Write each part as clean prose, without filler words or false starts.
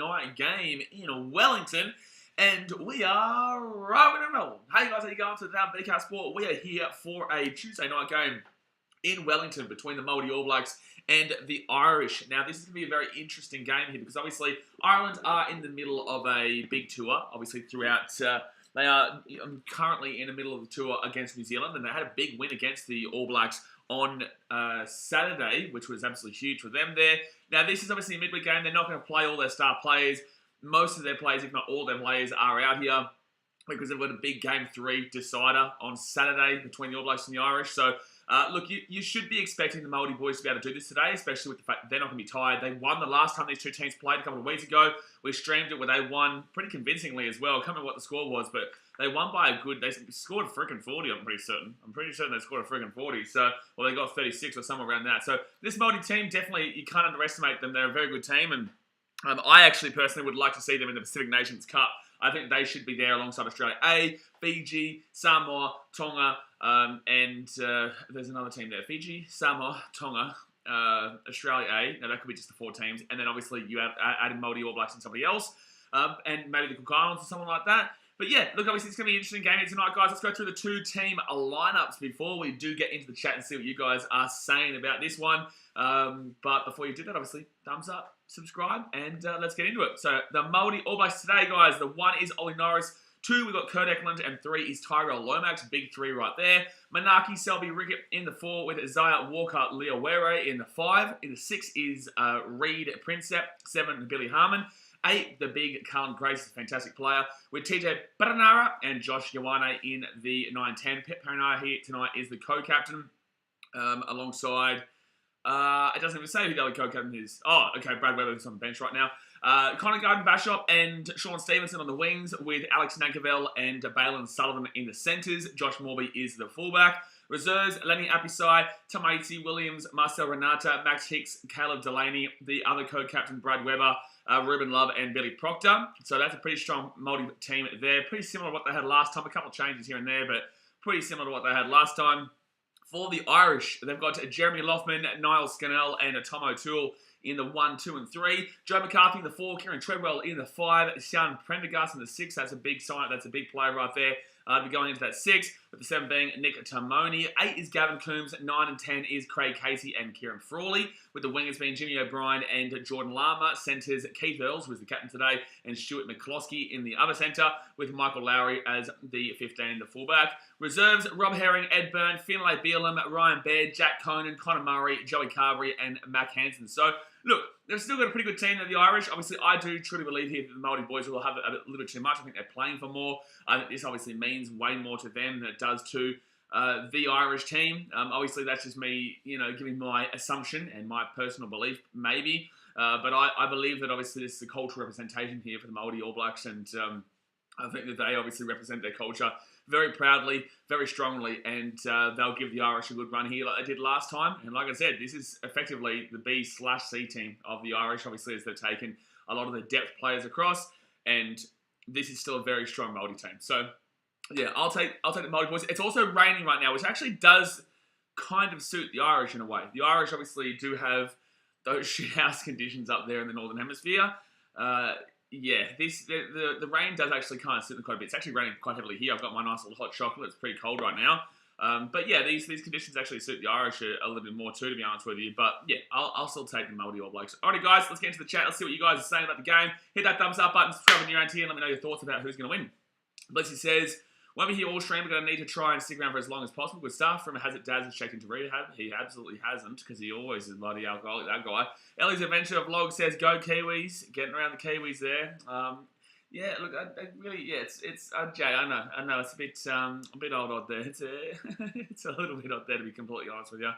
night game in Wellington. And we are rolling and rolling. Hey guys, how you going? Today on BK Sport, we are here for a Tuesday night game in Wellington between the Maori All Blacks and the Irish. Now, this is going to be a very interesting game here because obviously Ireland are in the middle of a big tour, obviously throughout. They are currently in the middle of the tour against New Zealand, and they had a big win against the All Blacks on Saturday, which was absolutely huge for them there. Now, this is obviously a midweek game. They're not going to play all their star players. Most of their players, if not all their players, are out here because they've got a big Game 3 decider on Saturday between the All Blacks and the Irish. So, look, you should be expecting the Maori boys to be able to do this today, especially with the fact that they're not going to be tired. They won the last time these two teams played a couple of weeks ago. We streamed it where they won pretty convincingly as well. I can't remember what the score was, but they won by a good... They scored a freaking 40, I'm pretty certain. I'm pretty certain they scored a freaking 40. So, well, they got 36 or somewhere around that. So, this Maori team, definitely, you can't underestimate them. They're a very good team, and I actually personally would like to see them in the Pacific Nations Cup. I think they should be there alongside Australia. Fiji, Samoa, Tonga, and there's another team there. Fiji, Samoa, Tonga, Australia A. Now, that could be just the 4 teams. And then, obviously, you add in Maori All Blacks and somebody else. And maybe the Cook Islands or someone like that. But yeah, look, obviously it's going to be an interesting game tonight, guys. Let's go through the 2-team lineups before we do get into the chat and see what you guys are saying about this one. But before you do that, obviously, thumbs up, subscribe, and let's get into it. So the Maori All Blacks today, guys, the 1 is Ollie Norris, 2 we've got Kurt Eklund, and 3 is Tyrell Lomax. Big 3 right there. Manaki, Selby, Rickett in the 4 with Isaiah Walker, Leo Were in the 5. In the 6 is Reed Princep, 7 Billy Harmon. 8, the big Carlin Grace, a fantastic player, with TJ Baranara and Josh Ioane in the 9-10. Pep Paranara here tonight is the co-captain, alongside... it doesn't even say who the other co-captain is. Oh, okay, Brad Weber is on the bench right now. Connor Garden-Bashop and Sean Stevenson on the wings, with Alex Nankerville and Balin Sullivan in the centres. Josh Morby is the fullback. Reserves, Lenny Apisai, Tamaiti Williams, Marcel Renata, Max Hicks, Caleb Delaney, the other co-captain Brad Weber, Ruben Love, and Billy Proctor. So that's a pretty strong Maori team there. Pretty similar to what they had last time. A couple of changes here and there, but pretty similar to what they had last time. For the Irish, they've got Jeremy Loughman, Niall Scannell, and Tom O'Toole in the 1, 2, and 3. Joe McCarthy in the 4, Kieran Treadwell in the 5, Sean Prendergast in the 6. That's a big sign. That's a big play right there. Be going into that 6, with the 7 being Nick Tamoni. 8 is Gavin Coombs. 9 and 10 is Craig Casey and Kieran Frawley, with the wingers being Jimmy O'Brien and Jordan Lama. Centres, Keith Earls, who's the captain today, and Stuart McCloskey in the other centre, with Michael Lowry as the 15 in the fullback. Reserves, Rob Herring, Ed Byrne, Finlay Bealham, Ryan Baird, Jack Conan, Connor Murray, Joey Carberry, and Mac Hansen. So, look, they've still got a pretty good team there, the Irish. Obviously, I do truly believe here that the Maori boys will have a little bit too much. I think they're playing for more. I think this obviously means way more to them than it does to the Irish team. Obviously, that's just me, giving my assumption and my personal belief, maybe. But I believe that obviously this is a cultural representation here for the Maori All Blacks, and I think that they obviously represent their culture very proudly, very strongly, and they'll give the Irish a good run here like they did last time. And like I said, this is effectively the B/C team of the Irish, obviously, as they've taken a lot of the depth players across, and this is still a very strong Maori team. So, yeah, I'll take the Maori boys. It's also raining right now, which actually does kind of suit the Irish in a way. The Irish obviously do have those shithouse conditions up there in the Northern Hemisphere. Yeah, the rain does actually kind of suit them quite a bit. It's actually raining quite heavily here. I've got my nice little hot chocolate. It's pretty cold right now. But yeah, these conditions actually suit the Irish a little bit more too, to be honest with you. But yeah, I'll still take the Maori All Blacks. Alrighty, guys, let's get into the chat. Let's see what you guys are saying about the game. Hit that thumbs up button, subscribe when you're around here, and let me know your thoughts about who's going to win. Blessy says, when we're here all stream, we're going to need to try and stick around for as long as possible. Good stuff. From Has It Daz has checked into rehab. He absolutely hasn't, because he always is bloody alcoholic, that guy. Ellie's Adventure Vlog says, go Kiwis. Getting around the Kiwis there. Yeah, look, I really, yeah, it's Jay, I know, it's a bit odd there. It's a little bit odd there, to be completely honest with you.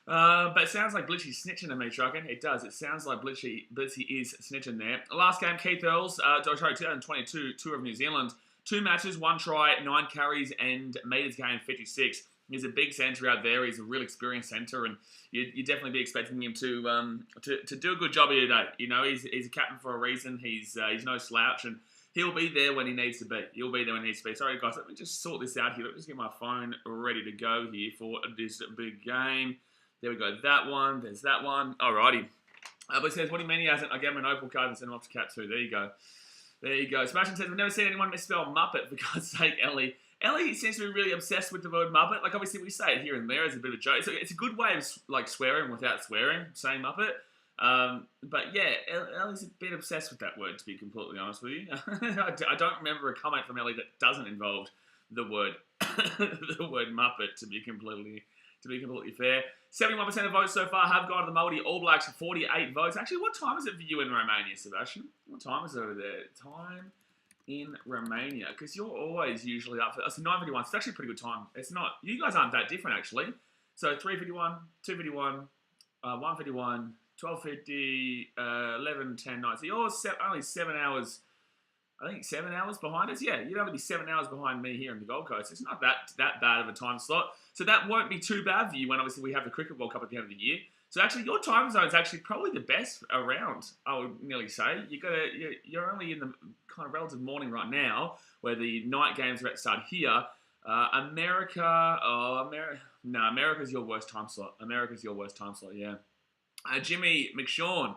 But it sounds like Blitzy's snitching to me, Truckin. It does. It sounds like Blitzy is snitching there. Last game, Keith Earls, 2022 Tour of New Zealand. 2 matches, 1 try, 9 carries, and metres gained 56. He's a big centre out there. He's a real experienced centre, and you'd definitely be expecting him to do a good job here today. He's a captain for a reason. He's no slouch, and he'll be there when he needs to be. He'll be there when he needs to be. Sorry, guys. Let me just sort this out here. Let me just get my phone ready to go here for this big game. There we go. That one. There's that one. Alrighty. But he says, what do you mean he hasn't? I gave him an opal card and sent him off to Cat 2. There you go. There you go. Sebastian says, we've never seen anyone misspell Muppet, for God's sake, Ellie. Ellie seems to be really obsessed with the word Muppet. Like, obviously, we say it here and there as a bit of a joke. It's a good way of, like, swearing without swearing, saying Muppet. But, yeah, Ellie's a bit obsessed with that word, to be completely honest with you. I don't remember a comment from Ellie that doesn't involve the word the word Muppet, to be completely fair. 71% of votes so far have gone to the Maori All Blacks, 48 votes. Actually, what time is it for you in Romania, Sebastian? What time is it over there? Time in Romania, because you're always usually up for... It's 9:51. It's actually a pretty good time. It's not... You guys aren't that different, actually. So 3:51, 2:51, 1:51, 12:50, 11, 10, 9. So you're only 7 hours... I think 7 hours behind us. Yeah, you'd only be 7 hours behind me here in the Gold Coast. It's not that bad of a time slot. So that won't be too bad for you when obviously we have the Cricket World Cup at the end of the year. So actually your time zone is actually probably the best around, I would nearly say. You're only in the kind of relative morning right now where the night games are about to start here. America's your worst time slot. America's your worst time slot, yeah. Jimmy McShawn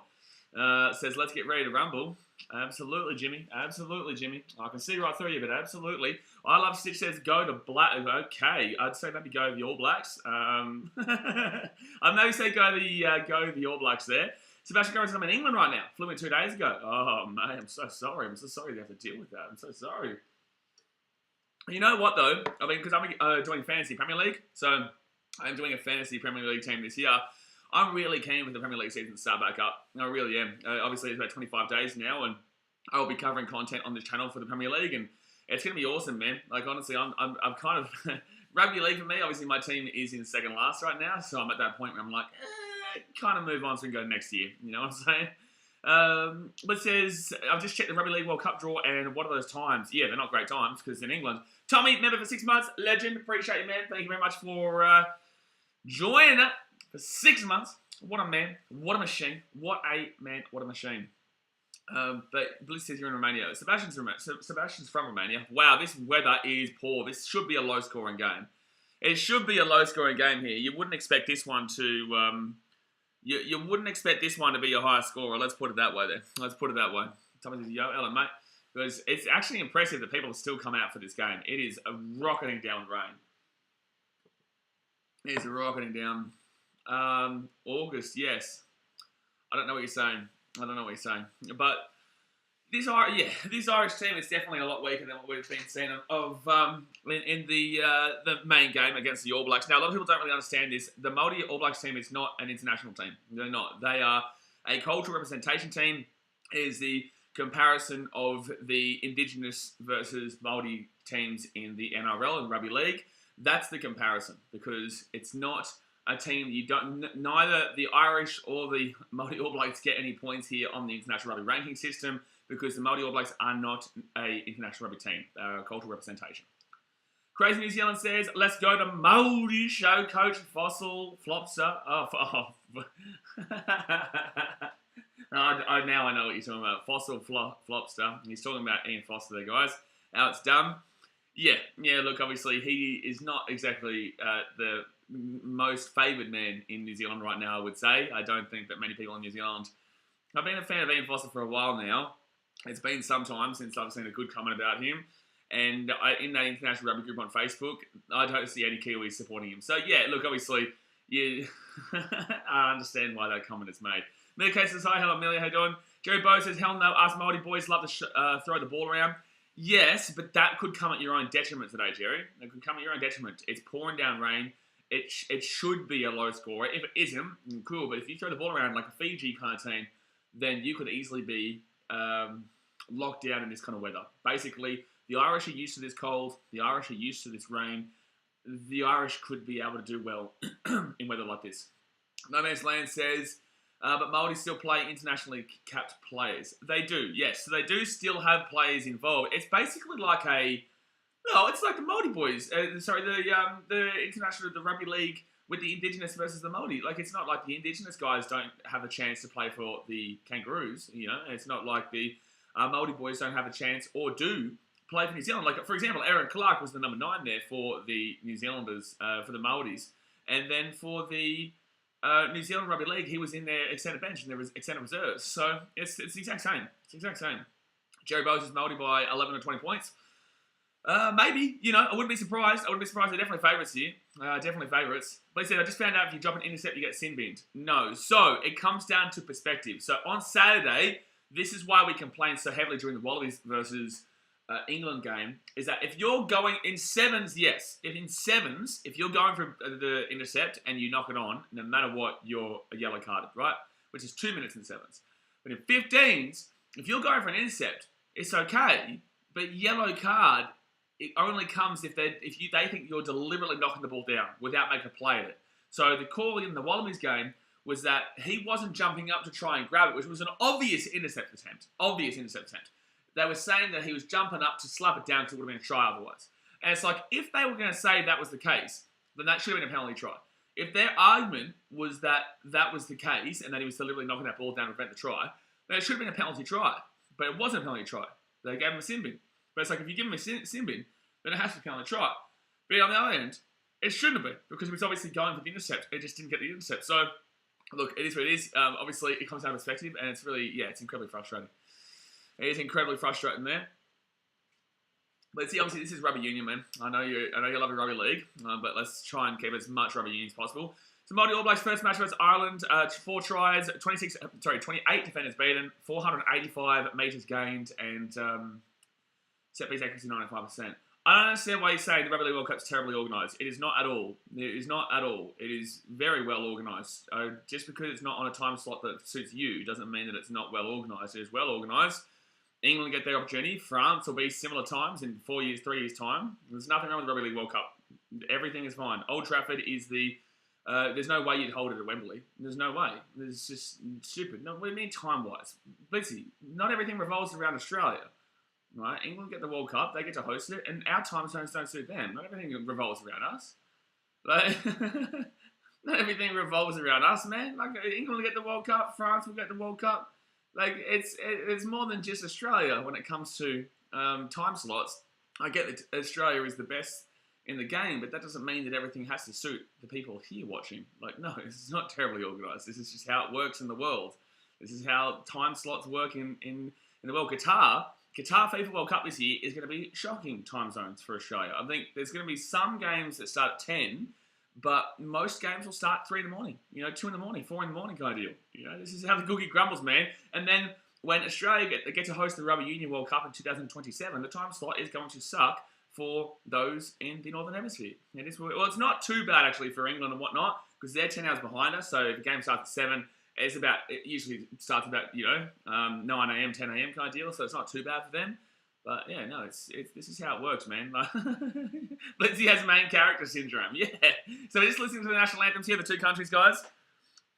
says, let's get ready to rumble. Absolutely, Jimmy. Absolutely, Jimmy. I can see right through you, but absolutely. I Love Stitch says, go to Black. Okay, I'd say maybe go to the All Blacks. I'd maybe say go to the All Blacks there. Sebastian Curry says, I'm in England right now. Flew in 2 days ago. Oh, mate, I'm so sorry. I'm so sorry you have to deal with that. I'm so sorry. You know what, though? I mean, because I'm doing Fantasy Premier League, so I'm doing a Fantasy Premier League team this year. I'm really keen with the Premier League season to start back up. I really am. Obviously, it's about 25 days now, and I will be covering content on this channel for the Premier League, and it's going to be awesome, man. Like, honestly, I'm kind of... Rugby league for me, obviously, my team is in second last right now, so I'm at that point where I'm like, kind of move on so we can go next year. You know what I'm saying? But it says, I've just checked the Rugby League World Cup draw, and what are those times? Yeah, they're not great times, because in England. Tommy, member for 6 months, legend. Appreciate you, man. Thank you very much for joining up. For 6 months. What a man. What a machine. What a man. What a machine. But Bliss says you're in Romania. Sebastian's from Romania. Wow, this weather is poor. This should be a low-scoring game. It should be a low-scoring game here. You wouldn't expect this one to... You wouldn't expect this one to be a higher scorer. Let's put it that way there. Let's put it that way. Someone says, yo, Ellen, mate. Because it's actually impressive that people have still come out for this game. It is rocketing down rain. It is rocketing down... August, yes. I don't know what you're saying. But this Irish team is definitely a lot weaker than what we've been seeing of in the main game against the All Blacks. Now, a lot of people don't really understand this. The Maori All Blacks team is not an international team. They're not. They are a cultural representation team. It is the comparison of the Indigenous versus Maori teams in the NRL and Rugby League. That's the comparison because it's not a team neither the Irish or the Maori All Blacks get any points here on the International Rugby ranking system because the Maori All Blacks are not an international rugby team. They're a cultural representation. Crazy New Zealand says, let's go to Maori show coach Fossil Flopster. Now I know what you're talking about. Fossil Flopster. He's talking about Ian Foster there, guys. How it's done. Yeah, look, obviously he is not exactly the most favoured man in New Zealand right now, I would say. I don't think that many people in New Zealand... I've been a fan of Ian Foster for a while now. It's been some time since I've seen a good comment about him. And in that International Rugby group on Facebook, I don't see any Kiwis supporting him. So, yeah, look, obviously, I understand why that comment is made. Amelia says, hi, hello, Amelia, how you doing? Jerry Bowe says, hell no, us Maori boys love to throw the ball around. Yes, but that could come at your own detriment today, Jerry. It could come at your own detriment. It's pouring down rain. It should be a low scorer. If it isn't, cool. But if you throw the ball around like a Fiji kind of team, then you could easily be locked down in this kind of weather. Basically, the Irish are used to this cold. The Irish are used to this rain. The Irish could be able to do well in weather like this. No Man's Land says, but Māori still play internationally capped players. They do, yes. So they do still have players involved. It's basically like it's like the Māori boys. The Rugby League with the Indigenous versus the Māori. Like, it's not like the Indigenous guys don't have a chance to play for the Kangaroos, you know. It's not like the Māori boys don't have a chance or do play for New Zealand. Like, for example, Aaron Clark was the number 9 there for the New Zealanders, for the Māoris. And then for the New Zealand Rugby League, he was in their extended bench and there was extended reserves. So it's the exact same. It's the exact same. Jerry Bowes is Maori by 11 or 20 points. Maybe, I wouldn't be surprised. They're definitely favourites here. Definitely favourites. But he said, I just found out if you drop an intercept, you get sin binned. No. So, it comes down to perspective. So, on Saturday, this is why we complained so heavily during the Wallabies versus England game, is that if you're going in sevens, yes. If you're going for the intercept and you knock it on, no matter what, you're a yellow carded, right? Which is 2 minutes in sevens. But in 15s, if you're going for an intercept, it's okay. But yellow card, it only comes if they think you're deliberately knocking the ball down without making a play at it. So the call in the Wallabies game was that he wasn't jumping up to try and grab it, which was an obvious intercept attempt. They were saying that he was jumping up to slap it down because it would have been a try otherwise. And it's like, if they were going to say that was the case, then that should have been a penalty try. If their argument was that that was the case and that he was deliberately knocking that ball down to prevent the try, then it should have been a penalty try. But it wasn't a penalty try. They gave him a sin bin. But it's like, if you give him a sin bin, then it has to be a penalty try. But on the other end, it shouldn't have been, because he was obviously going for the intercept. It just didn't get the intercept. So, look, it is what it is. Obviously, it comes down to perspective, and it's really, it's incredibly frustrating. It is incredibly frustrating there. But see, obviously, this is rugby union, man. I know you love your rugby league, but let's try and keep as much rugby union as possible. So, Maori All Blacks first match versus Ireland, 4 tries, 28 defenders beaten, 485 metres gained, and set piece accuracy 95%. I don't understand why you're saying the Rugby League World Cup's terribly organised. It is not at all. It is not at all. It is very well organised. Just because it's not on a time slot that suits you doesn't mean that it's not well organised. It is well organised. England get their opportunity. France will be similar times in 4 years, 3 years' time. There's nothing wrong with the Rugby League World Cup. Everything is fine. Old Trafford is the... there's no way you'd hold it at Wembley. There's no way. It's just stupid. No, what do you mean time-wise? Blitzy, not everything revolves around Australia. Right? England get the World Cup, they get to host it, and our time zones don't suit them. Not everything revolves around us. Like, not everything revolves around us, man. Like, England will get the World Cup, France will get the World Cup. Like, it's more than just Australia when it comes to time slots. I get that Australia is the best in the game, but that doesn't mean that everything has to suit the people here watching. Like, no, this is not terribly organised. This is just how it works in the world. This is how time slots work in the world. Qatar FIFA World Cup this year is going to be shocking time zones for Australia. I think there's going to be some games that start at 10, but most games will start 3 in the morning. 2 in the morning, 4 in the morning kind of deal. This is how the cookie crumbles, man. And then when Australia get to host the Rugby Union World Cup in 2027, the time slot is going to suck for those in the Northern Hemisphere. It's not too bad actually for England and whatnot, because they're 10 hours behind us. So if the game starts at 7, it usually starts about 9 a.m, 10 a.m. kind of deal. So it's not too bad for them. But yeah, no, this is how it works, man. Lindsay has main character syndrome. Yeah. So we're just listening to the national anthems here, the two countries, guys.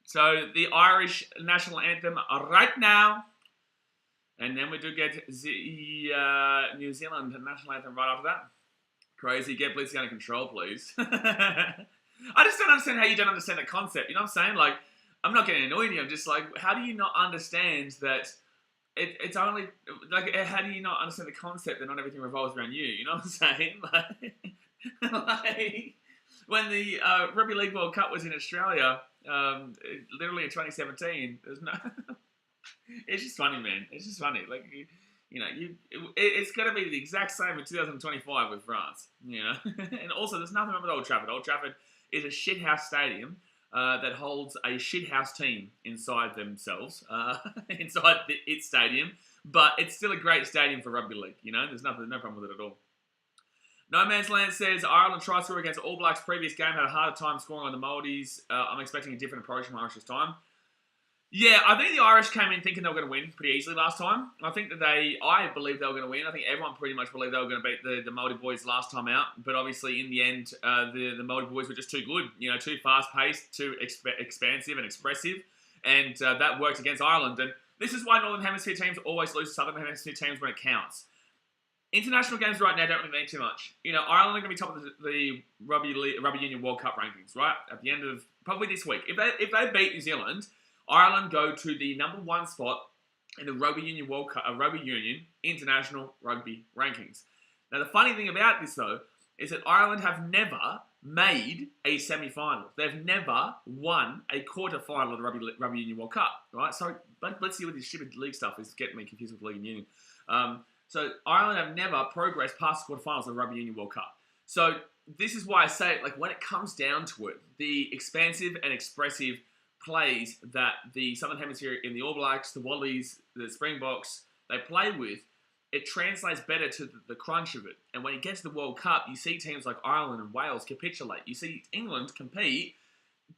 So the Irish national anthem right now. And then we do get the New Zealand national anthem right after that. Crazy. Get Blitzy under control, please. I just don't understand how you don't understand the concept. You know what I'm saying? Like, I'm not getting annoyed here. I'm just like, how do you not understand that it's only... Like, how do you not understand the concept that not everything revolves around you? You know what I'm saying? Like when the Rugby League World Cup was in Australia, literally in 2017, there's no... It's just funny, man. It's just funny. Like, it's going to be the exact same in 2025 with France, And also, there's nothing wrong with Old Trafford. Old Trafford is a shithouse stadium that holds a shithouse team inside themselves, inside its stadium. But it's still a great stadium for rugby league, There's no problem with it at all. No Man's Land says, Ireland try score against All Blacks previous game had a harder time scoring on the Maldives. I'm expecting a different approach from Irish this time. Yeah, I think the Irish came in thinking they were going to win pretty easily last time. I think that I believe they were going to win. I think everyone pretty much believed they were going to beat the Maori boys last time out. But obviously, in the end, the Maori boys were just too good. Too fast-paced, too expansive and expressive. And that worked against Ireland. And this is why Northern Hemisphere teams always lose to Southern Hemisphere teams when it counts. International games right now don't really mean too much. Ireland are going to be top of the Rugby Union World Cup rankings, right? At the end of probably this week. If they beat New Zealand, Ireland go to the number 1 spot in the Rugby Union World Cup, Rugby Union International Rugby rankings. Now, the funny thing about this, though, is that Ireland have never made a semi-final. They've never won a quarter-final of the Rugby Union World Cup, right? So let's see what this stupid league stuff is getting me confused with league and union. So Ireland have never progressed past the quarterfinals of the Rugby Union World Cup. So this is why I say, like, when it comes down to it, the expansive and expressive plays that the Southern Hemisphere in the All Blacks, the Wallabies, the Springboks, they play with, it translates better to the crunch of it. And when it gets to the World Cup, you see teams like Ireland and Wales capitulate. You see England compete,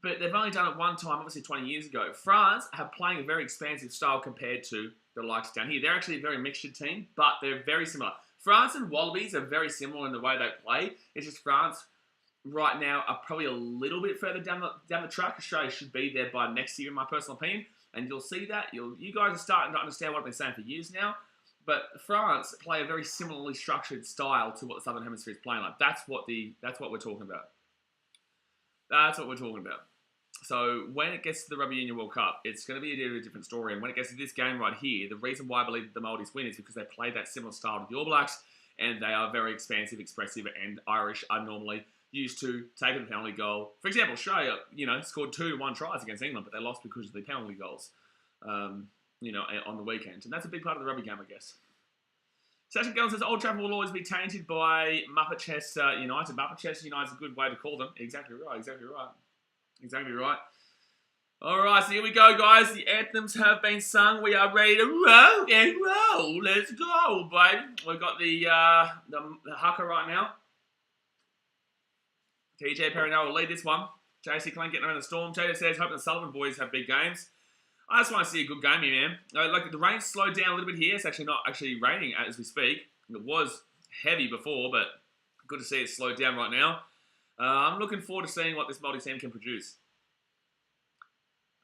but they've only done it one time, obviously 20 years ago. France have playing a very expansive style compared to the likes down here. They're actually a very mixtured team, but they're very similar. France and Wallabies are very similar in the way they play. It's just France right now are probably a little bit further down the track. Australia should be there by next year, in my personal opinion. And you'll see that. You guys are starting to understand what I've been saying for years now. But France play a very similarly structured style to what the Southern Hemisphere is playing like. That's what we're talking about. That's what we're talking about. So when it gets to the Rugby Union World Cup, it's going to be a different story. And when it gets to this game right here, the reason why I believe that the Maoris win is because they play that similar style to the All Blacks, and they are very expansive, expressive, and Irish are normally used to taking the penalty goal. For example, Australia, scored 2-1 tries against England, but they lost because of the penalty goals, on the weekend. And that's a big part of the rugby game, I guess. Session Gunn says, Old Trafford will always be tainted by Muppet Chest United. Muppet Chest United is a good way to call them. Exactly right. All right, so here we go, guys. The anthems have been sung. We are ready to roll and roll. Let's go, baby. We've got the haka right now. TJ Perry now will lead this one. JC Klein getting around the storm. JJ says, hoping the Sullivan boys have big games. I just want to see a good game here, man. Like, the rain slowed down a little bit here. It's actually not actually raining as we speak. It was heavy before, but good to see it slowed down right now. I'm looking forward to seeing what this multi team can produce.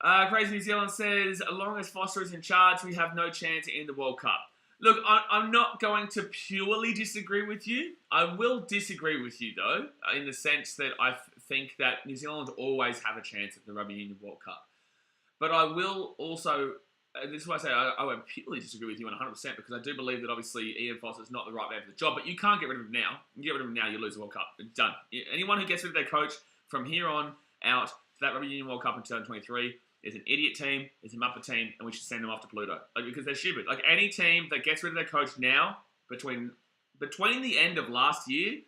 Crazy New Zealand says, as long as Foster is in charge, we have no chance in the World Cup. Look, I'm not going to purely disagree with you. I will disagree with you, though, in the sense that I think that New Zealand always have a chance at the Rugby Union World Cup. But I will also, this is why I say I won't purely disagree with you 100%, because I do believe that obviously Ian Foster is not the right man for the job, but you can't get rid of him now. You get rid of him now, you lose the World Cup. It's done. Anyone who gets rid of their coach from here on out to that Rugby Union World Cup in 2023 is an idiot team, is a Muppet team, and we should send them off to Pluto. Because they're stupid. Like, any team that gets rid of their coach now, between the end of last year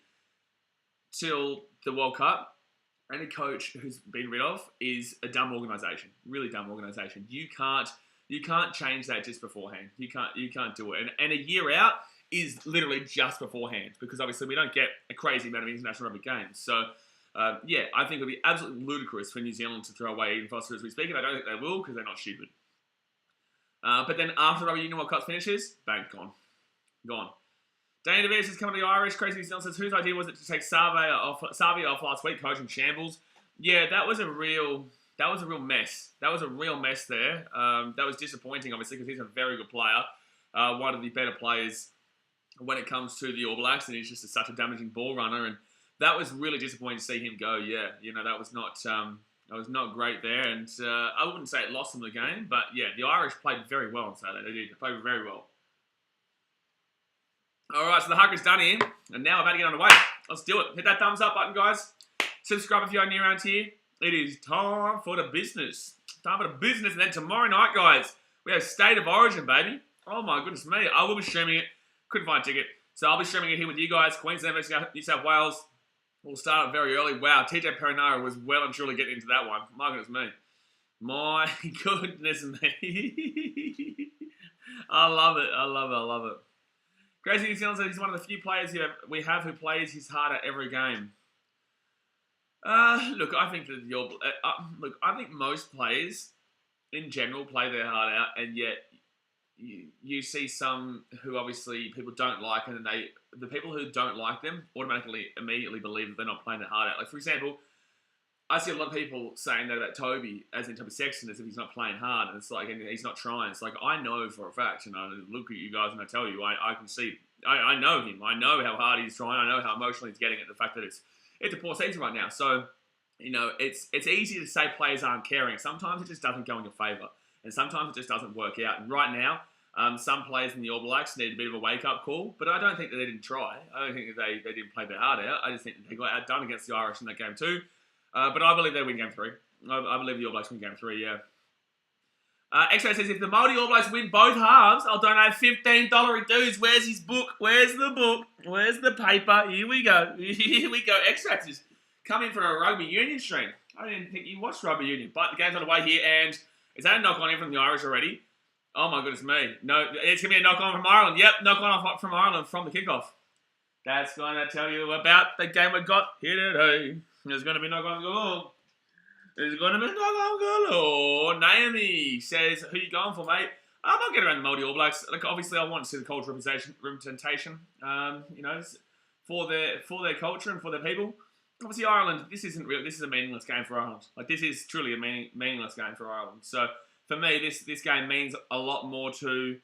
till the World Cup, any coach who's been rid of is a dumb organisation, really dumb organisation. You can't change that just beforehand. You can't do it. And a year out is literally just beforehand, because obviously we don't get a crazy amount of international rugby games. So I think it would be absolutely ludicrous for New Zealand to throw away Ian Foster as we speak, and I don't think they will, because they're not stupid. But then after the Rugby Union World Cup finishes, bang, gone. Dana DeVere says, coming to the Irish. Crazy New Zealand says, whose idea was it to take Savia off last week, coaching shambles? Yeah, that was a real mess. That was a real mess there. That was disappointing, obviously, because he's a very good player. One of the better players when it comes to the All Blacks, and he's just such a damaging ball runner. And that was really disappointing to see him go. Yeah, that was not great there. And I wouldn't say it lost them the game, but yeah, the Irish played very well on Saturday. They did. They played very well. All right, so the hug is done here, and now we're about to get on the way. Let's do it. Hit that thumbs up button, guys. Subscribe if you're new around here. It is time for the business. And then tomorrow night, guys, we have State of Origin, baby. Oh, my goodness me. I will be streaming it. Couldn't find a ticket. So I'll be streaming it here with you guys. Queensland versus New South Wales. We'll start it very early. Wow, TJ Perinara was well and truly getting into that one. My goodness me. My goodness me. I love it. Crazy New Zealand says he's one of the few players we have who plays his heart at every game. Look, I think that I think most players in general play their heart out, and yet you see some who obviously people don't like, and then the people who don't like them automatically immediately believe that they're not playing their heart out. Like, for example, I see a lot of people saying that about Toby, as in Toby Sexton, as if he's not playing hard, and it's like, and he's not trying. It's like, I know for a fact, look at you guys and I tell you, I can see, I know him. I know how hard he's trying. I know how emotionally he's getting it. The fact that it's a poor season right now. So, it's easy to say players aren't caring. Sometimes it just doesn't go in your favour, and sometimes it just doesn't work out. And right now, Some players in the All Blacks need a bit of a wake-up call, but I don't think that they didn't try. I don't think that they didn't play their heart out. I just think that they got outdone against the Irish in that game too. But I believe they win game 3. I believe the All Blacks win game 3, yeah. X-Ray says, if the Maori All Blacks win both halves, I'll donate $15 dues. Where's his book? Where's the book? Where's the paper? Here we go. Here we go. X-Ray says, come in for a rugby union stream. I didn't think you watched rugby union, but the game's on the way here, and is that a knock-on in from the Irish already? Oh my goodness me. No, it's going to be a knock-on from Ireland. Yep, knock-on from Ireland from the kickoff. That's going to tell you about the game we got here today. There's going to be knock-on galore. There's going to be knock-on galore. Naomi says, who you going for, mate? I'm not getting around the Maori All Blacks. Like, obviously, I want to see the cultural representation, you know, for their culture and for their people. Obviously, Ireland, this is a meaningless game for Ireland. Like, this is truly a meaningless game for Ireland. So, for me, this game means a lot more to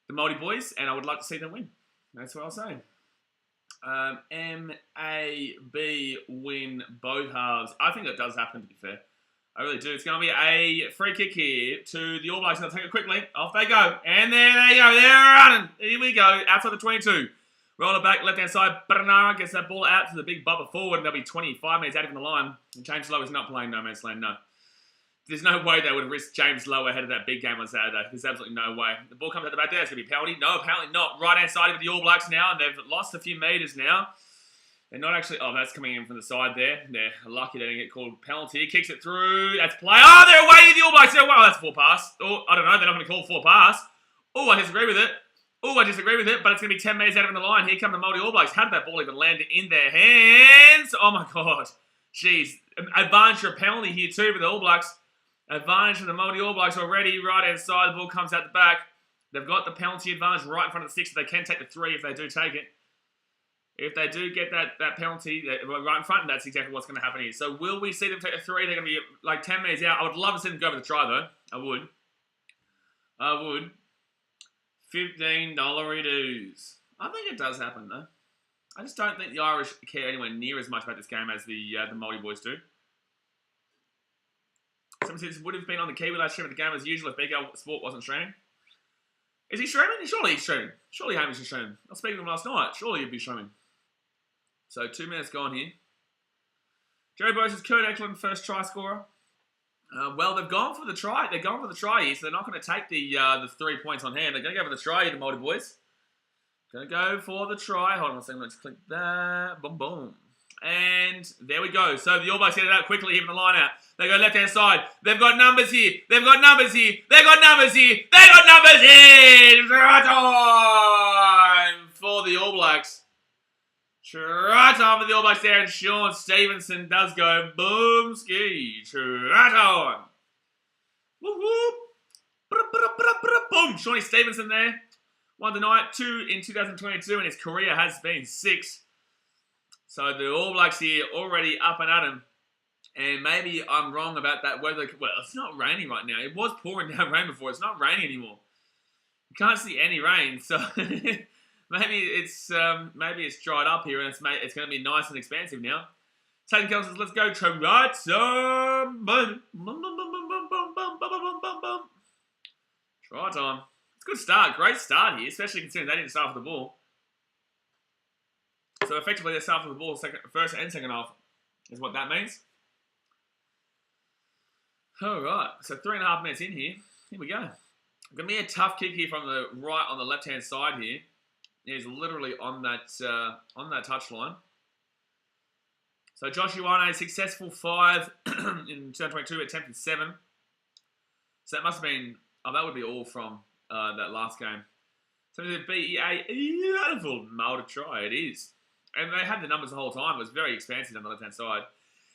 the Maori boys, and I would like to see them win. That's what I'll say. MAB win both halves. I think it does happen, to be fair. I really do. It's going to be a free kick here to the All Blacks. They'll take it quickly. Off they go. And there they go. They're running. Here we go. Outside the 22. Roll it back, left-hand side. Bernard gets that ball out to the big bubba forward, and they'll be 25 minutes out from the line. And James Lowe is not playing no man's land, no. There's no way they would have risked James Lowe ahead of that big game on Saturday. There's absolutely no way. The ball comes out the back there. It's going to be a penalty. No, apparently not. Right-hand side of the All Blacks now, and they've lost a few metres now. They're not actually... Oh, that's coming in from the side there. They're lucky they didn't get called penalty. He kicks it through. That's play. Oh, they're away with the All Blacks. Wow, that's 4 pass. Oh, I don't know. They're not going to call 4 pass. Oh, I disagree with it. Oh, I disagree with it, but it's going to be 10 metres out of the line. Here come the Maori All Blacks. How did that ball even land in their hands? Oh, my God. Jeez. Advantage for a penalty here, too, for the All Blacks. Advantage for the Maori All Blacks already. Right-hand side, the ball comes out the back. They've got the penalty advantage right in front of the 6, so they can take the 3 if they do take it. If they do get that penalty right in front, that's exactly what's going to happen here. So will we see them take the 3? They're going to be like 10 minutes out. I would love to see them go for the try, though. I would. $15 dues. I think it does happen, though. I just don't think the Irish care anywhere near as much about this game as the Maori boys do. Someone says, would have been on the Kiwi last stream of the game as usual if BK Sport wasn't streaming. Is he streaming? Surely he's streaming. Surely Hamish is streaming. I was speaking to him last night. Surely he'd be streaming. So 2 minutes gone here. Jerry Bose is Kurt Eklund, first try scorer. Well, they've gone for the try. They're going for the try here, so they're not going to take the 3 points on hand. They're going to go for the try here, the Maori boys. Going to go for the try. Hold on a second. Let's click that. Boom, boom. And there we go. So the All Blacks get it out quickly, even the line out. They go left-hand side. They've got numbers here. They've got numbers here. They've got numbers here. They've got numbers here. Try time for the All Blacks. Try time for the All Blacks there. And Sean Stevenson does go boom ski. Try time. Whoop, whoop. Boom. Shawnee Stevenson there. 1 tonight, 2 in 2022, and his career has been 6. So the All Blacks here already up and at him. And maybe I'm wrong about that weather. Well, it's not raining right now. It was pouring down rain before. It's not raining anymore. You can't see any rain. So maybe it's dried up here and it's going to be nice and expansive now. Tatum Kelly says, let's go try time. Try time. It's a good start. Great start here, especially considering they didn't start with the ball. So effectively, they start with the ball first and second half is what that means. All right, so 3.5 minutes in here. Here we go. Going to be a tough kick here from the right on the left-hand side here. He's literally on that touchline. So Josh Ioane, successful 5 in 2022, attempted 7. So that must have been, that would be all from that last game. So the BEA, beautiful Maori try, it is. And they had the numbers the whole time. It was very expansive on the left-hand side.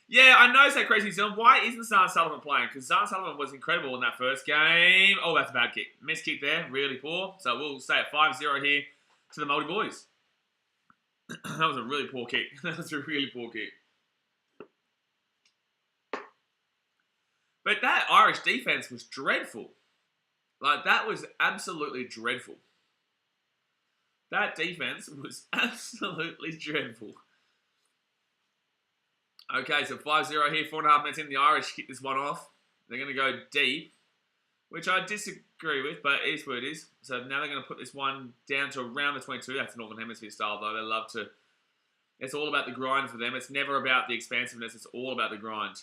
Yeah, I know, say Crazy New Zealand. Why isn't Zahn Sullivan playing? Because Zahn Sullivan was incredible in that first game. Oh, that's a bad kick. Missed kick there, really poor. So we'll stay at 5-0 here to the Maori boys. That was a really poor kick. That was a really poor kick. But that Irish defense was dreadful. Like, that was absolutely dreadful. That defense was absolutely dreadful. Okay, so 5-0 here, 4.5 minutes in. The Irish kick this one off. They're going to go deep. which I disagree with, but it is what it is. So now they're going to put this one down to around the 22. That's Northern Hemisphere style, though. They love to... It's all about the grind for them. It's never about the expansiveness. It's all about the grind.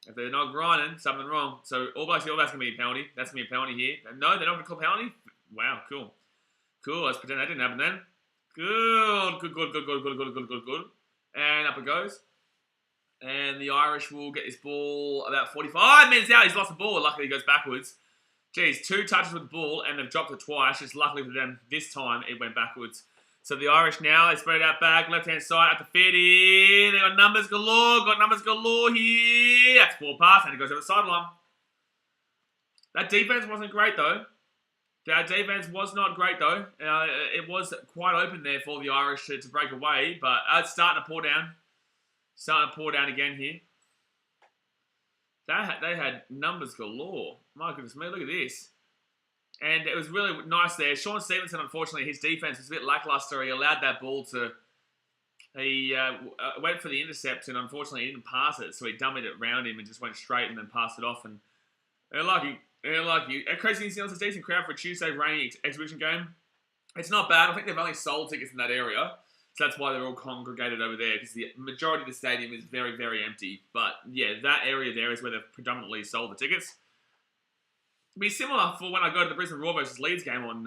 If they're not grinding, something wrong. So All Blacks, that's going to be a penalty. That's going to be a penalty here. No, they're not going to call penalty? Wow, cool. Cool, let's pretend that didn't happen then. Good. And up it goes. And the Irish will get this ball about 45 minutes out. He's lost the ball. Luckily, he goes backwards. Geez, 2 touches with the ball, and they've dropped it twice. Just luckily for them, this time it went backwards. So the Irish now, they spread it out back, left-hand side, up to 50. They got numbers galore here. That's 4 pass, and it goes over the sideline. That defense wasn't great, though. That defense was not great, though. It was quite open there for the Irish to break away, but it's starting to pour down. Starting to pour down again here. They had numbers galore. My goodness me, look at this. And it was really nice there. Sean Stevenson, unfortunately, his defense was a bit lackluster. He allowed that ball to... He went for the intercept, and unfortunately he didn't pass it, so he dummied it around him and just went straight and then passed it off. And they're lucky. Crazy New Zealand's a decent crowd for a Tuesday rainy exhibition game. It's not bad. I think they've only sold tickets in that area. So that's why they're all congregated over there, because the majority of the stadium is very, very empty. But yeah, that area there is where they've predominantly sold the tickets. It'll be similar for when I go to the Brisbane Roar versus Leeds game on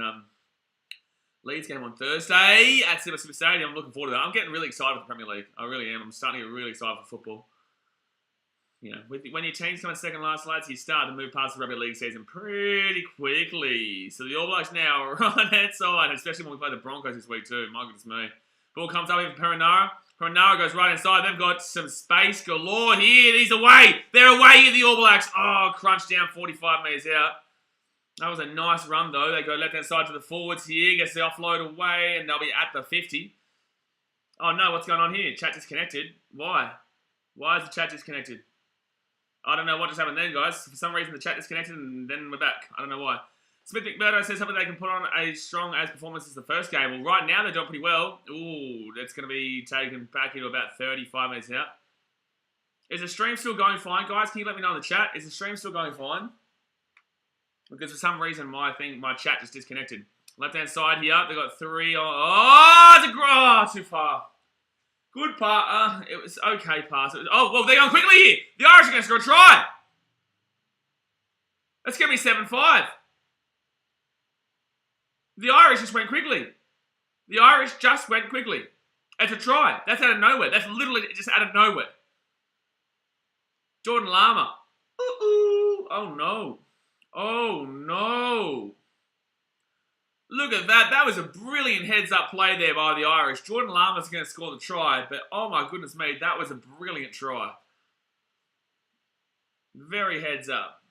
Thursday at Super Stadium. I'm looking forward to that. I'm getting really excited for the Premier League. I really am. I'm starting to get really excited for football. You know, when your team's coming second last, lads, you start to move past the rugby league season pretty quickly. So the All Blacks now are on that side, especially when we play the Broncos this week too. My goodness me. Ball comes up here for Perenara. Perenara goes right inside. They've got some space galore here. He's away. They're away here, the All Blacks. Oh, crunch down 45 metres out. That was a nice run, though. They go left-hand side to the forwards here. Gets the offload away, and they'll be at the 50. Oh, no. What's going on here? Chat disconnected. Why? Why is the chat disconnected? I don't know what just happened then, guys. For some reason, the chat disconnected, and then we're back. I don't know why. Smith McMurdo says something they can put on as strong as performance as the first game. Well, right now, they're doing pretty well. Ooh, that's going to be taken back into about 35 minutes out. Is the stream still going fine, guys? Can you let me know in the chat? Is the stream still going fine? Because for some reason, my chat just disconnected. Left-hand side here, they've got 3. It's too far. Good pass. It was okay pass. Well, they're going quickly here. The Irish are going to score a try. That's going to be 7-5. The Irish just went quickly. It's a try. That's out of nowhere. That's literally just out of nowhere. Jordan Lama. Oh, no. Oh, no. Look at that. That was a brilliant heads-up play there by the Irish. Jordan Lama's going to score the try, but oh, my goodness me, that was a brilliant try. Very heads up.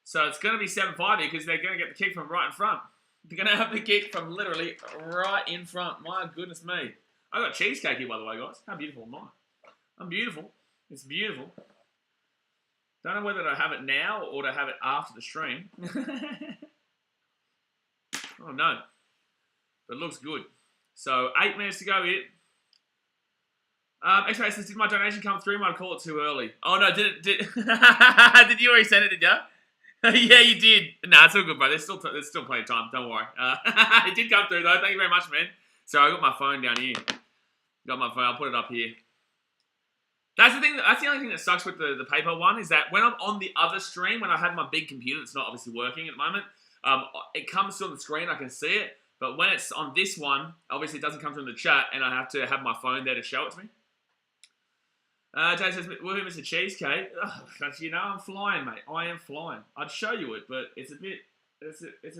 So it's going to be 7-5 here because they're going to get the kick from right in front. They're going to have the kick from literally right in front. My goodness me. I got cheesecake here, by the way, guys. How beautiful am I? I'm beautiful. It's beautiful. Don't know whether to have it now or to have it after the stream. Oh, no. But it looks good. So, 8 minutes to go here. X-Ray says, did my donation come through? Might call it too early. Oh, no, did did you already send it, did you? Yeah, you did. Nah, it's all good, bro. There's still plenty of time. Don't worry. It did come through, though. Thank you very much, man. So, I got my phone down here. Got my phone. I'll put it up here. That's the thing. That's the only thing that sucks with the paper one is that when I'm on the other stream, when I have my big computer that's not obviously working at the moment, it comes through on the screen. I can see it. But when it's on this one, obviously it doesn't come through in the chat, and I have to have my phone there to show it to me. Jay says, woohoo, Mr. Cheesecake. Oh, you know, I'm flying, mate. I am flying. I'd show you it, but it's a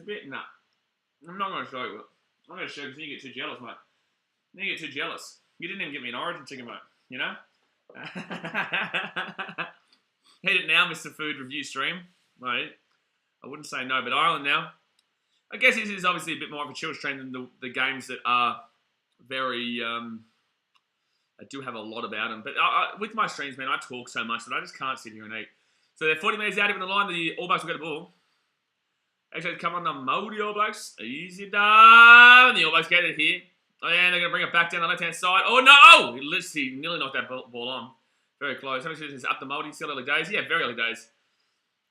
bit, nah. I'm not going to show you it. I'm going to show you because you get too jealous, mate. You get too jealous. You didn't even get me an origin chicken, mate. You know? Hit it now, Mr. Food Review Stream. Mate, I wouldn't say no, but Ireland now. I guess this is obviously a bit more of a chill stream than the games that are very... I do have a lot about them. But with my streams, man, I talk so much that I just can't sit here and eat. So they're 40 minutes out, even the line. The All Blacks will get the ball. Actually, come on, the Maori All Blacks. Easy done. The All Blacks get it here. Oh, yeah, they're going to bring it back down the left-hand side. Oh, no! He literally nearly knocked that ball on. Very close. How much is this? Up the Maori? Still early days? Yeah, very early days.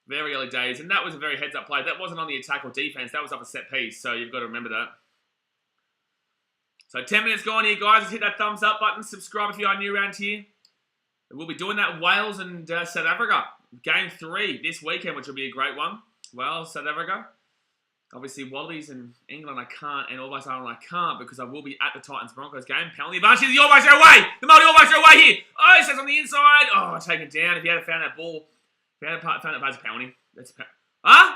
Very early days. And that was a very heads-up play. That wasn't on the attack or defense. That was up a set piece. So you've got to remember that. So 10 minutes gone here, guys. Let's hit that thumbs up button. Subscribe if you are new around here. We'll be doing that Wales and South Africa. Game 3 this weekend, which will be a great one. Wales, South Africa. Obviously, Wallabies and England I can't, and All Blacks Ireland I can't because I will be at the Titans-Broncos game. Penalty advantage. The All Blacks are away. The Maori All Blacks are away here. Oh, he says on the inside. Oh, taken down. If you had found that ball, if you had found that pass, penalty. That's huh?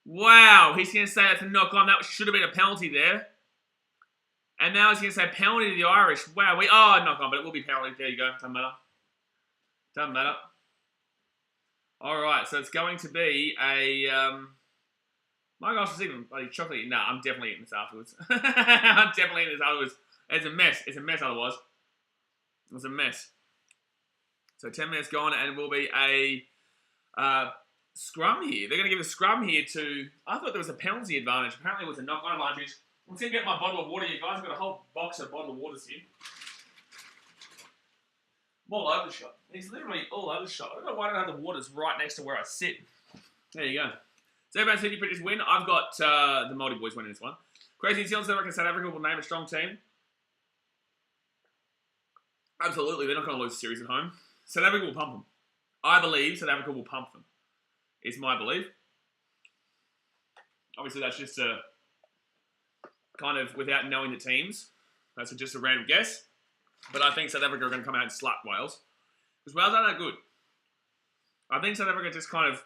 Wow, he's going to say that's a knock-on. That should have been a penalty there. And now he's going to say penalty to the Irish. Wow, knock-on, but it will be penalty. There you go. Doesn't matter. Doesn't matter. All right, so it's going to be a... my gosh, it's even bloody chocolate. Nah, I'm definitely eating this afterwards. I'm definitely eating this afterwards. It's a mess. It's a mess otherwise. It's a mess. So 10 minutes gone, and it will be a scrum here. They're going to give a scrum here to... I thought there was a penalty advantage. Apparently it was a knock-on advantage. I'm going to get my bottle of water here, guys. I've got a whole box of bottled waters here. I'm all over the shop. He's literally all over the shop. I don't know why I don't have the waters right next to where I sit. There you go. So everyone's 50 predicts win. I've got the Māori boys winning this one. Crazy New Zealand, South Africa will name a strong team. Absolutely, they're not going to lose the series at home. South Africa will pump them. I believe South Africa will pump them. Is my belief. Obviously, that's just a kind of without knowing the teams. That's just a random guess. But I think South Africa are going to come out and slap Wales. Because Wales aren't that good. I think South Africa just kind of,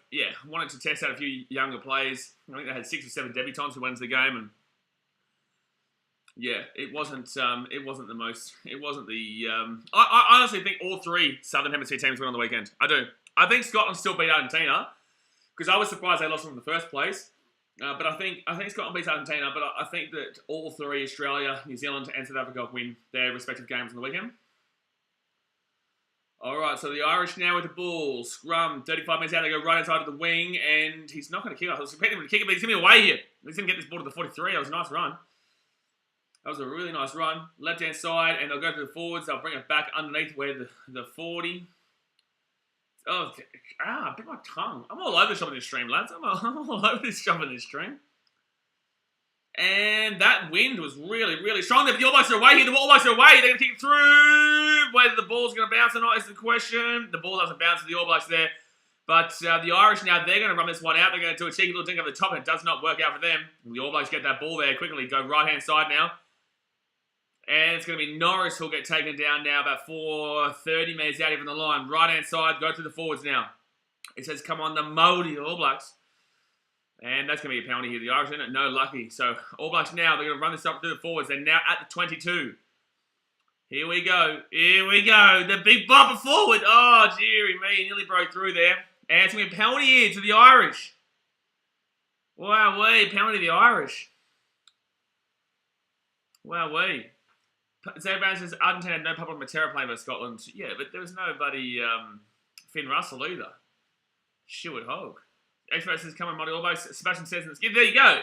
wanted to test out a few younger players. I think they had 6 or 7 debutants who went into the game. And it wasn't the most, I honestly think all 3 Southern Hemisphere teams win on the weekend. I do. I think Scotland still beat Argentina. Because I was surprised they lost them in the first place. But I think Scotland beats Argentina, but I think that all 3, Australia, New Zealand, and South Africa, win their respective games on the weekend. All right, so the Irish now with the ball. Scrum, 35 minutes out, they go right inside of the wing, and he's not going to kick it. I was expecting him to kick it, but he's going to be away here. He's going to get this ball to the 43. That was a nice run. That was a really nice run. Left-hand side, and they'll go to the forwards. They'll bring it back underneath where the 40... Oh, bit my tongue. I'm all over the shop in this stream, lads. I'm all over this shop in this stream. And that wind was really, really strong there. But the All Blacks are away here. The All Blacks are away. They're going to kick it through. Whether the ball's going to bounce or not is the question. The ball doesn't bounce to the All Blacks there. But the Irish now, they're going to run this one out. They're going to do a cheeky little dink over the top, and it does not work out for them. The All Blacks get that ball there quickly. Go right-hand side now. And it's going to be Norris who'll get taken down now about 4:30 minutes out even the line. Right-hand side, go to the forwards now. It says, come on, the Maori All Blacks. And that's going to be a penalty here. The Irish in it, no lucky. So All Blacks now, they're going to run this up to the forwards. They're now at the 22. Here we go. Here we go. The big bumper forward. Oh, dearie me. Nearly broke through there. And it's going to be a penalty here to the Irish. Wow-wee. Penalty to the Irish. Wow-wee. Zay Brown says Argentina had no problem with Matera playing for Scotland. Yeah, but there was no bloody Finn Russell either. Stuart Hogg. Expert says, come on, Maori All Blacks. Sebastian says, there you go.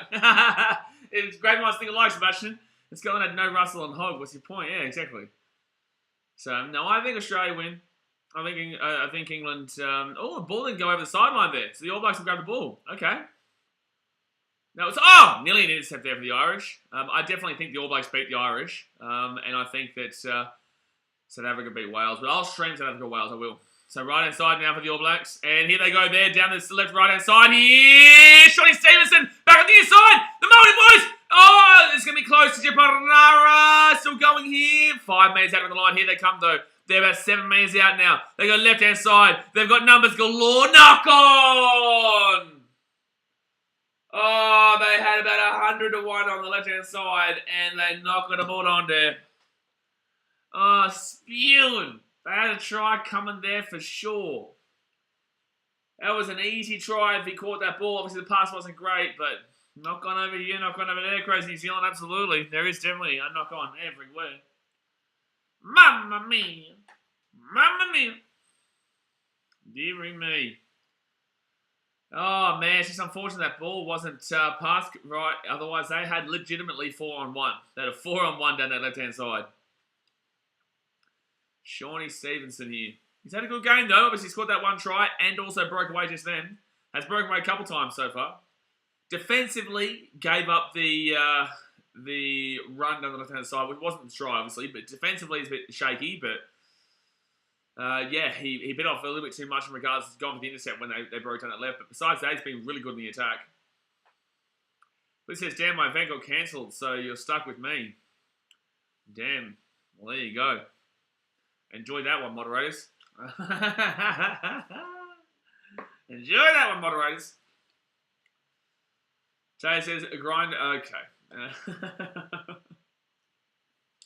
It's great minds think alike, Sebastian. Scotland had no Russell and Hogg. What's your point? Yeah, exactly. So, no, I think Australia win. I think England... the ball didn't go over the sideline there. So the All Blacks will grab the ball. Okay. No, it's nearly an intercept there for the Irish. I definitely think the All Blacks beat the Irish, and I think that South Africa beat Wales. But I'll stream South Africa Wales. I will. So right hand side now for the All Blacks, and here they go there down the left right hand side. Here, Shawnee Stevenson back on the inside. The Maori boys. Oh, it's gonna be close to Japanara. Still going here. 5 minutes out of the line. Here they come though. They're about 7 minutes out now. They go left hand side. They've got numbers galore. Knock on. Oh, they had about 100 to 1 on the left-hand side, and they knocked the ball on there. Oh, spewing. They had a try coming there for sure. That was an easy try if he caught that ball. Obviously, the pass wasn't great, but knock on over here, knock on over there. Crazy New Zealand, absolutely. There is definitely a knock on everywhere. Mamma mia. Mamma mia. Dearie me. Oh, man, it's just unfortunate that ball wasn't passed right. Otherwise, they had legitimately 4-on-1. They had a 4-on-1 down that left-hand side. Shawnee Stevenson here. He's had a good game, though. Obviously, scored that one try and also broke away just then. Has broken away a couple times so far. Defensively, gave up the run down the left-hand side, which wasn't the try, obviously, but defensively he's a bit shaky, but yeah, he bit off a little bit too much in regards to going for the intercept when they broke down that left, but besides that, he's been really good in the attack. But it says, damn, my event got cancelled, so you're stuck with me. Damn. Well, there you go. Enjoy that one, moderators. Enjoy that one, moderators. Jay says, a grind. Okay.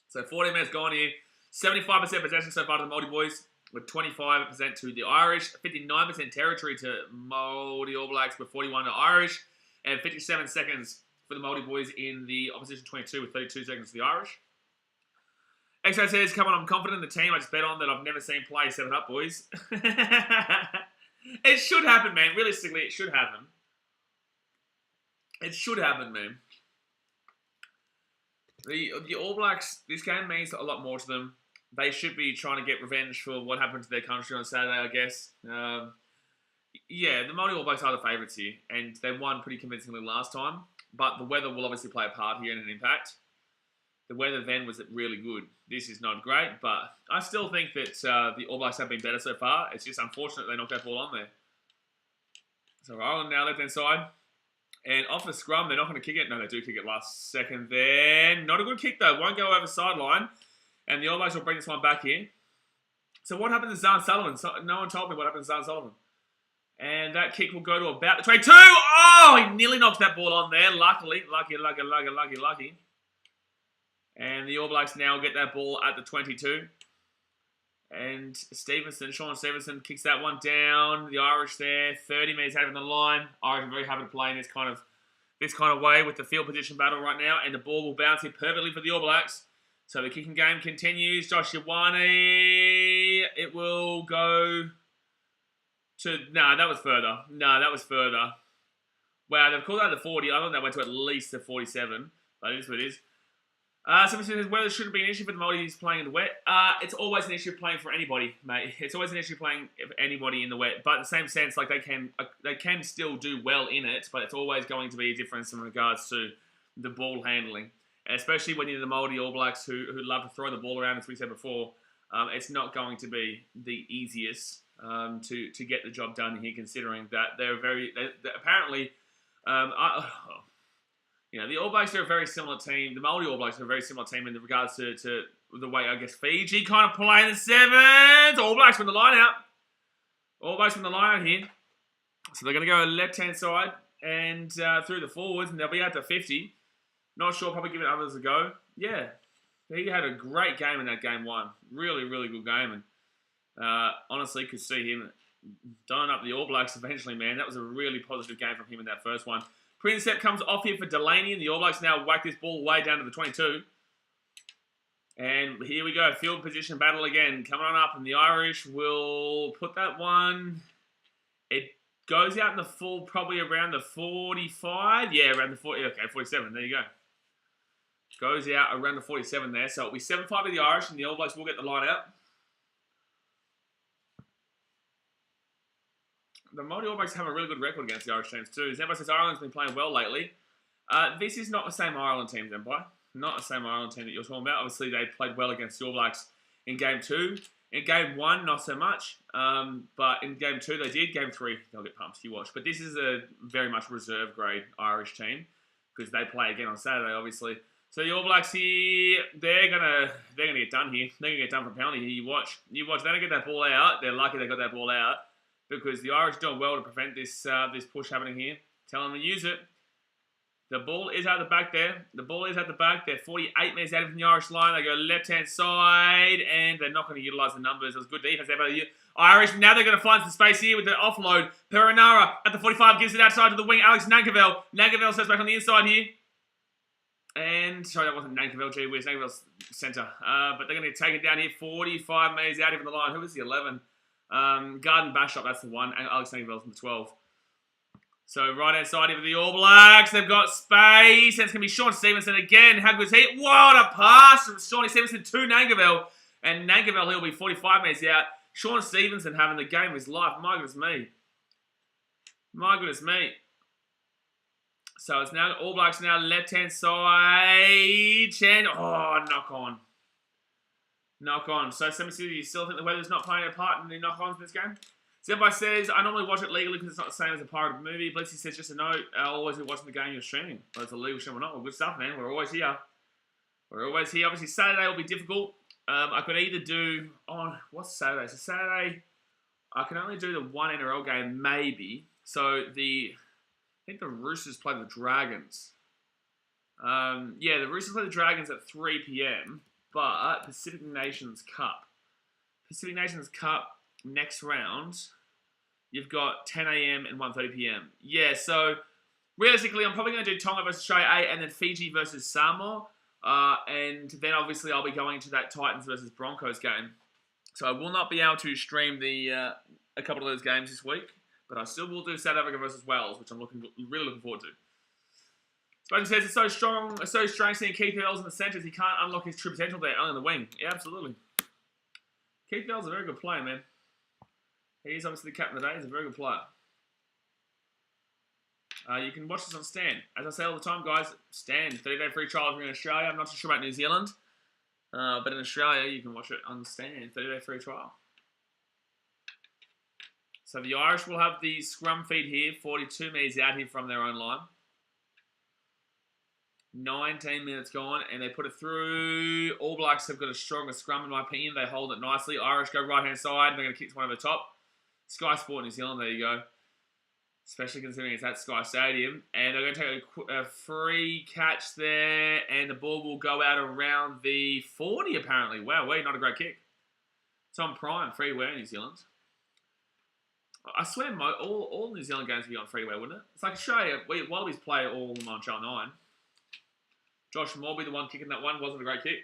So 40 minutes gone here. 75% possession so far to the Maori boys, with 25% to the Irish. 59% territory to Maori All Blacks, with 41 to Irish. And 57 seconds for the Maori boys in the opposition 22, with 32 seconds to the Irish. XO says, come on, I'm confident in the team I just bet on that I've never seen play 7 up, boys. It should happen, man. Realistically, it should happen. It should happen, man. The All Blacks, this game means a lot more to them. They should be trying to get revenge for what happened to their country on Saturday, I guess. Yeah, the Maori All Blacks are the favourites here, and they won pretty convincingly last time. But the weather will obviously play a part here and an impact. The weather then was really good. This is not great, but I still think that the All Blacks have been better so far. It's just unfortunate they knocked that ball on there. So Ireland now left-hand side. And off the scrum, they're not going to kick it. No, they do kick it last second there. Not a good kick, though. Won't go over sideline. And the All Blacks will bring this one back here. So what happened to Zahn Sullivan? No one told me what happened to Zahn Sullivan. And that kick will go to about the 22. Oh, he nearly knocked that ball on there. Lucky. And the All Blacks now get that ball at the 22. And Sean Stevenson kicks that one down. The Irish there, 30 minutes out of the line. Irish are very happy to play in this kind of way with the field position battle right now. And the ball will bounce here perfectly for the All Blacks. So the kicking game continues. Josh Ioane. It will go to... No, that was further. Wow, they've called out the 40. I thought they went to at least the 47. But it is what it is. Somebody says, weather shouldn't be an issue for the Maoris playing in the wet. It's always an issue playing for anybody, mate. It's always an issue playing for anybody in the wet. But in the same sense, like they can still do well in it, but it's always going to be a difference in regards to the ball handling. And especially when you're the Maori All Blacks who love to throw the ball around, as we said before. It's not going to be the easiest to get the job done here, considering that they're apparently... the All Blacks are a very similar team. The Maori All Blacks are a very similar team in regards to the way, I guess, Fiji kind of play the sevens. All Blacks from the line out. All Blacks from the line out here. So they're going to go left-hand side and through the forwards, and they'll be out to 50. Not sure, probably giving others a go. Yeah, he had a great game in that game one. Really, really good game. And honestly, could see him doing up the All Blacks eventually, man. That was a really positive game from him in that first one. Pre-intercept comes off here for Delaney, and the All Blacks now whack this ball way down to the 22. And here we go, field position battle again, coming on up, and the Irish will put that one. It goes out in the full, probably around the 45. Yeah, around the 40. Okay, 47. There you go. Goes out around the 47 there. So it'll be 7-5 to the Irish, and the All Blacks will get the line out. The Maori All Blacks have a really good record against the Irish teams too. Zemba says Ireland's been playing well lately. This is not the same Ireland team, Zemba. Not the same Ireland team that you're talking about. Obviously, they played well against the All Blacks in Game 2. In Game 1, not so much. But in Game 2, they did. Game 3, they'll get pumped. You watch. But this is a very much reserve grade Irish team because they play again on Saturday, obviously. So the All Blacks here, they're gonna get done here. They're gonna get done for a penalty here. You watch. They don't get that ball out. They're lucky they got that ball out. Because the Irish doing well to prevent this push happening here. Tell them to use it. The ball is out the back there. They're 48 minutes out from the Irish line. They go left-hand side, and they're not going to utilise the numbers. It was good defense there by the Irish. Now they're going to find some space here with the offload. Perenara at the 45 gives it outside to the wing. Alex Nankerville. Nankerville steps back on the inside here. And, sorry, that wasn't Nankerville. Gee whiz, Nankerville's centre. But they're going to take it down here. 45 minutes out from the line. Who was the 11? Garden Bashop, that's the one. And Alex Nankerville's from the 12. So right-hand side here for the All Blacks. They've got space. And it's going to be Sean Stevenson again. How good is he? What a pass from Sean Stevenson to Nankerville. And Nankerville, he'll be 45 minutes out. Sean Stevenson having the game of his life. My goodness me. My goodness me. So it's now All Blacks now left-hand side. Oh, knock on. Knock on. So, do you still think the weather's not playing a part in the knock-ons in this game? Zebbai says, I normally watch it legally because it's not the same as a pirate movie. Blitzy says, just a note, I'll always be watching the game you're streaming. Whether it's a legal stream or not. Well, good stuff, man. We're always here. We're always here. Obviously, Saturday will be difficult. I could either do... Oh, what's Saturday? So, Saturday, I can only do the one NRL game, maybe. So, I think the Roosters play the Dragons. Yeah, the Roosters play the Dragons at 3 p.m. But Pacific Nations Cup. Pacific Nations Cup, next round, you've got 10 a.m. and 1:30 p.m. Yeah, so realistically, I'm probably going to do Tonga versus Australia 8 and then Fiji versus Samoa. And then obviously I'll be going to that Titans versus Broncos game. So I will not be able to stream a couple of those games this week. But I still will do South Africa versus Wales, which I'm really looking forward to. Spoken says it's so strange seeing Keith Earls in the centres. He can't unlock his true potential there, only in the wing. Yeah, absolutely. Keith Earls is a very good player, man. He is obviously the captain of the day. He's a very good player. You can watch this on Stan. As I say all the time, guys, Stan, 30-day free trial if you're in Australia. I'm not too sure about New Zealand. But in Australia, you can watch it on Stan, 30-day free trial. So the Irish will have the scrum feed here, 42 metres out here from their own line. 19 minutes gone, and they put it through. All Blacks have got a stronger scrum, in my opinion. They hold it nicely. Irish go right-hand side. They're going to kick one over the top. Sky Sport New Zealand, there you go. Especially considering it's at Sky Stadium. And they're going to take a free catch there, and the ball will go out around the 40, apparently. Wow, not a great kick. It's on prime, free wear New Zealand. I swear all New Zealand games would be on free wear, wouldn't it? It's like Australia. Wallabies play all of them on Channel 9. Josh Morby, the one kicking that one, wasn't a great kick.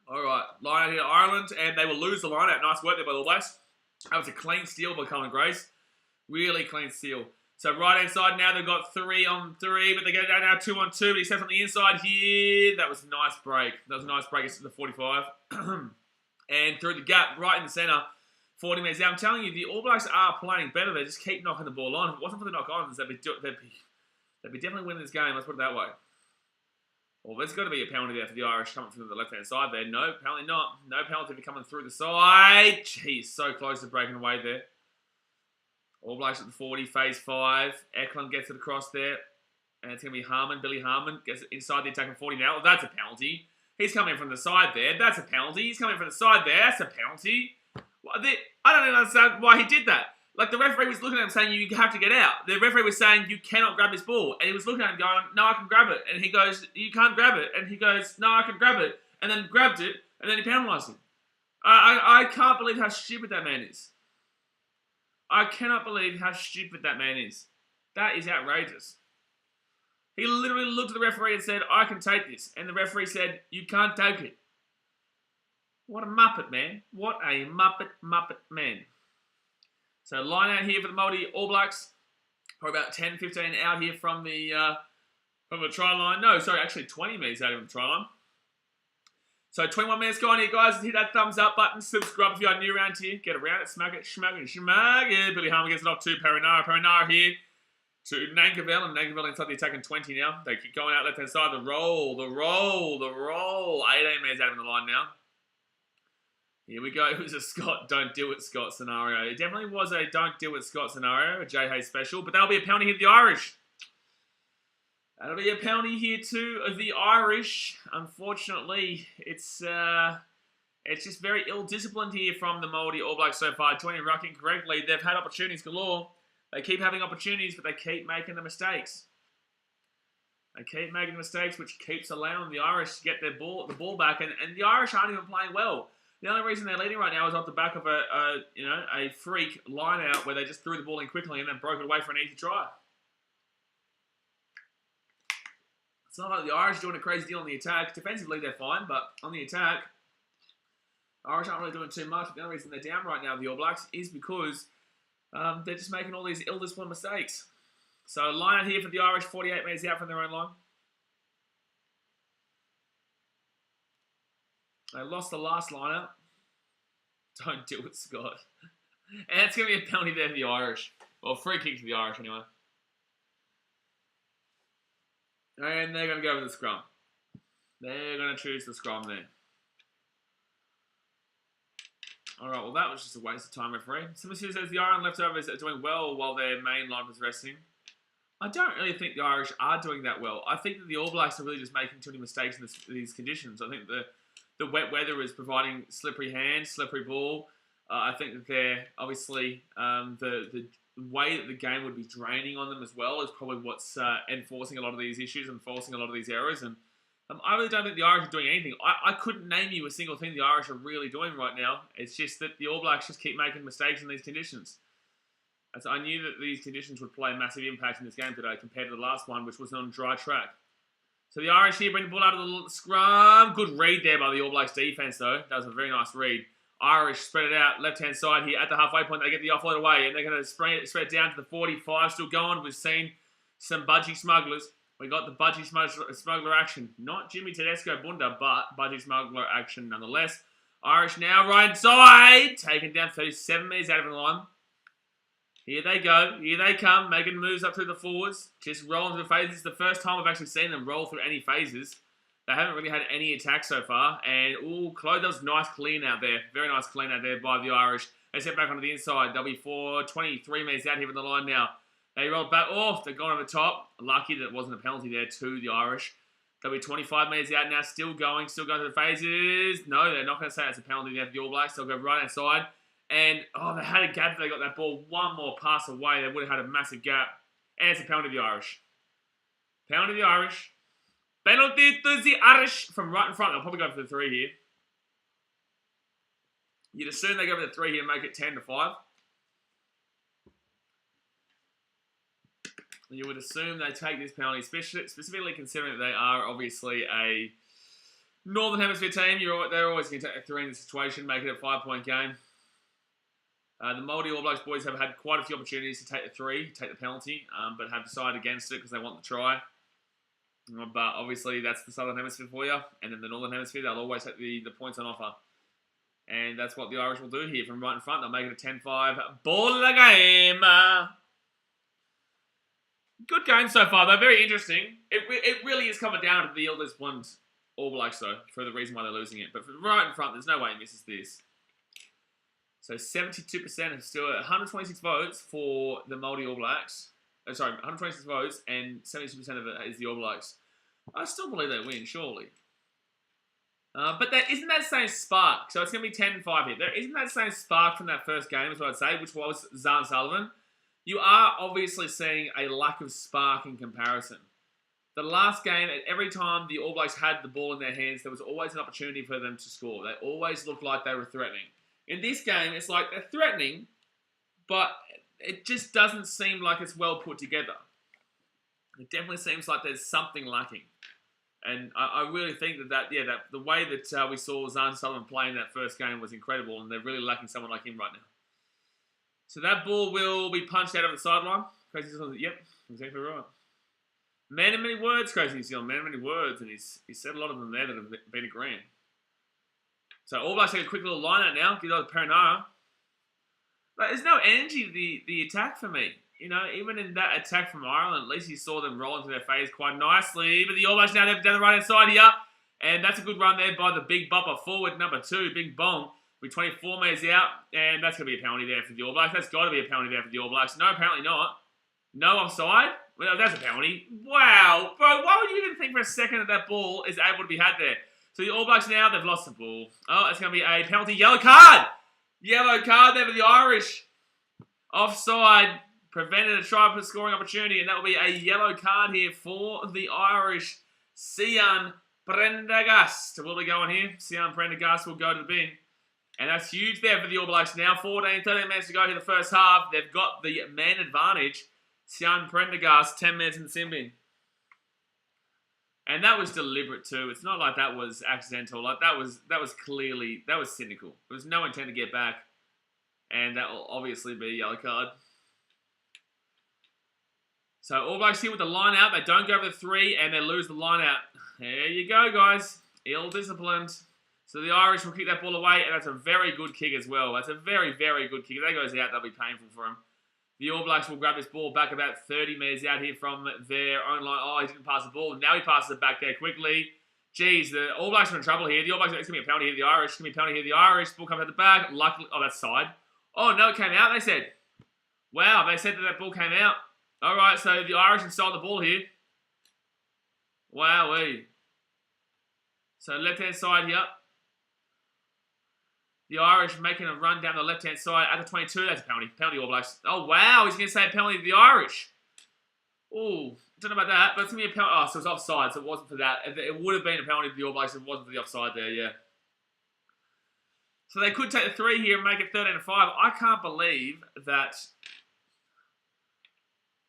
All right, line out here, Ireland, and they will lose the line out. Nice work there by the All Blacks. That was a clean steal by Colin Grace. Really clean steal. So right-hand side now, they've got 3 on 3, but they go down now 2 on 2, but he steps on the inside here. That was a nice break. That was a nice break. It's to the 45. And through the gap, right in the centre, 40 metres out. I'm telling you, the All Blacks are playing better. They just keep knocking the ball on. If it wasn't for the knock-ons, they'd be definitely winning this game. Let's put it that way. Well, there's got to be a penalty there for the Irish coming through the left-hand side there. No, apparently not. No penalty for coming through the side. Jeez, so close to breaking away there. All Blacks at the 40, phase 5. Eklund gets it across there. And it's going to be Harmon. Billy Harmon gets it inside the attacking 40 now. Well, that's a penalty. He's coming from the side there. That's a penalty. He's coming from the side there. That's a penalty. I don't understand why he did that. Like, the referee was looking at him saying, you have to get out. The referee was saying, you cannot grab this ball. And he was looking at him going, no, I can grab it. And he goes, you can't grab it. And he goes, no, I can grab it. And then grabbed it. And then he penalised him. I can't believe how stupid that man is. I cannot believe how stupid that man is. That is outrageous. He literally looked at the referee and said, I can take this. And the referee said, you can't take it. What a muppet, man. What a muppet man. So line out here for the Maori All Blacks. Probably about 10, 15 out here from the try line. No, sorry, actually 20 metres out of the try line. So 21 minutes gone here, guys. Hit that thumbs up button. Subscribe if you are new around here. Get around it. Smack it. Schmack it. Schmack it. Billy Harmon gets it off to Perinara. Perinara here to Nankivell. And Nankivell inside the attacking 20 now. They keep going out left-hand side. The roll. 18 minutes out of the line now. Here we go. It was a Scott, don't do it, Scott scenario. It definitely was a don't do it, Scott scenario, a Jay Hayes special, but that'll be a penalty here to the Irish. That'll be a penalty here to the Irish. Unfortunately, it's just very ill-disciplined here from the Maori All Blacks so far. 20 rucking correctly. They've had opportunities galore. They keep having opportunities, but they keep making the mistakes. They keep making the mistakes, which keeps allowing the Irish to get the ball back, and the Irish aren't even playing well. The only reason they're leading right now is off the back of a freak line out where they just threw the ball in quickly and then broke it away for an easy try. It's not like the Irish are doing a crazy deal on the attack. Defensively, they're fine, but on the attack, the Irish aren't really doing too much. The only reason they're down right now, the All Blacks, is because they're just making all these ill-disciplined mistakes. So line out here for the Irish, 48 metres out from their own line. They lost the last line-out. Don't do it, Scott. And it's going to be a penalty there for the Irish. Well, free kick for the Irish, anyway. And they're going to go with the scrum. They're going to choose the scrum there. Alright, well, that was just a waste of time, referee. Somebody says the Iron leftovers are doing well while their main line was resting. I don't really think the Irish are doing that well. I think that the All Blacks are really just making too many mistakes in these conditions. I think the wet weather is providing slippery hands, slippery ball. I think that they're obviously the way that the game would be draining on them as well is probably what's enforcing a lot of these issues and forcing a lot of these errors. And I really don't think the Irish are doing anything. I couldn't name you a single thing the Irish are really doing right now. It's just that the All Blacks just keep making mistakes in these conditions. So I knew that these conditions would play a massive impact in this game today compared to the last one, which was on dry track. So the Irish here bring the ball out of the scrum. Good read there by the All Blacks defence, though. That was a very nice read. Irish spread it out left-hand side here at the halfway point. They get the offload away, and they're going to spread it down to the 45. Still going. We've seen some budgie smugglers. We got the budgie smuggler action. Not Jimmy Tedesco Bunda, but budgie smuggler action nonetheless. Irish now right side. Taken down 37 metres out of the line. Here they go. Here they come. Making moves up through the forwards. Just rolling through the phases. It's the first time I've actually seen them roll through any phases. They haven't really had any attacks so far. And, ooh, Chloe, that was nice clean out there. Very nice clean out there by the Irish. They step back onto the inside. They'll be 23 metres out here in the line now. They roll back off. They're going over the top. Lucky that it wasn't a penalty there to the Irish. They'll be 25 metres out now. Still going through the phases. No, they're not going to say it's a penalty there for the All Blacks. They'll go right inside. And, oh, they had a gap. They got that ball one more pass away. They would have had a massive gap. And it's a penalty to the Irish. Penalty to the Irish. Penalty to the Irish from right in front. They'll probably go for the 3 here. You'd assume they go for the 3 here and make it 10-5. You would assume they take this penalty, specifically considering that they are obviously a Northern Hemisphere team. They're always going to take a 3 in this situation, make it a 5-point game. The Maori All Blacks boys have had quite a few opportunities to take the 3, take the penalty, but have decided against it because they want the try. But obviously that's the Southern Hemisphere for you, and then the Northern Hemisphere, they'll always take the points on offer. And that's what the Irish will do here from right in front. They'll make it a 10-5 ball game. Good game so far, though. Very interesting. It really is coming down to the eldest ones All Blacks, though, for the reason why they're losing it. But from right in front, there's no way he misses this. So 72% have still 126 votes for the Maori All Blacks. 126 votes, and 72% of it is the All Blacks. I still believe they win, surely. But there isn't that same spark. So it's going to be 10-5 here. There isn't that same spark from that first game, is what I'd say, which was Zahn Sullivan. You are obviously seeing a lack of spark in comparison. The last game, every time the All Blacks had the ball in their hands, there was always an opportunity for them to score. They always looked like they were threatening. In this game, it's like they're threatening, but it just doesn't seem like it's well put together. It definitely seems like there's something lacking. And I really think that the way that we saw Zahn Sullivan play in that first game was incredible, and they're really lacking someone like him right now. So that ball will be punched out of the sideline. Crazy New Zealand, yep, exactly right. Man of many words, Crazy New Zealand, man of many words, and he's said a lot of them there that have been agreeing. So All Blacks take a quick little line out now, give it over to Perenara. But there's no energy to the attack for me. You know, even in that attack from Ireland, at least you saw them roll into their phase quite nicely. But the All Blacks now down the right-hand side here. And that's a good run there by the big bopper forward, number 2, Big Bong. With 24 metres out, and that's going to be a penalty there for the All Blacks. That's got to be a penalty there for the All Blacks. No, apparently not. No offside? Well, that's a penalty. Wow. Bro, why would you even think for a second that ball is able to be had there? So the All Blacks now, they've lost the ball. Oh, it's going to be a penalty. Yellow card! Yellow card there for the Irish. Offside. Prevented a try for scoring opportunity, and that will be a yellow card here for the Irish. Sian Prendergast will be going here. Sian Prendergast will go to the bin. And that's huge there for the All Blacks now. 13 minutes to go here the first half. They've got the man advantage. Sian Prendergast, 10 minutes in the sin bin. And that was deliberate too. It's not like that was accidental. Like that was clearly, that was cynical. There was no intent to get back. And that will obviously be a yellow card. So All Blacks here with the line out. They don't go over the 3 and they lose the line out. There you go, guys. Ill-disciplined. So the Irish will kick that ball away, and that's a very good kick as well. That's a very, very good kick. If that goes out, that'll be painful for him. The All Blacks will grab this ball back about 30 metres out here from their own line. Oh, he didn't pass the ball. Now he passes it back there quickly. Jeez, the All Blacks are in trouble here. The All Blacks, it's going to be a penalty here. The Irish, it's going to be a penalty here. The Irish, ball comes out the back. Luckily, oh, that's side. Oh, no, it came out, they said. Wow, they said that ball came out. All right, so the Irish have stolen the ball here. Wowee. So left-hand side here. The Irish making a run down the left-hand side at the 22. That's a penalty. Penalty All Blacks. Oh, wow. He's going to say a penalty to the Irish. Oh, don't know about that, but it's going to be a penalty. Oh, so it's offside, so it wasn't for that. It would have been a penalty to the All Blacks if it wasn't for the offside there, yeah. So they could take the 3 here and make it 13-5. I can't believe that...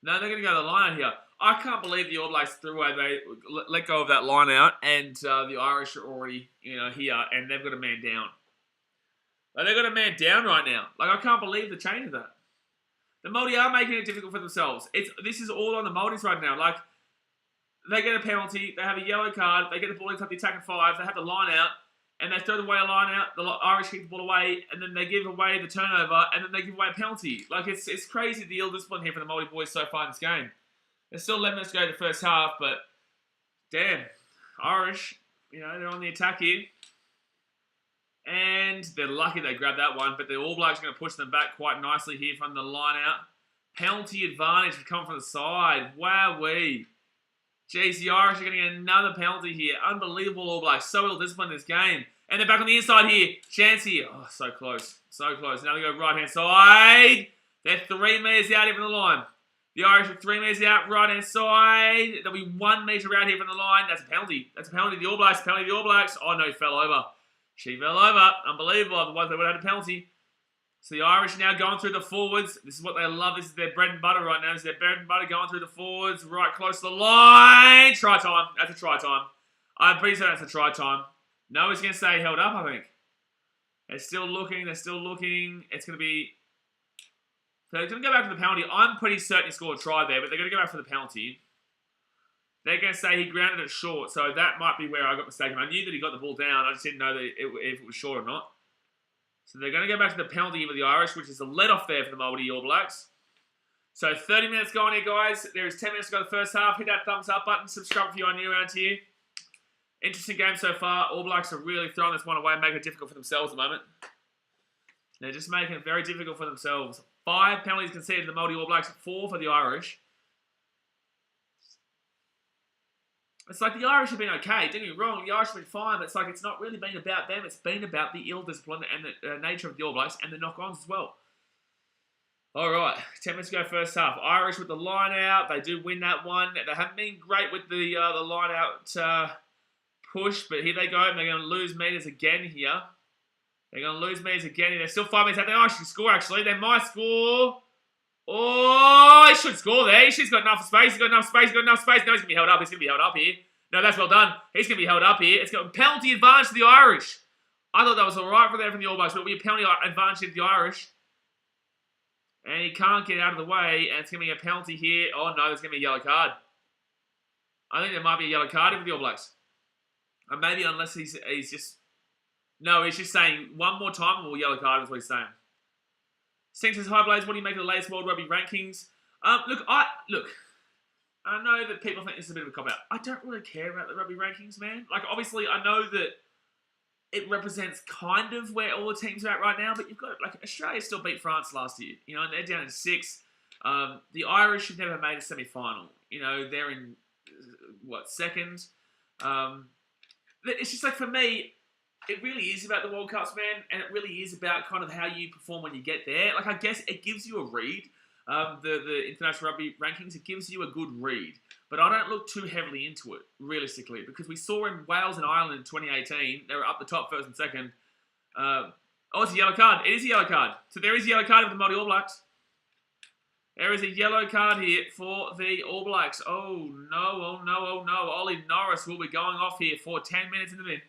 No, they're going to go to the line out here. I can't believe the All Blacks threw away. They let go of that line out, and the Irish are already, here, and they've got a man down. Like, they've got a man down right now. Like, I can't believe the change of that. The Maori are making it difficult for themselves. This is all on the Maoris right now. Like, they get a penalty, they have a yellow card, they get the ball inside the attacking 5, they have the line out, and they throw away a line out, the Irish kick the ball away, and then they give away the turnover, and then they give away a penalty. Like, it's crazy the ill discipline here for the Maori boys so far in this game. There's still 11 minutes to go in the first half, but damn, Irish, they're on the attack here. And they're lucky they grabbed that one, but the All Blacks are going to push them back quite nicely here from the line out. Penalty advantage come from the side. Wowee. Jeez, the Irish are going to get another penalty here. Unbelievable All Blacks. So ill-disciplined in this game. And they're back on the inside here. Chance here. Oh, so close. So close. Now they go right-hand side. They're 3 metres out here from the line. The Irish are 3 metres out, right-hand side. There'll be 1 metre out here from the line. That's a penalty. That's a penalty to the All Blacks. Penalty to the All Blacks. Oh, no, he fell over. She fell over. Unbelievable. Otherwise, they would have had a penalty. So the Irish now going through the forwards. This is what they love. This is their bread and butter right now. This is their bread and butter going through the forwards. Right close to the line. Try time. That's a try time. I'm pretty sure that's a try time. No, it's going to stay held up, I think. They're still looking. They're still looking. It's going to be... So they're going to go back to the penalty. I'm pretty certain he scored a try there, but they're going to go back for the penalty. They're going to say he grounded it short, so that might be where I got mistaken. I knew that he got the ball down. I just didn't know that if it was short or not. So they're going to go back to the penalty with the Irish, which is a let-off there for the Maori All Blacks. So 30 minutes going here, guys. There is 10 minutes to go in the first half. Hit that thumbs up button. Subscribe if you are new around here. Interesting game so far. All Blacks are really throwing this one away and making it difficult for themselves at the moment. They're just making it very difficult for themselves. 5 penalties conceded to the Maori All Blacks, 4 for the Irish. It's like the Irish have been okay. Don't get me wrong, the Irish have been fine, but it's like it's not really been about them. It's been about the ill discipline and the nature of the All Blacks and the knock-ons as well. All right, 10 minutes to go first half. Irish with the line out. They do win that one. They haven't been great with the line out push, but here they go. They're going to lose meters again here. They're going to lose meters again. They're still 5 minutes out. They might score, actually. They might score. Oh, he should score there. He's got enough space. He's got enough space. He's got enough space. No, he's going to be held up. He's going to be held up here. No, that's well done. He's going to be held up here. It's got a penalty advantage to the Irish. I thought that was all right for them from the All Blacks, but it'll be a penalty advantage to the Irish. And he can't get out of the way, and it's going to be a penalty here. Oh, no, there's going to be a yellow card. I think there might be a yellow card here for the All Blacks. And maybe unless he's just... No, he's just saying one more time and we'll yellow card is what he's saying. Stinks says, hi, Blaze, what do you make of the latest World Rugby rankings? Look, I know that people think this is a bit of a cop-out. I don't really care about the rugby rankings, man. Like, obviously, I know that it represents kind of where all the teams are at right now, but you've got, like, Australia still beat France last year, and they're down in 6. The Irish have never made a semi-final. They're in, second? It's just like, for me, it really is about the World Cups, man, and it really is about kind of how you perform when you get there. Like, I guess it gives you a read. The International Rugby rankings, it gives you a good read. But I don't look too heavily into it, realistically, because we saw in Wales and Ireland in 2018, they were up the top first and second. It's a yellow card. It is a yellow card. So there is a yellow card for the Maori All Blacks. There is a yellow card here for the All Blacks. Oh, no, oh, no, oh, no. Ollie Norris will be going off here for 10 minutes in the min.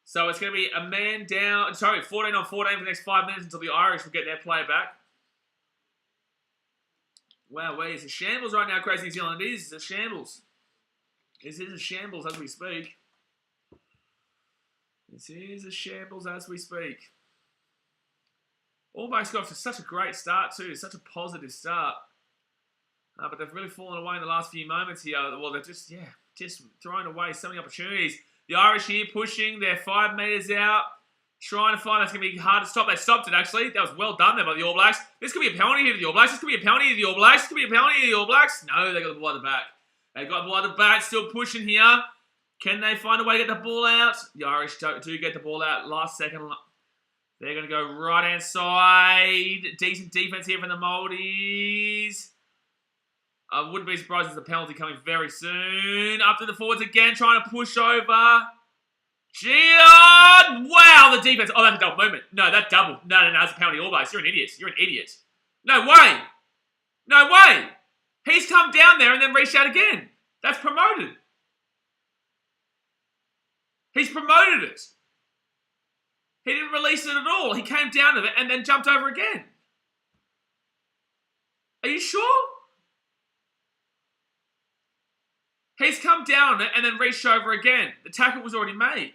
So it's going to be a man down, 14 on 14 for the next 5 minutes until the Irish will get their player back. Wow, it's a shambles right now, Crazy New Zealand. It is a shambles. This is a shambles as we speak. This is a shambles as we speak. All Blacks got off to such a great start too, such a positive start. But they've really fallen away in the last few moments here. Well, they're just throwing away so many opportunities. The Irish here pushing, they're 5 metres out. Trying to find, that's going to be hard to stop. They stopped it, actually. That was well done there by the All Blacks. This could be a penalty here to the All Blacks. This could be a penalty to the All Blacks. This could be a penalty to the All Blacks. No, they got the ball at the back. They got the ball at the back, still pushing here. Can they find a way to get the ball out? The Irish do get the ball out last second. They're going to go right-hand side. Decent defense here from the Maldives. I wouldn't be surprised if there's a penalty coming very soon. Up to the forwards again, trying to push over. Gian! Wow, the defense. Oh, that's a double movement. No, that double. No, that's a penalty. All Blacks. You're an idiot. You're an idiot. No way. No way. He's come down there and then reached out again. That's promoted. He's promoted it. He didn't release it at all. He came down to it and then jumped over again. Are you sure? He's come down on it and then reached over again. The tackle was already made.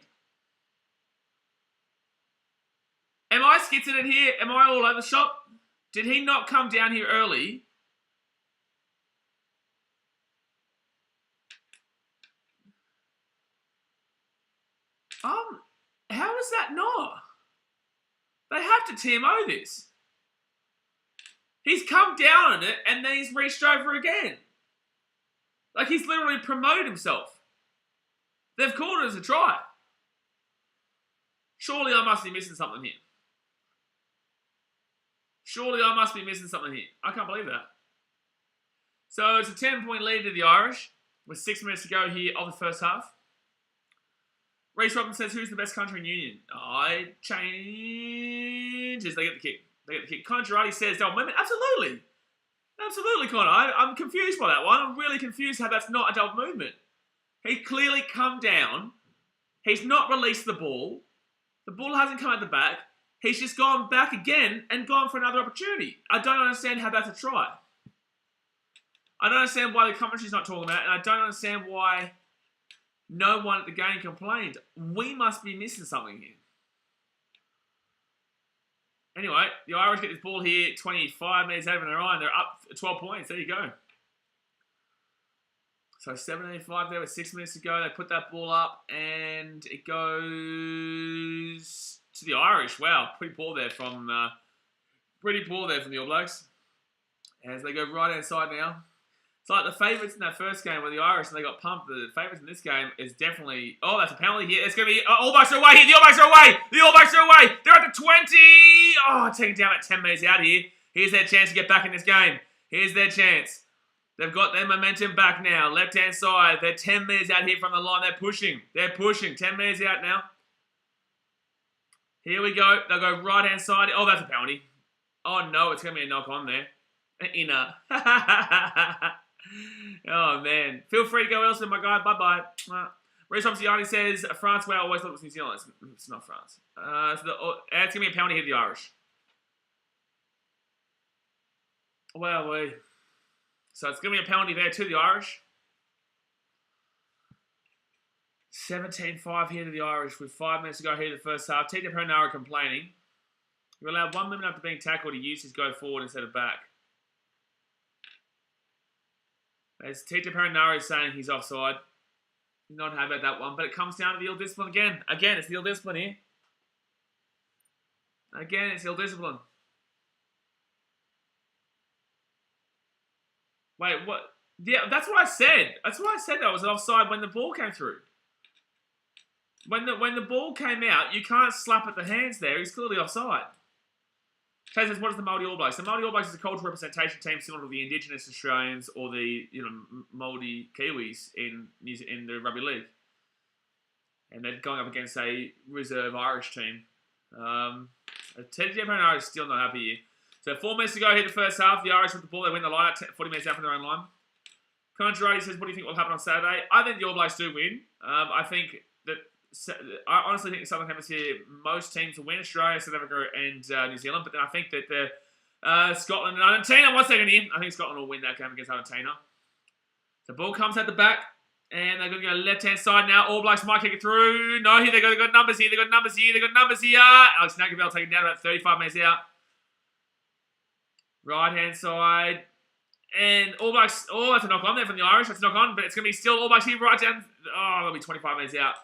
Am I skitzing it here? Am I all over the shop? Did he not come down here early? How is that not? They have to TMO this. He's come down on it and then he's reached over again. Like he's literally promoted himself. They've called it as a try. Surely I must be missing something here. Surely I must be missing something here. I can't believe that. So it's a 10-point lead to the Irish with 6 minutes to go here of the first half. Reece Robinson says, who's the best country in Union? It changes. They get the kick. They get the kick. Connor Girardi says, double movement. Absolutely. Absolutely, Connor. I'm confused by that one. I'm really confused how that's not a double movement. He clearly come down. He's not released the ball. The ball hasn't come at the back. He's just gone back again and gone for another opportunity. I don't understand how that's a try. I don't understand why the commentary's not talking about it, and I don't understand why no one at the game complained. We must be missing something here. Anyway, the Irish get this ball here 25 minutes over their eye, and they're up 12 points. There you go. So 17-5 there with 6 minutes to go. They put that ball up, and it goes to the Irish. Wow, pretty poor there from the All Blacks. As they go right-hand side now. It's like the favourites in that first game were the Irish, and they got pumped. The favourites in this game is definitely... Oh, that's a penalty here. It's going to be... All Blacks are away here. The All Blacks are away. The All Blacks are away. They're at the 20. Oh, taking down at 10 metres out here. Here's their chance to get back in this game. Here's their chance. They've got their momentum back now. Left-hand side. They're 10 metres out here from the line. They're pushing. 10 metres out now. Here we go. They'll go right-hand side. Oh, that's a penalty. Oh, no. It's going to be a knock on there. Inner. Oh, man. Feel free to go elsewhere, my guy. Bye-bye. Reece Robinson says, France, well, I always thought it was New Zealand. It's not France. It's going to be a penalty here to the Irish. Well, so it's going to be a penalty there to the Irish. 17-5 here to the Irish with 5 minutes to go here in the first half. Tita Pernara complaining. You're allowed 1 minute after being tackled to use his go forward instead of back. As Tita Pernara is saying he's offside. He's not happy about that one, but it comes down to the ill discipline again. Again, it's the ill discipline here. Again, it's ill discipline. Wait, what? Yeah, that's what I said. That's what I said that was offside when the ball came through. When the ball came out, you can't slap at the hands there. He's clearly offside. Kay says, what is the Maori All Blacks? The Maori All Blacks is a cultural representation team similar to the Indigenous Australians or the Maori Kiwis in the Rugby League. And they're going up against a reserve Irish team. Teddy Pernara is still not happy here. So 4 minutes to go here the first half. The Irish with the ball. They win the line at 40 minutes out from their own line. Connor Girardi says, what do you think will happen on Saturday? I think the All Blacks do win. I honestly think the Southern Hemisphere, most teams will win. Australia, South Africa, and New Zealand. But then I think that Scotland and Argentina, 1 second here. I think Scotland will win that game against Argentina. The ball comes at the back. And they're going to go left-hand side now. All Blacks might kick it through. No, here they go. They've got numbers here. They've got numbers here. They've got numbers here. Alex Nankivell taking down about 35 metres out. Right-hand side. And All Blacks... Oh, that's a knock on there from the Irish. That's a knock on. But it's going to be still All Blacks here right down... Oh, that'll be 25 metres out.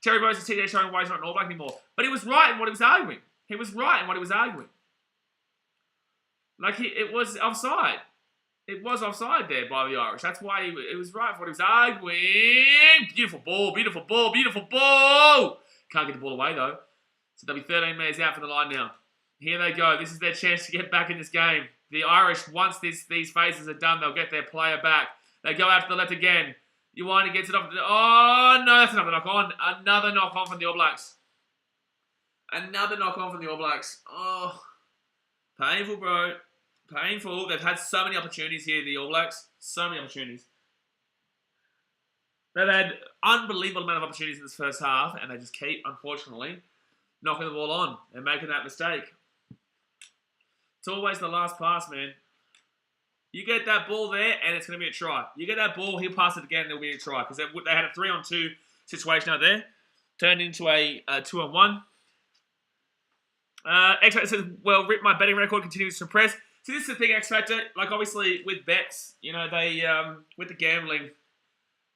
Terry Bowes' TJ showing why he's not an All Black anymore. But he was right in what he was arguing. He was right in what he was arguing. Like, it was offside. It was offside there by the Irish. That's why it was right for what he was arguing. Beautiful ball, beautiful ball, beautiful ball. Can't get the ball away, though. So there'll be 13 metres out from the line now. Here they go. This is their chance to get back in this game. The Irish, once these phases are done, they'll get their player back. They go out to the left again. Ioane gets it off. Oh, no, that's another knock on. Another knock on from the All Blacks. Another knock on from the All Blacks. Oh, painful, bro. Painful. They've had so many opportunities here, the All Blacks. So many opportunities. They've had unbelievable amount of opportunities in this first half, and they just keep, unfortunately, knocking the ball on and making that mistake. It's always the last pass, man. You get that ball there, and it's going to be a try. You get that ball, he'll pass it again, and it'll be a try. Because they had a 3-on-2 situation out there. Turned into a 2-on-1. X-Factor says, well, Rip, my betting record continues to impress. So this is the big X-Factor. Like, obviously, with bets, you know, they, with the gambling,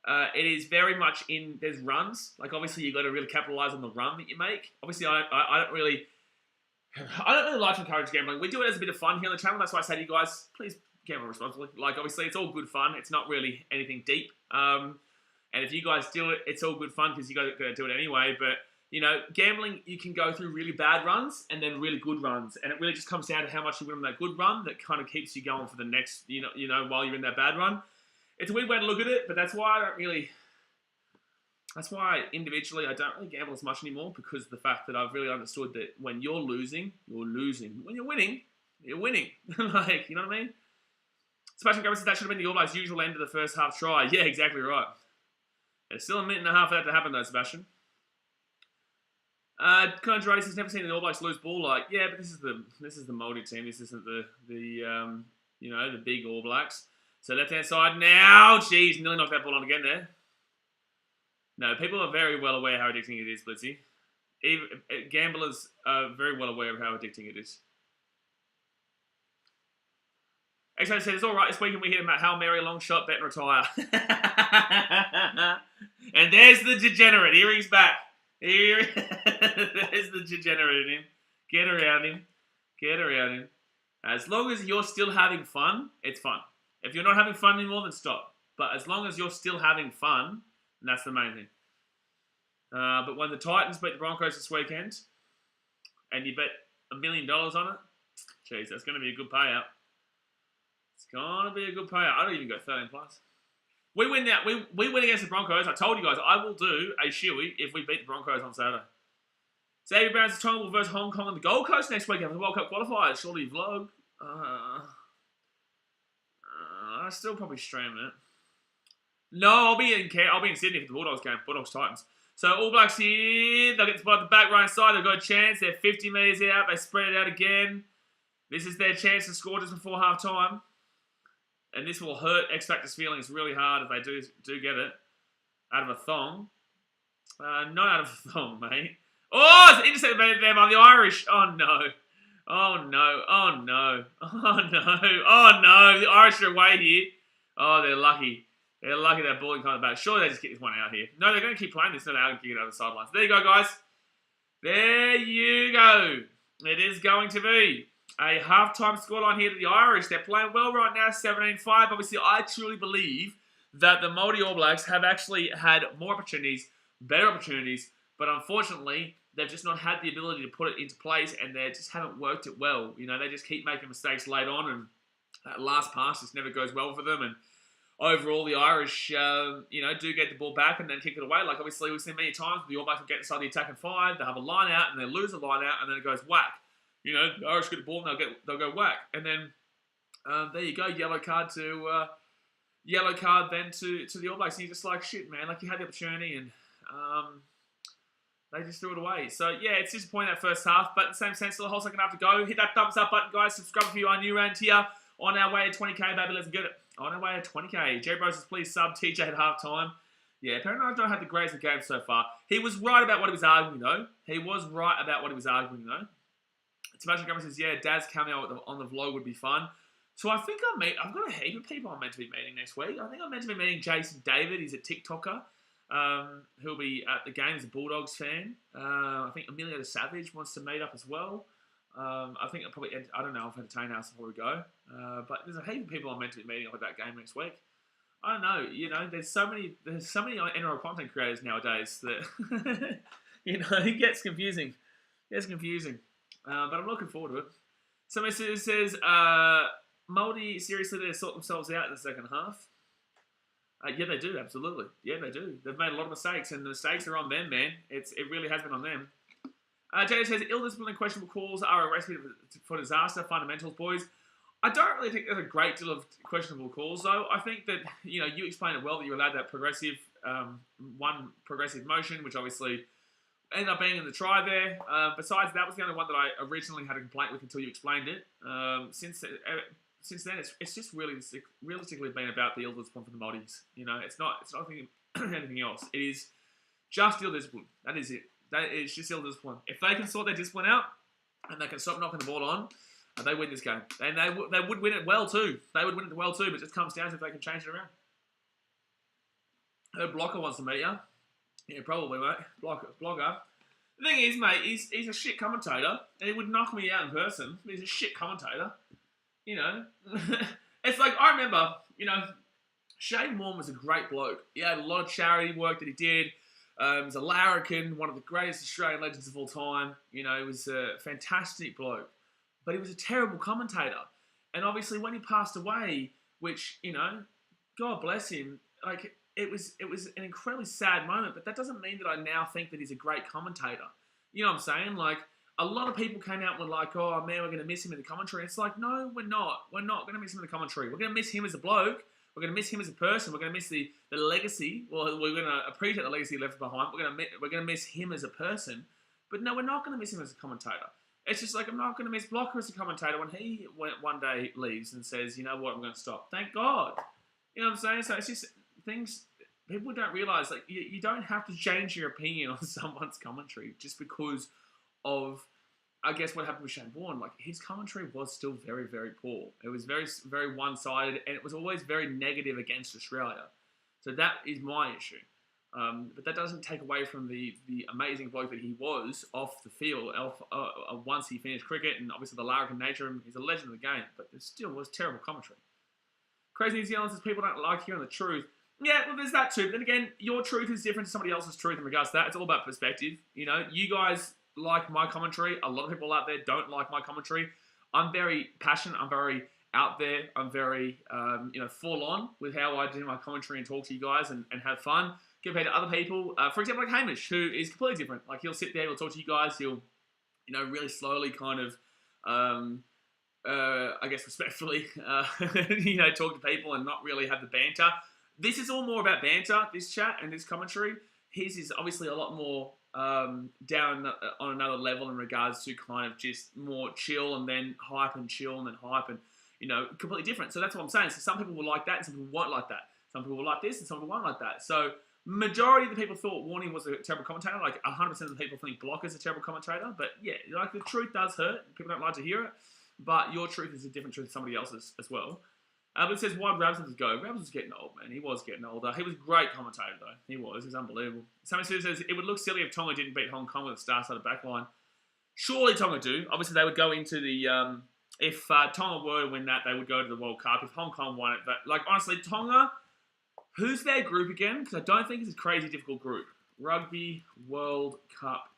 it is very much in, there's runs. Like, obviously, you've got to really capitalize on the run that you make. Obviously, I don't really like to encourage gambling. We do it as a bit of fun here on the channel. That's why I say to you guys, please gamble responsibly. Like, obviously, it's all good fun. It's not really anything deep. And if you guys do it, it's all good fun because you guys are going to do it anyway. But, you know, gambling, you can go through really bad runs and then really good runs. And it really just comes down to how much you win on that good run that kind of keeps you going for the next, you know, while you're in that bad run. It's a weird way to look at it, but that's why individually I don't really gamble as much anymore, because of the fact that I've really understood that when you're losing, you're losing. When you're winning, you're winning. Like, you know what I mean? Sebastian Gomez said that should have been the All Blacks' usual end of the first half try. Yeah, exactly right. There's still a minute and a half for that to happen though, Sebastian. Conjurati says, never seen the All Blacks lose ball like. Yeah, but this is the Maori team. This isn't the big All Blacks. So left-hand side now. Jeez, nearly knocked that ball on again there. No, people are very well aware how addicting it is, Blitzy. Even gamblers are very well aware of how addicting it is. X-Ray said, it's all right this weekend we hit him at Hail Mary, long shot, bet and retire. And there's the degenerate. Here he's back. There's the degenerate in him. Get around him. Get around him. As long as you're still having fun, it's fun. If you're not having fun anymore, then stop. But as long as you're still having fun, that's the main thing. But when the Titans beat the Broncos this weekend, and you bet $1 million on it, geez, that's going to be a good payout. It's going to be a good payout. I don't even go 13 plus. We win that. We win against the Broncos. I told you guys I will do a shoey if we beat the Broncos on Saturday. Xavier Brown's Tonga will versus Hong Kong and the Gold Coast next weekend for the World Cup qualifiers. Surely vlog. I still probably stream it. No, I'll be in Sydney for the Bulldogs game. Bulldogs Titans. So All Blacks here. They'll get the ball at the back right side. They've got a chance. They're 50 metres out. They spread it out again. This is their chance to score just before half time. And this will hurt X-Factor's feelings really hard if they do get it. Out of a thong. Not out of a thong, mate. Oh, it's intercepted there by the Irish. Oh, no. Oh, no. Oh, no. Oh, no. Oh, no. The Irish are away here. Oh, they're lucky. They're lucky that ball kind of back. Surely they just get this one out here. No, they're going to keep playing this. No, they're going to kick it out of the sidelines. There you go, guys. There you go. It is going to be a halftime scoreline here to the Irish. They're playing well right now, 17-5. Obviously, I truly believe that the Maori All Blacks have actually had more opportunities, better opportunities, but unfortunately, they've just not had the ability to put it into place, and they just haven't worked it well. You know, they just keep making mistakes late on, and that last pass just never goes well for them. And overall, the Irish, do get the ball back and then kick it away. Like, obviously, we've seen many times the All Blacks will get inside the attack and 5, they have a line out, and they lose a line out, and then it goes whack. You know, the Irish get the ball and they'll go whack. And then there you go, yellow card then to the All Blacks. And you're just like, shit, man, like you had the opportunity and they just threw it away. So yeah, it's disappointing that first half, but in the same sense, the whole second half to go. Hit that thumbs up button, guys. Subscribe if you are new around here. On our way to 20k, baby, let's get it. On our way to 20k. Jerry Bros says, please sub TJ at halftime. Yeah, Perenardo had the greatest of games so far. He was right about what he was arguing, though. Sebastian Gomez says, yeah, Dad's cameo on the vlog would be fun. So I think I've got a heap of people I'm meant to be meeting next week. I think I'm meant to be meeting Jason David. He's a TikToker. He'll be at the game. He's a Bulldogs fan. I think Emilio the Savage wants to meet up as well. I think I'll probably, I don't know, I've entertain house before we go. But there's a heap of people I'm meant to be meeting up at that game next week. I don't know, there's so many NRL content creators nowadays that, it gets confusing. But I'm looking forward to it. Somebody says, Maori, seriously, they sort themselves out in the second half. Yeah, they do, absolutely. Yeah, they do. They've made a lot of mistakes, and the mistakes are on them, man. It really has been on them. Jay says, ill-disciplined and questionable calls are a recipe for disaster. Fundamentals, boys. I don't really think there's a great deal of questionable calls, though. I think that, you explained it well, that you allowed that one progressive motion, which obviously ended up being in the try there. Besides, that was the only one that I originally had a complaint with until you explained it. Since then, it's just really realistically been about the ill-discipline for the Māoris. It's not anything else. It is just ill-discipline. That is it. It's just ill-discipline. If they can sort their discipline out and they can stop knocking the ball on, they win this game. And they would win it well too. But it just comes down to if they can change it around. Her blocker wants to meet you. Yeah, probably, mate. Blogger. The thing is, mate, he's a shit commentator, and he would knock me out in person. But he's a shit commentator. It's like, I remember, Shane Warne was a great bloke. He had a lot of charity work that he did. He was a larrikin, one of the greatest Australian legends of all time. He was a fantastic bloke. But he was a terrible commentator. And obviously when he passed away, which, God bless him, like, it was an incredibly sad moment, but that doesn't mean that I now think that he's a great commentator. You know what I'm saying? Like, a lot of people came out and were like, oh, man, we're going to miss him in the commentary. It's like, no, we're not. We're not going to miss him in the commentary. We're going to miss him as a bloke. We're going to miss him as a person. We're going to miss the legacy. Well, we're going to appreciate the legacy he left behind. We're going to miss him as a person. But no, we're not going to miss him as a commentator. It's just like, I'm not going to miss Blocker as a commentator when he one day leaves and says, you know what, I'm going to stop. Thank God. You know what I'm saying? So it's just things people don't realise. Like, you don't have to change your opinion on someone's commentary just because of, I guess, what happened with Shane Warne. Like, his commentary was still very, very poor. It was very, very one-sided, and it was always very negative against Australia. So that is my issue. But that doesn't take away from the amazing bloke that he was off the field once he finished cricket, and obviously the larrikin nature of him. He's a legend of the game, but there still was terrible commentary. Crazy New Zealand says people don't like hearing the truth. Yeah, well, there's that too. But then again, your truth is different to somebody else's truth in regards to that. It's all about perspective. You guys like my commentary. A lot of people out there don't like my commentary. I'm very passionate. I'm very out there. I'm very, full on with how I do my commentary and talk to you guys and have fun compared to other people. For example, like Hamish, who is completely different. Like, he'll sit there, he'll talk to you guys. He'll, really slowly kind of, I guess respectfully, talk to people and not really have the banter. This is all more about banter, this chat and this commentary. His is obviously a lot more down on another level in regards to kind of just more chill and then hype and chill and then hype and, completely different. So that's what I'm saying. So some people will like that and some people won't like that. Some people will like this and some people won't like that. So majority of the people thought Warning was a terrible commentator. Like 100% of the people think Blocker's a terrible commentator. But yeah, like, the truth does hurt. People don't like to hear it. But your truth is a different truth than somebody else's as well. But it says, why Rabs was go? Rabs was getting old, man. He was getting older. He was a great commentator, though. He was unbelievable. Somebody says, it would look silly if Tonga didn't beat Hong Kong with a star-studded backline. Surely Tonga do. Obviously, they would go into the... if Tonga were to win that, they would go to the World Cup. If Hong Kong won it... honestly, Tonga... Who's their group again? Because I don't think it's a crazy difficult group. Rugby World Cup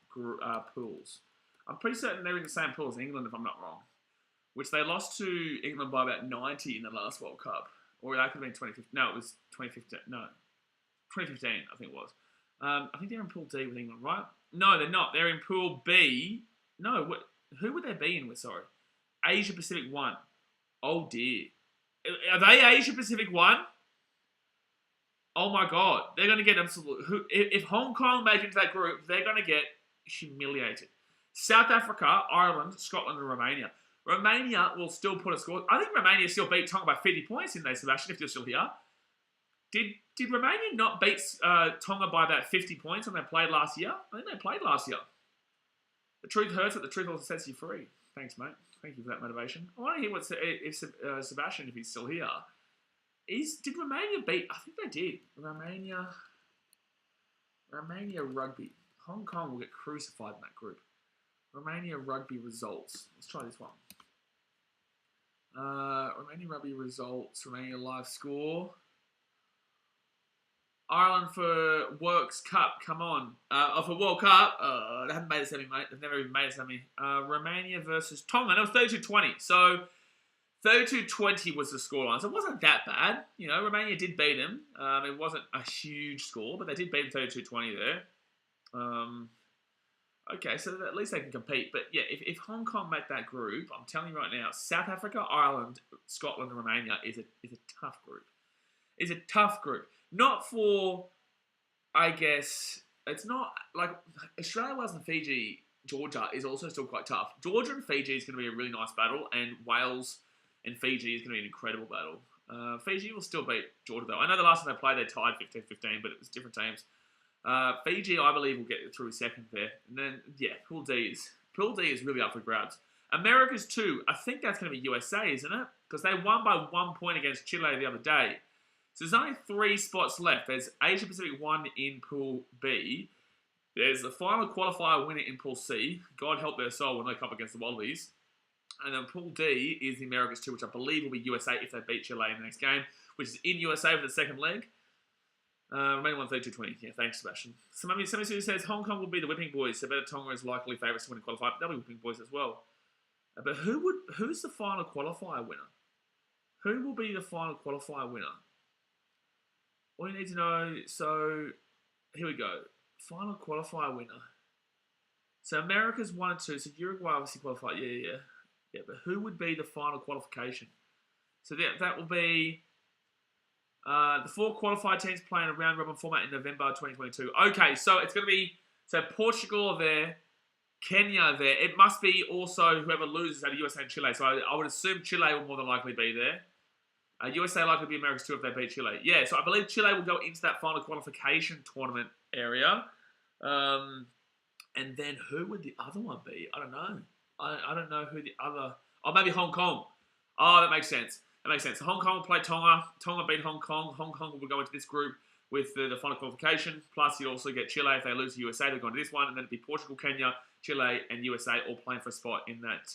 pools. I'm pretty certain they're in the same pool as England, if I'm not wrong. Which they lost to England by about 90 in the last World Cup. Or that could have been 2015. No, it was 2015. No. 2015, I think it was. I think they're in Pool D with England, right? No, they're not. They're in Pool B. No, who would they be in with, sorry? Asia Pacific 1. Oh, dear. Are they Asia Pacific 1? Oh, my God. They're going to get absolute... If Hong Kong make it into that group, they're going to get humiliated. South Africa, Ireland, Scotland, and Romania. Romania will still put a score. I think Romania still beat Tonga by 50 points, didn't they, Sebastian, if you're still here? Did Romania not beat Tonga by about 50 points when they played last year? I think they played last year. The truth hurts, but the truth also sets you free. Thanks, mate. Thank you for that motivation. I want to hear if Sebastian, if he's still here. Did Romania beat? I think they did. Romania Rugby. Hong Kong will get crucified in that group. Romania Rugby results. Let's try this one. Romania Rugby results. Romania live score. Ireland for Works Cup. Come on. For World Cup. They haven't made a semi, mate. They've never even made a semi. Romania versus Tonga. That was 32-20. So 32-20 was the scoreline. So it wasn't that bad. You know, Romania did beat them. It wasn't a huge score, but they did beat them 32-20 there. Okay, so at least they can compete. But yeah, if Hong Kong make that group, I'm telling you right now, South Africa, Ireland, Scotland, and Romania is a tough group. It's a tough group. Not for, I guess, it's not like Australia, Wales, and Fiji, Georgia is also still quite tough. Georgia and Fiji is going to be a really nice battle, and Wales and Fiji is going to be an incredible battle. Fiji will still beat Georgia, though. I know the last time they played, they tied 15-15, but it was different teams. Fiji, I believe, will get through second there. And then, yeah, Pool D is really up for grabs. America's 2, I think that's going to be USA, isn't it? Because they won by 1 point against Chile the other day. So there's only 3 spots left. There's Asia Pacific 1 in Pool B. There's the final qualifier winner in Pool C. God help their soul when they come up against the Wallabies. And then Pool D is the Americas 2, which I believe will be USA if they beat Chile in the next game, which is in USA for the second leg. Remaining 132-20. Yeah, thanks, Sebastian. Somebody says Hong Kong will be the whipping boys, so better Tonga is likely favourites to win and qualify. They'll be whipping boys as well. But who's the final qualifier winner? Who will be the final qualifier winner? All you need to know, so here we go. Final qualifier winner. So America's 1 and 2, so Uruguay obviously qualified. Yeah, but who would be the final qualification? So that will be the 4 qualified teams playing a round robin format in November 2022. Okay, so it's going to be, so Portugal are there, Kenya are there. It must be also whoever loses out of USA and Chile. So I would assume Chile will more than likely be there. USA likely to be America's 2 if they beat Chile. Yeah, so I believe Chile will go into that final qualification tournament area. And then who would the other one be? I don't know. I don't know who the other... Oh, maybe Hong Kong. Oh, that makes sense. Hong Kong will play Tonga. Tonga beat Hong Kong. Hong Kong will go into this group with the final qualification. Plus, you also get Chile. If they lose to USA, they'll go into this one. And then it'll be Portugal, Kenya, Chile, and USA all playing for a spot in that...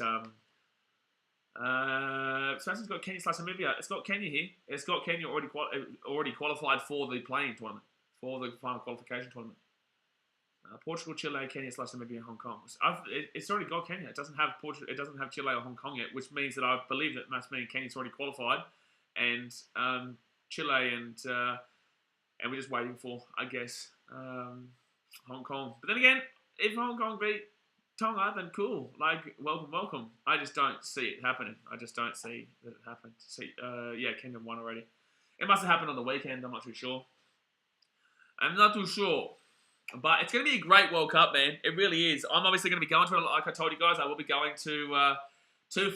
Sebastian's got Kenya / Namibia. It's got Kenya here. It's got Kenya already qualified for the playing tournament, for the final qualification tournament. Portugal, Chile, Kenya / Namibia, and Hong Kong. It's already got Kenya. It doesn't have Portugal. It doesn't have Chile or Hong Kong yet, which means that I believe that must mean Kenya's already qualified, and Chile and we're just waiting for, I guess, Hong Kong. But then again, if Hong Kong beat Tonga, then cool. Like, welcome. I just don't see it happening. I just don't see that it happened. Yeah, Kenya won already. It must have happened on the weekend. I'm not too sure. But it's going to be a great World Cup, man. It really is. I'm obviously going to be going to it. Like I told you guys, I will be going to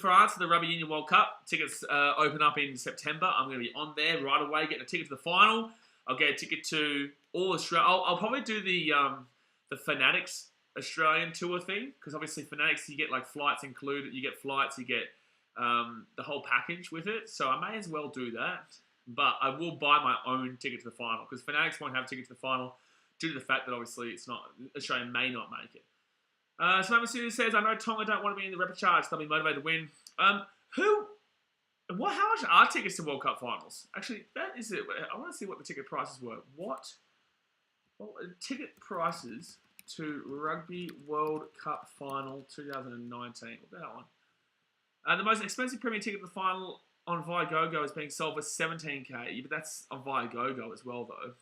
France for the Rugby Union World Cup. Tickets open up in September. I'm going to be on there right away, getting a ticket to the final. I'll get a ticket to all Australia. I'll probably do the Fanatics Australian tour thing, because obviously Fanatics, you get like flights included. You get flights, you get the whole package with it. So I may as well do that. But I will buy my own ticket to the final, because Fanatics won't have ticket to the final due to the fact that obviously it's not, Australia may not make it. Samantha says, I know Tonga don't want to be in the repechage. They'll be motivated to win. How much are tickets to World Cup finals? Actually, that is it. I want to see what the ticket prices were. What ticket prices to Rugby World Cup Final 2019? What that one? The most expensive premium ticket to the final on Viagogo is being sold for $17,000, but that's on Viagogo as well, though.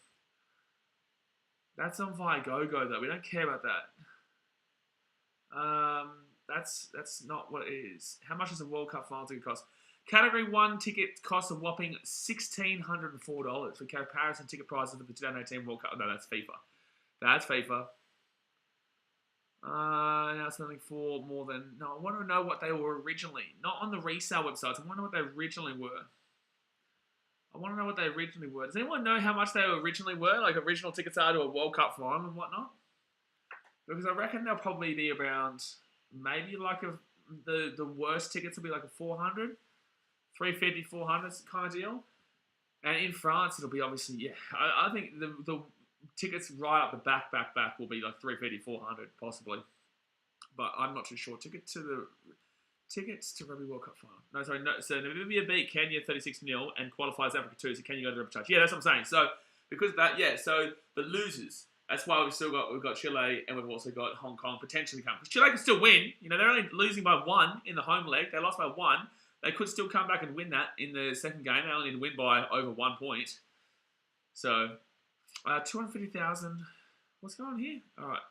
That's on Viagogo, though. We don't care about that. That's not what it is. How much does a World Cup final ticket cost? Category 1 ticket costs a whopping $1,604. For comparison, ticket prices for the 2018 World Cup. No, that's FIFA. That's FIFA. Now something for more than... No, I want to know what they were originally. Not on the resale websites. I wonder what they originally were. I want to know what they originally were. Does anyone know how much they originally were? Like original tickets are to a World Cup final and whatnot? Because I reckon they'll probably be around maybe like the worst tickets will be like a 400, 350, 400 kind of deal. And in France, it'll be obviously, yeah, I think the tickets right up the back will be like 350, 400 possibly. But I'm not too sure. Tickets to Rugby World Cup final. No, sorry. No, so Namibia beat Kenya 36-0 and qualifies Africa 2. So Kenya go to the repechage. Yeah, that's what I'm saying. So because of that, yeah. So the losers. That's why we've got Chile and we've also got Hong Kong potentially coming. Because Chile can still win. You know, they're only losing by 1 in the home leg. They lost by 1. They could still come back and win that in the second game. They only need to win by over 1 point. So 250,000. What's going on here? All right.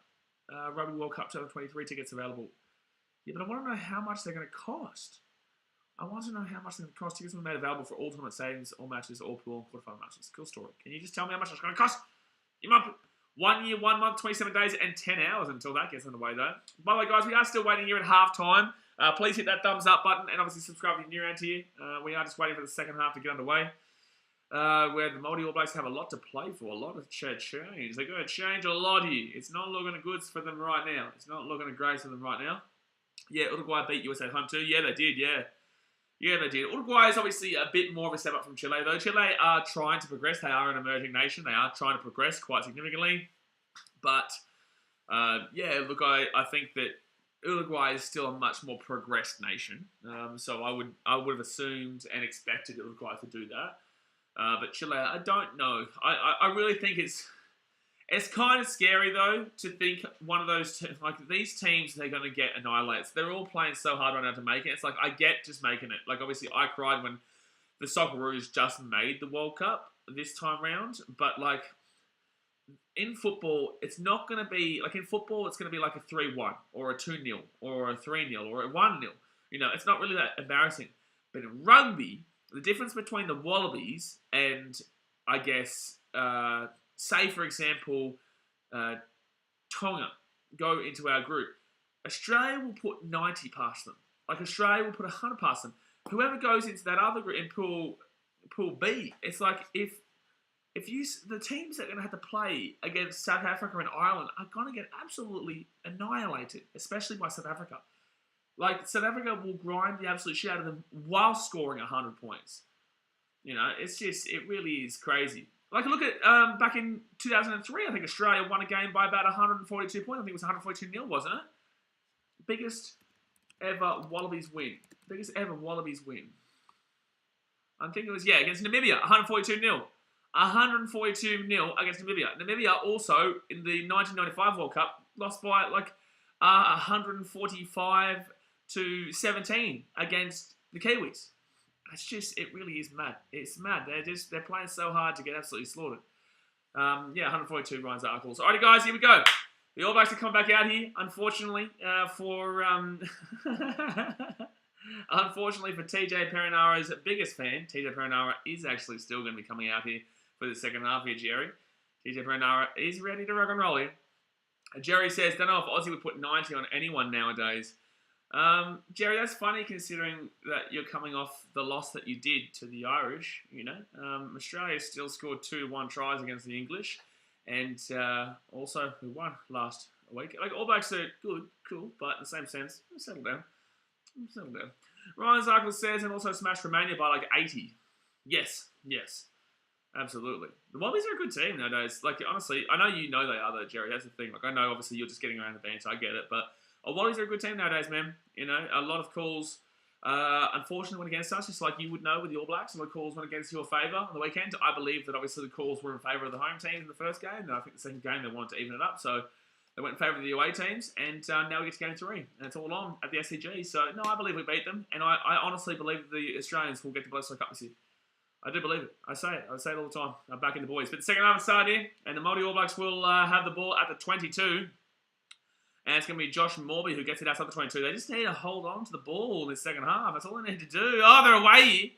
Rugby World Cup 2023 tickets available. Yeah, but I want to know how much they're going to cost. I want to know how much they're going to cost. Tickets will be made available for all tournament savings, all matches, all pool, and quarterfinal matches. Cool story. Can you just tell me how much it's going to cost? You might 1 year, 1 month, 27 days, and 10 hours until that gets underway, though. By the way, guys, we are still waiting here at halftime. Please hit that thumbs up button and obviously subscribe if you're new around here. We are just waiting for the second half to get underway. Where the Maori All Blacks have a lot to play for, a lot of change. They're going to change a lot here. It's not looking good for them right now. It's not looking great for them right now. Yeah, Uruguay beat USA at home too. Yeah, they did, yeah. Yeah, they did. Uruguay is obviously a bit more of a step up from Chile, though. Chile are trying to progress. They are an emerging nation. They are trying to progress quite significantly. But, yeah, look, I think that Uruguay is still a much more progressed nation. So I would have assumed and expected Uruguay to do that. But Chile, I don't know. I really think it's kind of scary, though, to think one of those, like, these teams, they're going to get annihilated. They're all playing so hard right now to make it. It's like, I get just making it. Like, obviously, I cried when the Socceroos just made the World Cup this time round. But, like, in football, it's not going to be, like, in football, it's going to be like a 3-1 or a 2-0 or a 3-0 or a 1-0. You know, it's not really that embarrassing. But in rugby, the difference between the Wallabies and, I guess, say, for example, Tonga go into our group. Australia will put 90 past them. Like, Australia will put 100 past them. Whoever goes into that other group in Pool B, it's like if the teams that are going to have to play against South Africa and Ireland are going to get absolutely annihilated, especially by South Africa. Like, South Africa will grind the absolute shit out of them while scoring 100 points. You know, it's just, it really is crazy. Like, look at back in 2003, I think Australia won a game by about 142 points. I think it was 142-0, wasn't it? Biggest ever Wallabies win. Biggest ever Wallabies win. I think it was, yeah, against Namibia, 142-0. 142-0 against Namibia. Namibia also, in the 1995 World Cup, lost by, like, 145-17 against the Kiwis. It's just, it really is mad. It's mad. They're playing so hard to get absolutely slaughtered. Yeah, 142 runs articles. Alrighty, guys, here we go. The All Blacks are coming back out here, unfortunately, for TJ Perinara's biggest fan. TJ Perinara is actually still going to be coming out here for the second half here, Jerry. TJ Perinara is ready to rock and roll here. Jerry says, don't know if Aussie would put 90 on anyone nowadays. Jerry, that's funny considering that you're coming off the loss that you did to the Irish, you know. Australia still scored 2-1 tries against the English, and also we won last week. Like, All Blacks are good, cool, but in the same sense, settle down. Ryan Zarkle says, and also smashed Romania by like 80. Yes, absolutely. The Wallabies are a good team nowadays. Like, honestly, I know you know they are though, Jerry. That's the thing. Like, I know obviously you're just getting around the bench. I get it, but Wallabies are a good team nowadays, man. You know, a lot of calls, unfortunately, went against us, just like you would know with the All Blacks. A lot of calls went against your favour on the weekend. I believe that obviously the calls were in favour of the home team in the first game, and I think the second game they wanted to even it up, so they went in favour of the away teams, and now we get to game 3, and it's all on at the SCG. So, no, I believe we beat them, and I honestly believe that the Australians will get the Bledisloe Cup this year. I do believe it. I say it all the time. I'm backing the boys. But the second half is started here, and the Maori All Blacks will have the ball at the 22. And it's going to be Josh Morby who gets it outside the 22. They just need to hold on to the ball in the second half. That's all they need to do. Oh, they're away.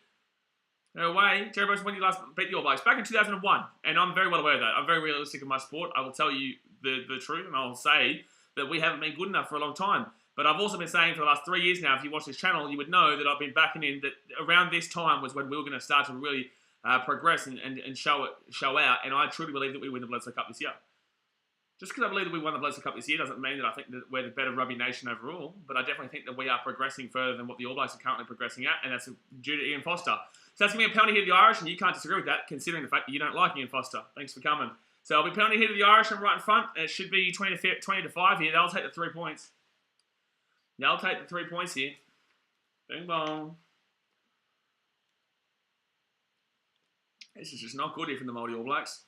They're away. Jerry Bruce, when you last beat the All Blacks? Back in 2001. And I'm very well aware of that. I'm very realistic in my sport. I will tell you the truth, and I'll say that we haven't been good enough for a long time. But I've also been saying for the last 3 years now, if you watch this channel, you would know that I've been backing in that around this time was when we were going to start to really progress and show out. And I truly believe that we win the Bledisloe Cup this year. Just because I believe that we won the Bledisloe Cup this year doesn't mean that I think that we're the better rugby nation overall, but I definitely think that we are progressing further than what the All Blacks are currently progressing at, and that's due to Ian Foster. So that's going to be a penalty hit to the Irish, and you can't disagree with that, considering the fact that you don't like Ian Foster. Thanks for coming. So it'll be penalty hit to the Irish, and right in front. It should be 20 to 5 here. They'll take the 3 points. They'll take the 3 points here. Bing bong. This is just not good here from the Maori All Blacks.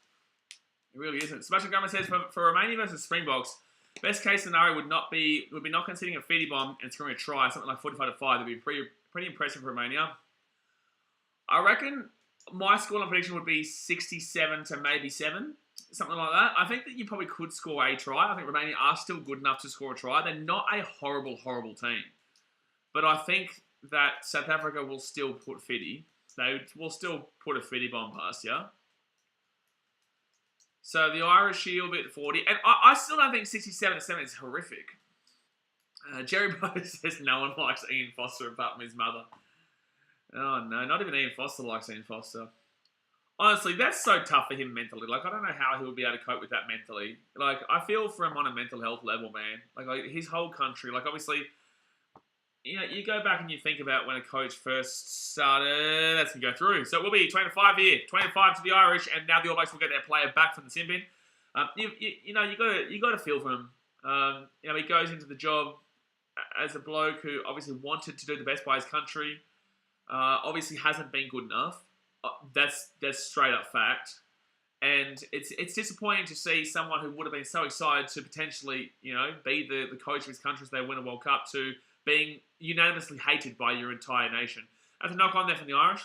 It really isn't. Sebastian Gomez says for Romania versus Springboks, best case scenario would be not conceding a feedy bomb and scoring a try, something like 45 to 5. That'd be pretty impressive for Romania. I reckon my scoreline prediction would be 67 to maybe 7, something like that. I think that you probably could score a try. I think Romania are still good enough to score a try. They're not a horrible team, but I think that South Africa will still put feedy. They will still put a feedy bomb past you. So the Irish here will be at 40. And I still don't think 67 to 7 is horrific. Jerry Bowe says no one likes Ian Foster apart from his mother. Oh no, not even Ian Foster likes Ian Foster. Honestly, that's so tough for him mentally. Like, I don't know how he would be able to cope with that mentally. Like, I feel for him on a mental health level, man. Like his whole country. Like, obviously, you know, you go back and you think about when a coach first started, that's going to go through. So it will be 25 here, 25 to the Irish, and now the All Blacks will get their player back from the sin bin. You got to feel for him. You know, he goes into the job as a bloke who obviously wanted to do the best by his country. Obviously hasn't been good enough. That's straight up fact. And it's disappointing to see someone who would have been so excited to potentially, you know, be the coach of his country as they win a World Cup to being unanimously hated by your entire nation. That's a knock on there from the Irish.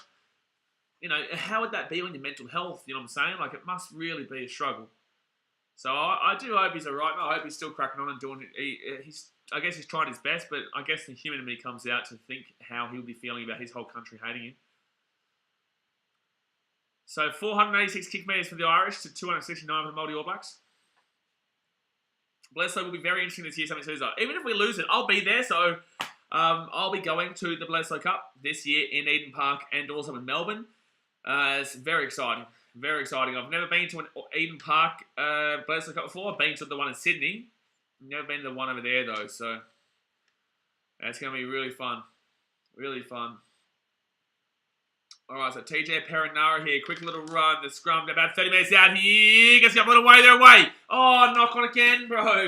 You know, how would that be on your mental health? You know what I'm saying? Like, it must really be a struggle. So I do hope he's all right. I hope he's still cracking on and doing it. I guess he's tried his best, but I guess the human in me comes out to think how he'll be feeling about his whole country hating him. So 486 kick metres for the Irish to 269 for the Maori All Blacks. Bledisloe will be very interesting this year, something Tuesday. Even if we lose it, I'll be there. So I'll be going to the Bledisloe Cup this year in Eden Park and also in Melbourne. It's very exciting. Very exciting. I've never been to an Eden Park Bledisloe Cup before. I've been to the one in Sydney. Never been to the one over there, though. So it's going to be really fun. Really fun. All right, so TJ Perinara here. Quick little run. The scrum about 30 minutes out here. Gets got a little way their way. Oh, knock on again, bro.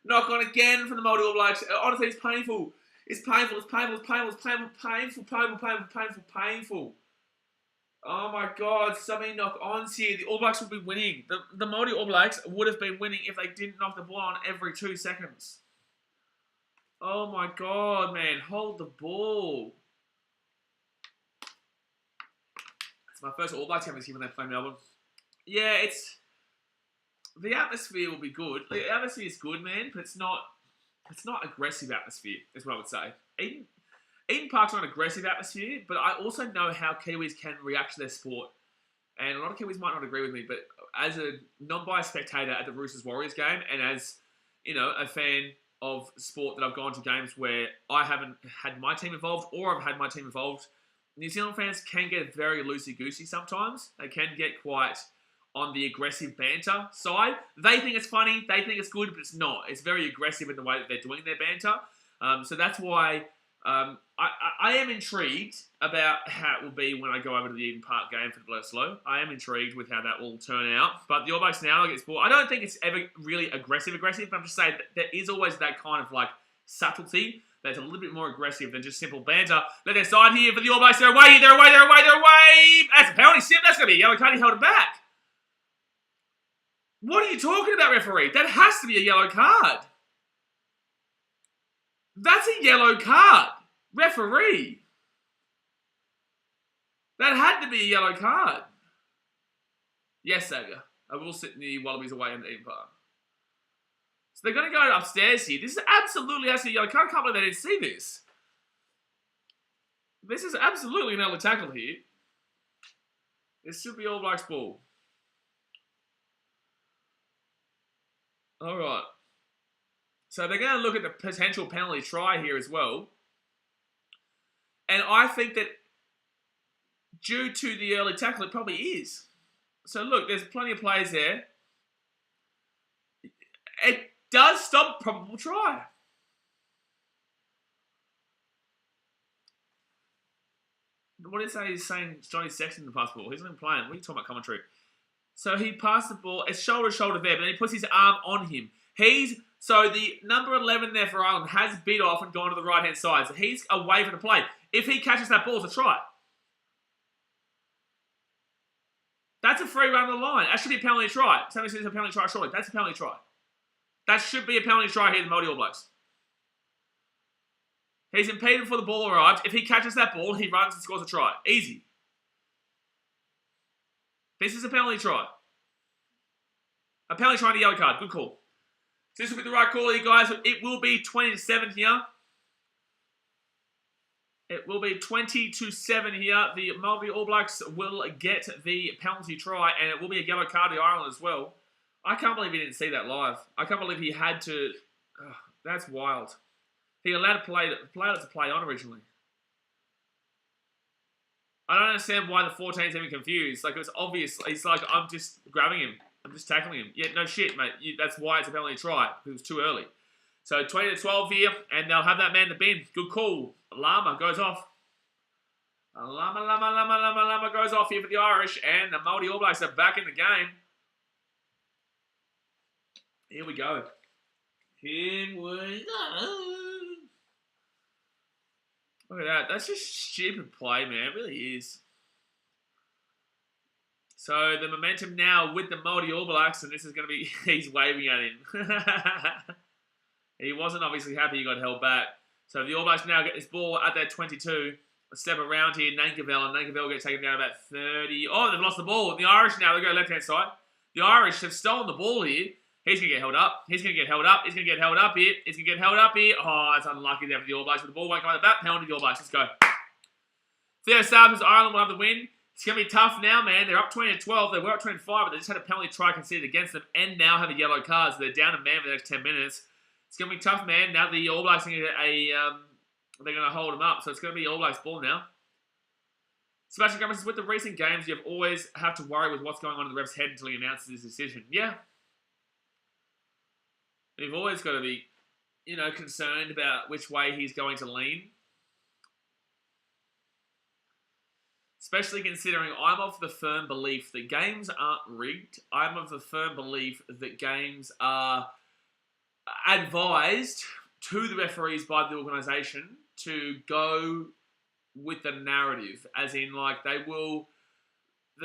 Knock on again from the Maori All Blacks. Honestly, it's painful. It's painful. It's painful. It's painful. It's painful. Painful. Painful. Painful. Painful. Painful. Oh my God, so many knock-ons here. The All Blacks would be winning. The Maori All Blacks would have been winning if they didn't knock the ball on every 2 seconds. Oh my God, man. Hold the ball. It's my first All Blacks game this year when they play Melbourne. Yeah, the atmosphere will be good. The atmosphere is good, man, but it's not aggressive atmosphere, is what I would say. Eden Park's not an aggressive atmosphere, but I also know how Kiwis can react to their sport. And a lot of Kiwis might not agree with me, but as a non-biased spectator at the Roosters-Warriors game, and as, you know, a fan of sport that I've gone to games where I haven't had my team involved or I've had my team involved, New Zealand fans can get very loosey-goosey sometimes. They can get quite on the aggressive banter side. They think it's funny, they think it's good, but it's not. It's very aggressive in the way that they're doing their banter. So that's why I am intrigued about how it will be when I go over to the Eden Park game for the Bledisloe. I am intrigued with how that will turn out. But the All Blacks now get sport. I don't think it's ever really aggressive, but I'm just saying that there is always that kind of like subtlety that's a little bit more aggressive than just simple banter. Let their side here for the All Blacks. They're away. That's a penalty, Sim. That's going to be a yellow card. He held it back. What are you talking about, referee? That has to be a yellow card. That's a yellow card. Referee. That had to be a yellow card. Yes, Xavier. I will sit in the Wallabies away in the Eden Park. So they're going to go upstairs here. This is absolutely a yellow card. I can't believe they didn't see this. This is absolutely an early tackle here. This should be All Blacks ball. All right. So they're going to look at the potential penalty try here as well. And I think that due to the early tackle, it probably is. So look, there's plenty of plays there. It does stop probable try. What did it say? He's saying Johnny Sexton to pass the ball. He's not even playing. What are you talking about commentary? So he passed the ball. It's shoulder to shoulder there, but then he puts his arm on him. So the number 11 there for Ireland has bit off and gone to the right-hand side. So he's away from the play. If he catches that ball, it's a try. That's a free run on the line. That should be a penalty try. Somebody says a penalty try shortly. That's a penalty try. That should be a penalty try here, the Maori All Blacks. He's impeded before the ball arrived. If he catches that ball, he runs and scores a try. Easy. This is a penalty try. A penalty try and a yellow card. Good call. So this will be the right call here, guys. It will be 20-7 here. It will be 20-7 here. The Maori All Blacks will get the penalty try, and it will be a yellow card to Ireland as well. I can't believe he didn't see that live. I can't believe he had to. That's wild. He allowed to play on originally. I don't understand why the 14's even confused. Like, it was obvious. He's like, I'm just grabbing him. I'm just tackling him. Yeah, no shit, mate. That's why it's a penalty try. Because it was too early. So 20-12 here, and they'll have that man to bin. Good call. Lama goes off. Lama goes off here for the Irish, and the Maori All Blacks are back in the game. Here we go. Here we go. Look at that. That's just stupid play, man. It really is. So the momentum now with the Maori All Blacks, and this is going to be, he's waving at him. He wasn't obviously happy he got held back. So the All Blacks now get this ball at their 22. A step around here, Nankerville, and Nankerville gets taken down about 30. Oh, they've lost the ball. The Irish now, they go left-hand side. The Irish have stolen the ball here. He's going to get held up. He's going to get held up. He's going to get held up here. He's going to get held up here. Oh, that's unlucky there for the All Blacks. But the ball won't come out of that. Penalty to the All Blacks. Let's go. Theo Sabers, Ireland will have the win. It's going to be tough now, man. They're up 20-12. They were up 25, but they just had a penalty try conceded against them and now have a yellow card. So they're down a man for the next 10 minutes. It's going to be tough, man. Now the All Blacks are going to get they're going to hold them up. So it's going to be All Blacks ball now. Sebastian Gummers says, with the recent games, you always have to worry with what's going on in the ref's head until he announces his decision. Yeah. You've always got to be, concerned about which way he's going to lean. Especially considering I'm of the firm belief that games aren't rigged. I'm of the firm belief that games are advised to the referees by the organisation to go with the narrative. As in, like, the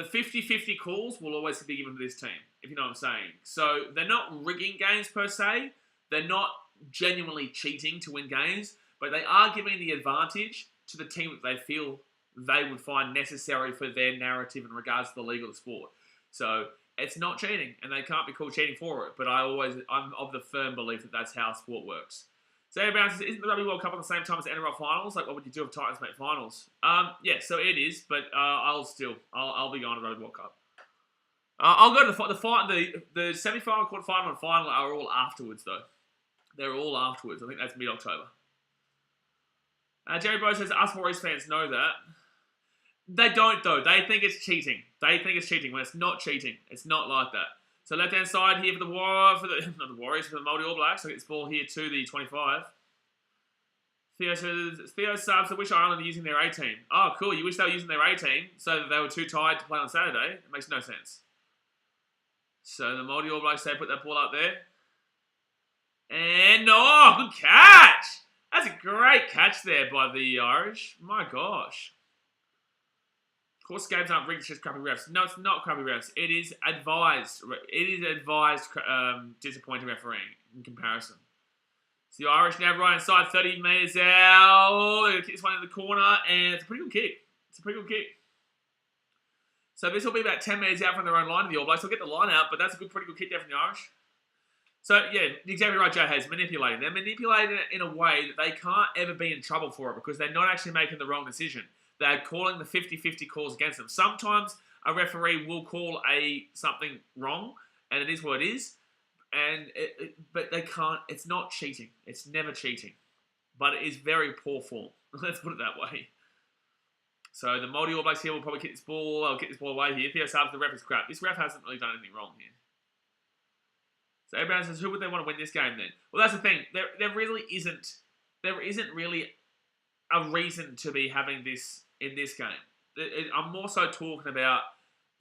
50-50 calls will always be given to this team, if you know what I'm saying. So they're not rigging games per se. They're not genuinely cheating to win games, but they are giving the advantage to the team that they feel they would find necessary for their narrative in regards to the league or the sport. So it's not cheating, and they can't be called cheating for it. But I'm of the firm belief that that's how sport works. So Brown says, isn't the Rugby World Cup at the same time as the NRL finals? Like, what would you do if Titans make finals? Yeah, so it is, but I'll be going to the Rugby World Cup. I'll go to the semi-final, quarter-final, and final are all afterwards, though. They're all afterwards. I think that's mid-October. Jerry Bro says, us Warriors fans know that. They don't, though. They think it's cheating. They think it's cheating when it's not cheating. It's not like that. So left-hand side here for the Warriors, for the Maori All Blacks. I get this ball here to the 25. Theo says, Theo subs, I wish Ireland are using their A-team. Oh, cool. You wish they were using their A-team so that they were too tired to play on Saturday? It makes no sense. So the Maori All Blacks, they put that ball up there. And, good catch! That's a great catch there by the Irish. My gosh. Of course, games aren't rigged, it's just crappy refs. No, it's not crappy refs. It is advised. Disappointing refereeing in comparison. So the Irish now right inside, 30 metres out. Oh, they're going to kick this one in the corner, and it's a pretty good kick. So this will be about 10 metres out from their own line of the All Blacks. They'll get the line out, but that's a pretty good kick there from the Irish. So, yeah, exactly right, Joe Hayes. Manipulating. They're manipulating it in a way that they can't ever be in trouble for it because they're not actually making the wrong decision. They're calling the 50-50 calls against them. Sometimes a referee will call something wrong, and it is what it is. But they can't. It's not cheating. It's never cheating. But it is very poor form. Let's put it that way. So the Maori All Blacks here will probably kick this ball. I'll kick this ball away here. Theo Sabs, the ref is crap. This ref hasn't really done anything wrong here. So everyone says, who would they want to win this game then? Well, that's the thing. There really isn't. There isn't really a reason to be having this in this game. I'm more so talking about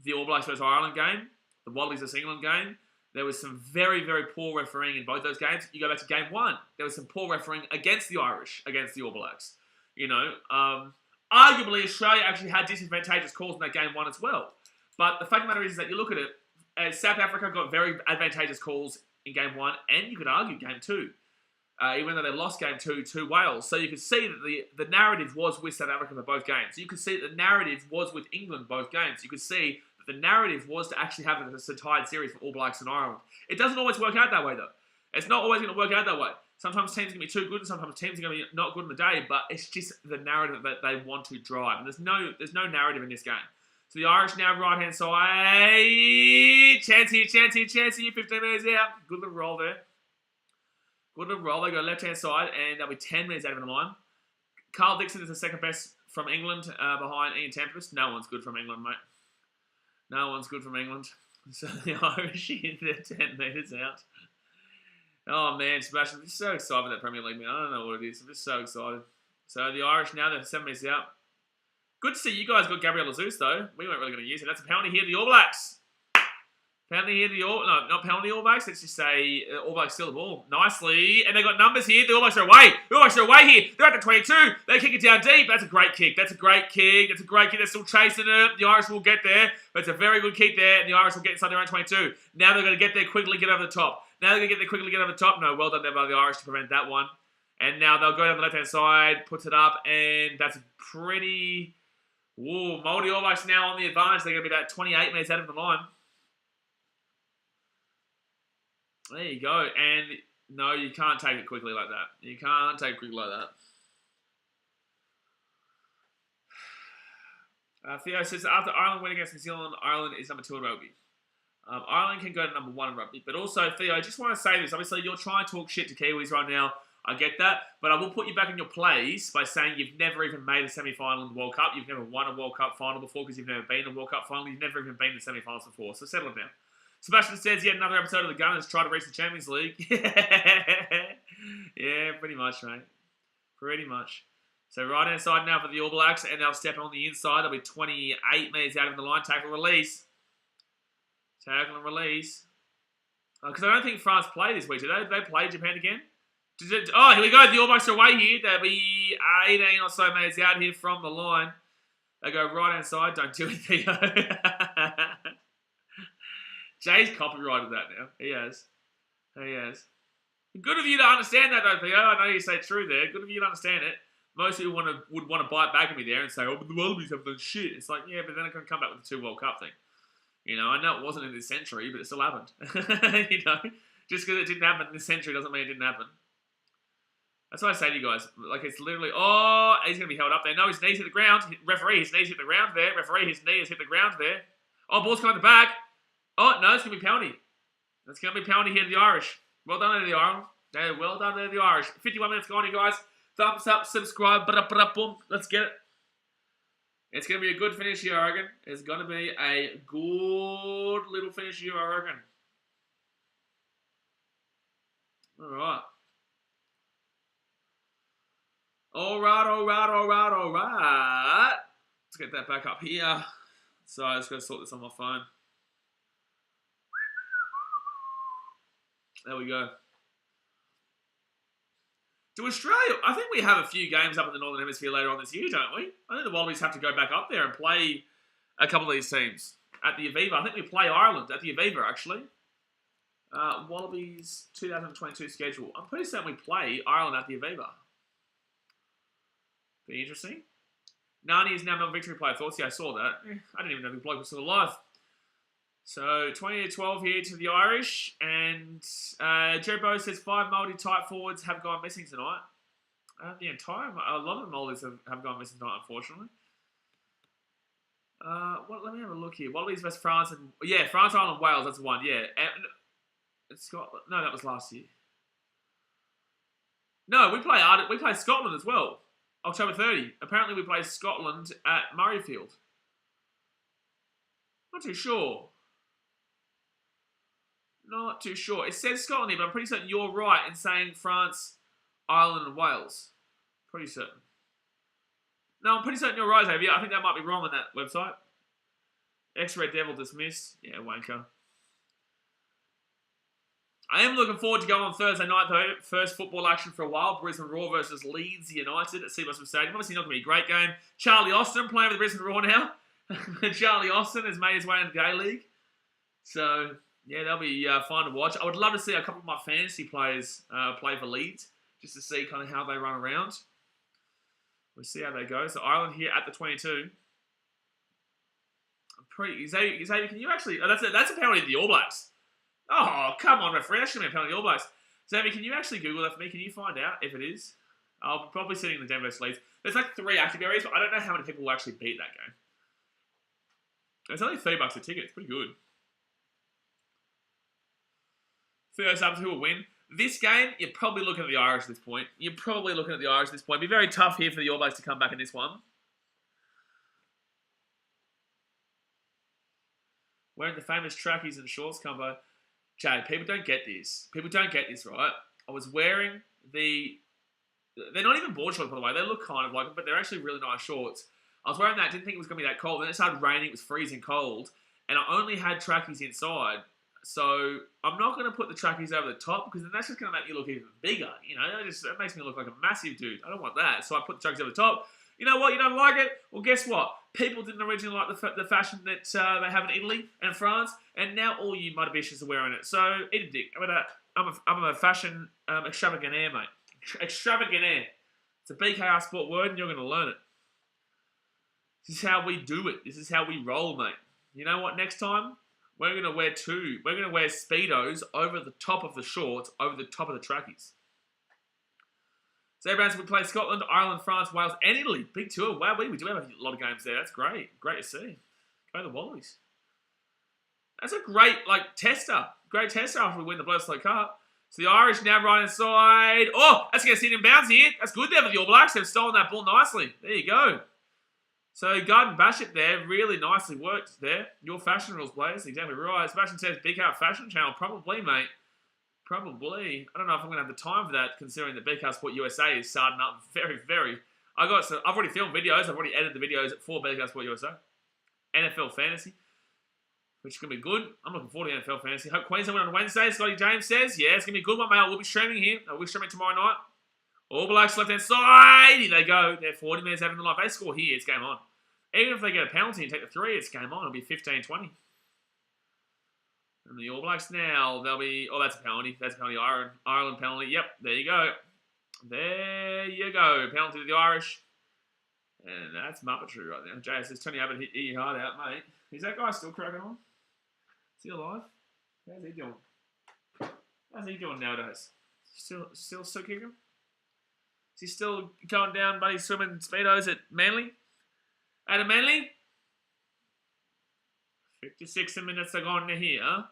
the All Blacks versus Ireland game, the Wallabies versus England game. There was some very, very poor refereeing in both those games. You go back to game 1. There was some poor refereeing against the Irish, against the All Blacks. You know, arguably Australia actually had disadvantageous calls in that game 1 as well. But the fact of the matter is that you look at it, South Africa got very advantageous calls in game 1, and you could argue game 2. Even though they lost game 2 to Wales. So you could see that the narrative was with South Africa for both games. You could see that the narrative was with England both games. You could see that the narrative was to actually have a tied series for All Blacks and Ireland. It doesn't always work out that way, though. It's not always going to work out that way. Sometimes teams are going to be too good, and sometimes teams are going to be not good in the day, but it's just the narrative that they want to drive. And there's no narrative in this game. So the Irish now right-hand side. Chance here, 15 minutes out. Good little roll there. Good little roll. They go left-hand side, and they'll be 10 minutes out of the line. Carl Dixon is the second best from England behind Ian Tempest. No one's good from England, mate. No one's good from England. So the Irish, they're 10 metres out. Oh, man, Sebastian, I'm just so excited for that Premier League, man. I don't know what it is. I'm just so excited. So the Irish now, they're 7 minutes out. Good to see you guys got Gabriel Jesus, though. We weren't really going to use it. That's a penalty here to the All Blacks. Penalty here to the All... No, not penalty All Blacks. Let's just say All Blacks steal the ball. Nicely. And they got numbers here. The All Blacks are away. The All Blacks are away here. They're at the 22. They kick it down deep. That's a great kick. That's a great kick. That's a great kick. They're still chasing it. The Irish will get there. But it's a very good kick there. And the Irish will get inside their own 22. Now they're going to get there quickly, get over the top. Now they're going to get there quickly, get over the top. No, well done there by the Irish to prevent that one. And now they'll go down the left-hand side, puts it up, and that's pretty... Whoa, Maori All Blacks now on the advantage. They're going to be about 28 minutes out of the line. There you go. And no, you can't take it quickly like that. You can't take it quickly like that. Theo says, after Ireland win against New Zealand, Ireland is number 2 in rugby. Ireland can go to number 1 in rugby. But also, Theo, I just want to say this. Obviously, you're trying to talk shit to Kiwis right now. I get that. But I will put you back in your place by saying you've never even made a semi-final in the World Cup. You've never won a World Cup final before because you've never been in a World Cup final. You've never even been in the semi-finals before. So settle it down. Sebastian says, yet another episode of the Gunners try to reach the Champions League. Yeah, pretty much, mate. Pretty much. So right-hand side now for the All Blacks, and they'll step on the inside. They'll be 28 metres out of the line. Tackle release. Tackle and release. Because I don't think France play this week. Did they play Japan again? Oh, here we go. The All Blacks are away here. They'll be 18 or so metres out here from the line. They go right-hand side. Don't do it, Theo. Jay's copyrighted that now. He has. Good of you to understand that, though, Theo. I know you say true there. Good of you to understand it. Most people would want to bite back at me there and say, oh, but the Wallabies have done shit. It's like, yeah, but then I can come back with the 2 World Cup thing. You know, I know it wasn't in this century, but it still happened. You know, just because it didn't happen in this century doesn't mean it didn't happen. That's what I say to you guys. Like, it's literally, oh, he's going to be held up there. No, his knees hit the ground. Referee, his knees hit the ground there. Referee, his knee has hit the ground there. Oh, ball's coming back. Oh, no, it's going to be penalty. It's going to be penalty here to the Irish. Well done to the Irish. Yeah, well done to the Irish. 51 minutes gone, you guys. Thumbs up, subscribe, boom. Let's get it. It's going to be a good finish here, I reckon. It's going to be a good little finish here, I reckon. All right. Let's get that back up here. So I just got to sort this on my phone. There we go. To Australia, I think we have a few games up in the Northern Hemisphere later on this year, don't we? I think the Wallabies have to go back up there and play a couple of these teams at the Aviva. I think we play Ireland at the Aviva, actually. Wallabies 2022 schedule. I'm pretty certain we play Ireland at the Aviva. Be interesting. Nani is now Melbourne Victory player. Thoughts? Yeah, I saw that. I didn't even know the bloke was still alive. So, 20-12 here to the Irish. And Joe Bow says 5 Maori tight forwards have gone missing tonight. A lot of the Maoris have gone missing tonight, unfortunately. Let me have a look here. Wallabies vs France and... Yeah, France, Ireland, Wales. That's the one, yeah. And Scotland. No, that was last year. No, we play Scotland as well. October 30. Apparently we play Scotland at Murrayfield. Not too sure. Not too sure. It says Scotland here, but I'm pretty certain you're right in saying France, Ireland, and Wales. Pretty certain. No, I'm pretty certain you're right, Xavier. I think that might be wrong on that website. X-Red Devil dismissed. Yeah, wanker. I am looking forward to going on Thursday night, though. First football action for a while. Brisbane Roar versus Leeds United at Seabus Stadium. Obviously not going to be a great game. Charlie Austin playing with the Brisbane Roar now. Charlie Austin has made his way into the A-League. So, yeah, that'll be fun to watch. I would love to see a couple of my fantasy players play for Leeds, just to see kind of how they run around. We'll see how they go. So, Ireland here at the 22. Xavier, can you actually... Oh, that's a penalty to the All Blacks. Oh, come on, referee. That shouldn't be a penalty to the All Blacks. Xavier, can you actually Google that for me? Can you find out if it is? I'll be probably sitting in the Denver versus Leeds. There's like 3 active areas, but I don't know how many people will actually beat that game. It's only $3 a ticket. It's pretty good. First up, who will win? This game, you're probably looking at the Irish at this point. It'd be very tough here for the All Blacks to come back in this one. Wearing the famous trackies and shorts combo. Jay, people don't get this. Right? I was wearing the... They're not even board shorts, by the way. They look kind of like them, but they're actually really nice shorts. I was wearing that, didn't think it was going to be that cold. Then it started raining, it was freezing cold. And I only had trackies inside. So I'm not going to put the trackies over the top because then that's just going to make me look even bigger. You know, that makes me look like a massive dude. I don't want that. So I put the trackies over the top. You know what? You don't like it? Well, guess what? People didn't originally like the fashion that they have in Italy and France, and now all you muddy bitches are wearing it. So eat a dick. I'm a fashion extravaganzaire, mate. Extravaganzaire. It's a BKR sport word, and you're going to learn it. This is how we do it. This is how we roll, mate. You know what? Next time, we're going to wear We're going to wear Speedos over the top of the shorts, over the top of the trackies. So, everyone, we play Scotland, Ireland, France, Wales, and Italy. Big tour. Wow, we do have a lot of games there. That's great. Great to see. Go the Wallabies. That's a great, tester. Great tester after we win the Bledisloe Cup. So, the Irish now right inside. Oh, that's going to sit in bounds here. That's good there for the All Blacks. They've stolen that ball nicely. There you go. So, Garden Bashit there. Really nicely worked there. Your fashion rules, players. Exactly right. Sebastian says, Big Out Fashion Channel. Probably, mate. Probably. I don't know if I'm going to have the time for that, considering that BKR Sport USA is starting up very... I've already filmed videos. I've already edited the videos for BKR Sport USA. NFL Fantasy, which is going to be good. I'm looking forward to NFL Fantasy. Hope Queensland win on Wednesday. Scotty James says, yeah, it's going to be a good one, mate. We'll be streaming here. We'll be streaming tomorrow night. All Blacks left-hand side. Here they go. They're 40 minutes having the life. They score here. It's game on. Even if they get a penalty and take the 3, it's game on. It'll be 15-20. And the All Blacks now, they'll be... Oh, that's a penalty. That's a penalty. Ireland penalty. Yep, there you go. There you go. Penalty to the Irish. And that's Muppetry right now. Jay says, Tony Abbott hit your heart out, mate. Is that guy still cracking on? Is he alive? How's he doing? How's he doing nowadays? Still kicking? Is he still going down, buddy, swimming Speedos at Manly? At a Manly? 56 minutes are gone to here.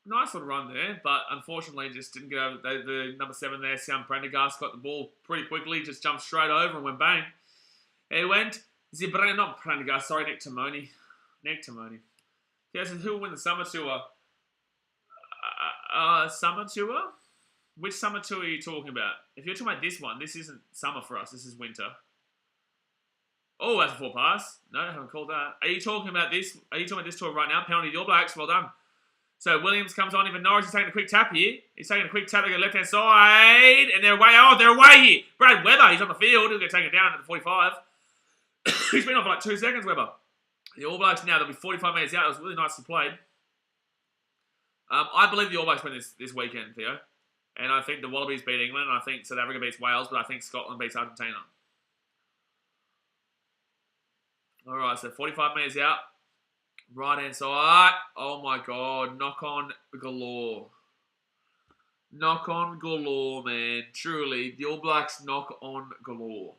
Nice little run there, but unfortunately just didn't get over the number 7 there. Sam Prendergast got the ball pretty quickly, just jumped straight over and went bang. It went. Not Prendergast, sorry, Nick Timoni. Yeah, so who will win the summer tour? Summer tour? Which summer tour are you talking about? If you're talking about this one, this isn't summer for us, this is winter. Oh, that's a 4 pass. No, I haven't called that. Are you talking about this? Are you talking about this tour right now? Penalty to the All Blacks. Well done. So Williams comes on. Even Norris is taking a quick tap here. He's taking a quick tap. They go left-hand side. And they're away. Oh, they're away here. Brad Weber, he's on the field. He'll get taken down at the 45. He's been off for 2 seconds, Weber. The All Blacks now, they'll be 45 minutes out. It was really nicely played. I believe the All Blacks win this weekend, Theo. And I think the Wallabies beat England. And I think South Africa beats Wales. But I think Scotland beats Argentina. All right, so 45 minutes out. Right-hand side. Oh, my God. Knock-on galore. Knock-on galore, man. Truly, the All Blacks knock-on galore.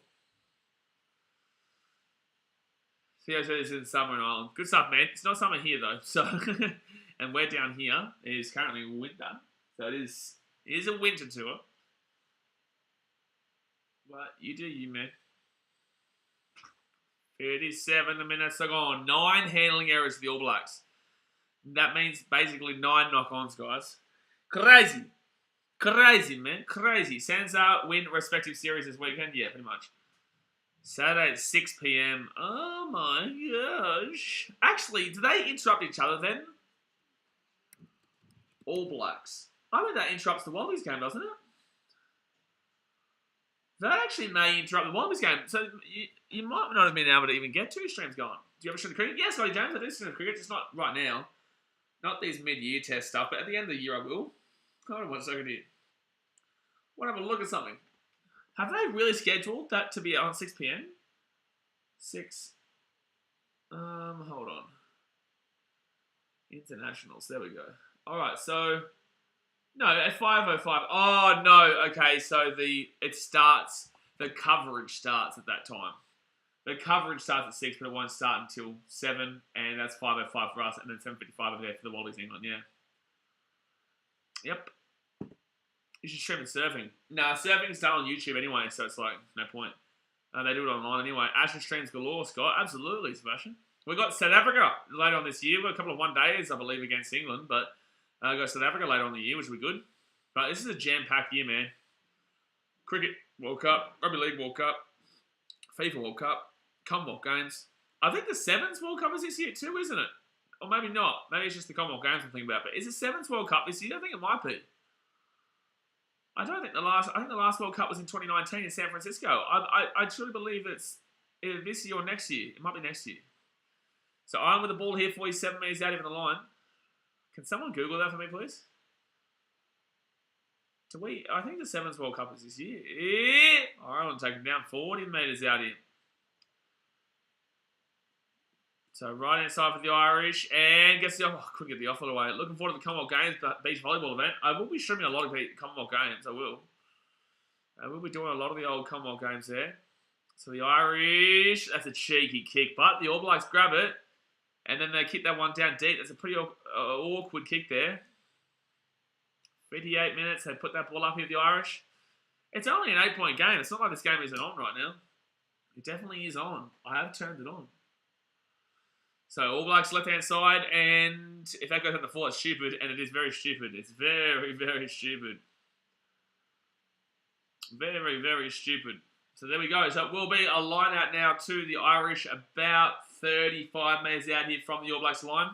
Theo said this is in summer in Ireland. Good stuff, man. It's not summer here, though. So, and we're down here. It is currently winter. So it is a winter tour. But you do you, man. 37 minutes are gone. 9 handling errors for the All Blacks. That means basically 9 knock-ons, guys. Crazy. Crazy, man. Crazy. Sansa win respective series this weekend? Yeah, pretty much. Saturday at 6 p.m. Oh my gosh. Actually, do they interrupt each other then? All Blacks. I think that interrupts the Wallabies game, doesn't it? That actually may interrupt the Wallabies game. So you might not have been able to even get 2 streams going. Do you have a stream of cricket? Yes, Scotty James, I do stream of cricket, just not right now. Not these mid-year test stuff, but at the end of the year I will. Hold on 1 second here. Want to have a look at something. Have they really scheduled that to be on 6 p.m? 6. Hold on. Internationals. There we go. All right. So no, at 5:05. Oh no. Okay. So the coverage starts at that time. The coverage starts at 6, but it won't start until 7, and that's 5:05 for us, and then 7:55 over there for the Wallabies England. Yeah. Yep. You should stream it surfing. Nah, surfing's done on YouTube anyway, so it's like, no point. They do it online anyway. Ashes streams galore, Scott. Absolutely, Sebastian. We've got South Africa later on this year. We've got a couple of one-days, I believe, against England, but we've got South Africa later on in the year, which will be good. But this is a jam-packed year, man. Cricket World Cup, Rugby League World Cup, FIFA World Cup, Commonwealth Games. I think the Sevens World Cup is this year too, isn't it? Or maybe not. Maybe it's just the Commonwealth Games I'm thinking about. But is the Sevens World Cup this year? I think it might be. I think the last World Cup was in 2019 in San Francisco. I truly believe it's either this year or next year. It might be next year. So I'm with the ball here for you, 7 meters out, even the line. Can someone Google that for me, please? I think the Sevens World Cup is this year. Yeah. All right, I'm taking down 40 meters out here. So right hand side for the Irish, and gets the offer. Oh, couldn't get the offer away. Looking forward to the Commonwealth Games beach volleyball event. I will be streaming a lot of Commonwealth Games. I will. I will be doing a lot of the old Commonwealth Games there. So the Irish, that's a cheeky kick, but the All Blacks grab it, and then they kick that one down deep. That's a pretty awkward kick there. 58 minutes, they put that ball up here, the Irish. It's only an 8-point game. It's not like this game isn't on right now. It definitely is on. I have turned it on. So All Blacks left-hand side, and if that goes at the full, it's stupid, and it is very stupid. It's very, very stupid. Very, very stupid. So there we go. So it will be a line out now to the Irish, about 35 metres out here from the All Blacks line.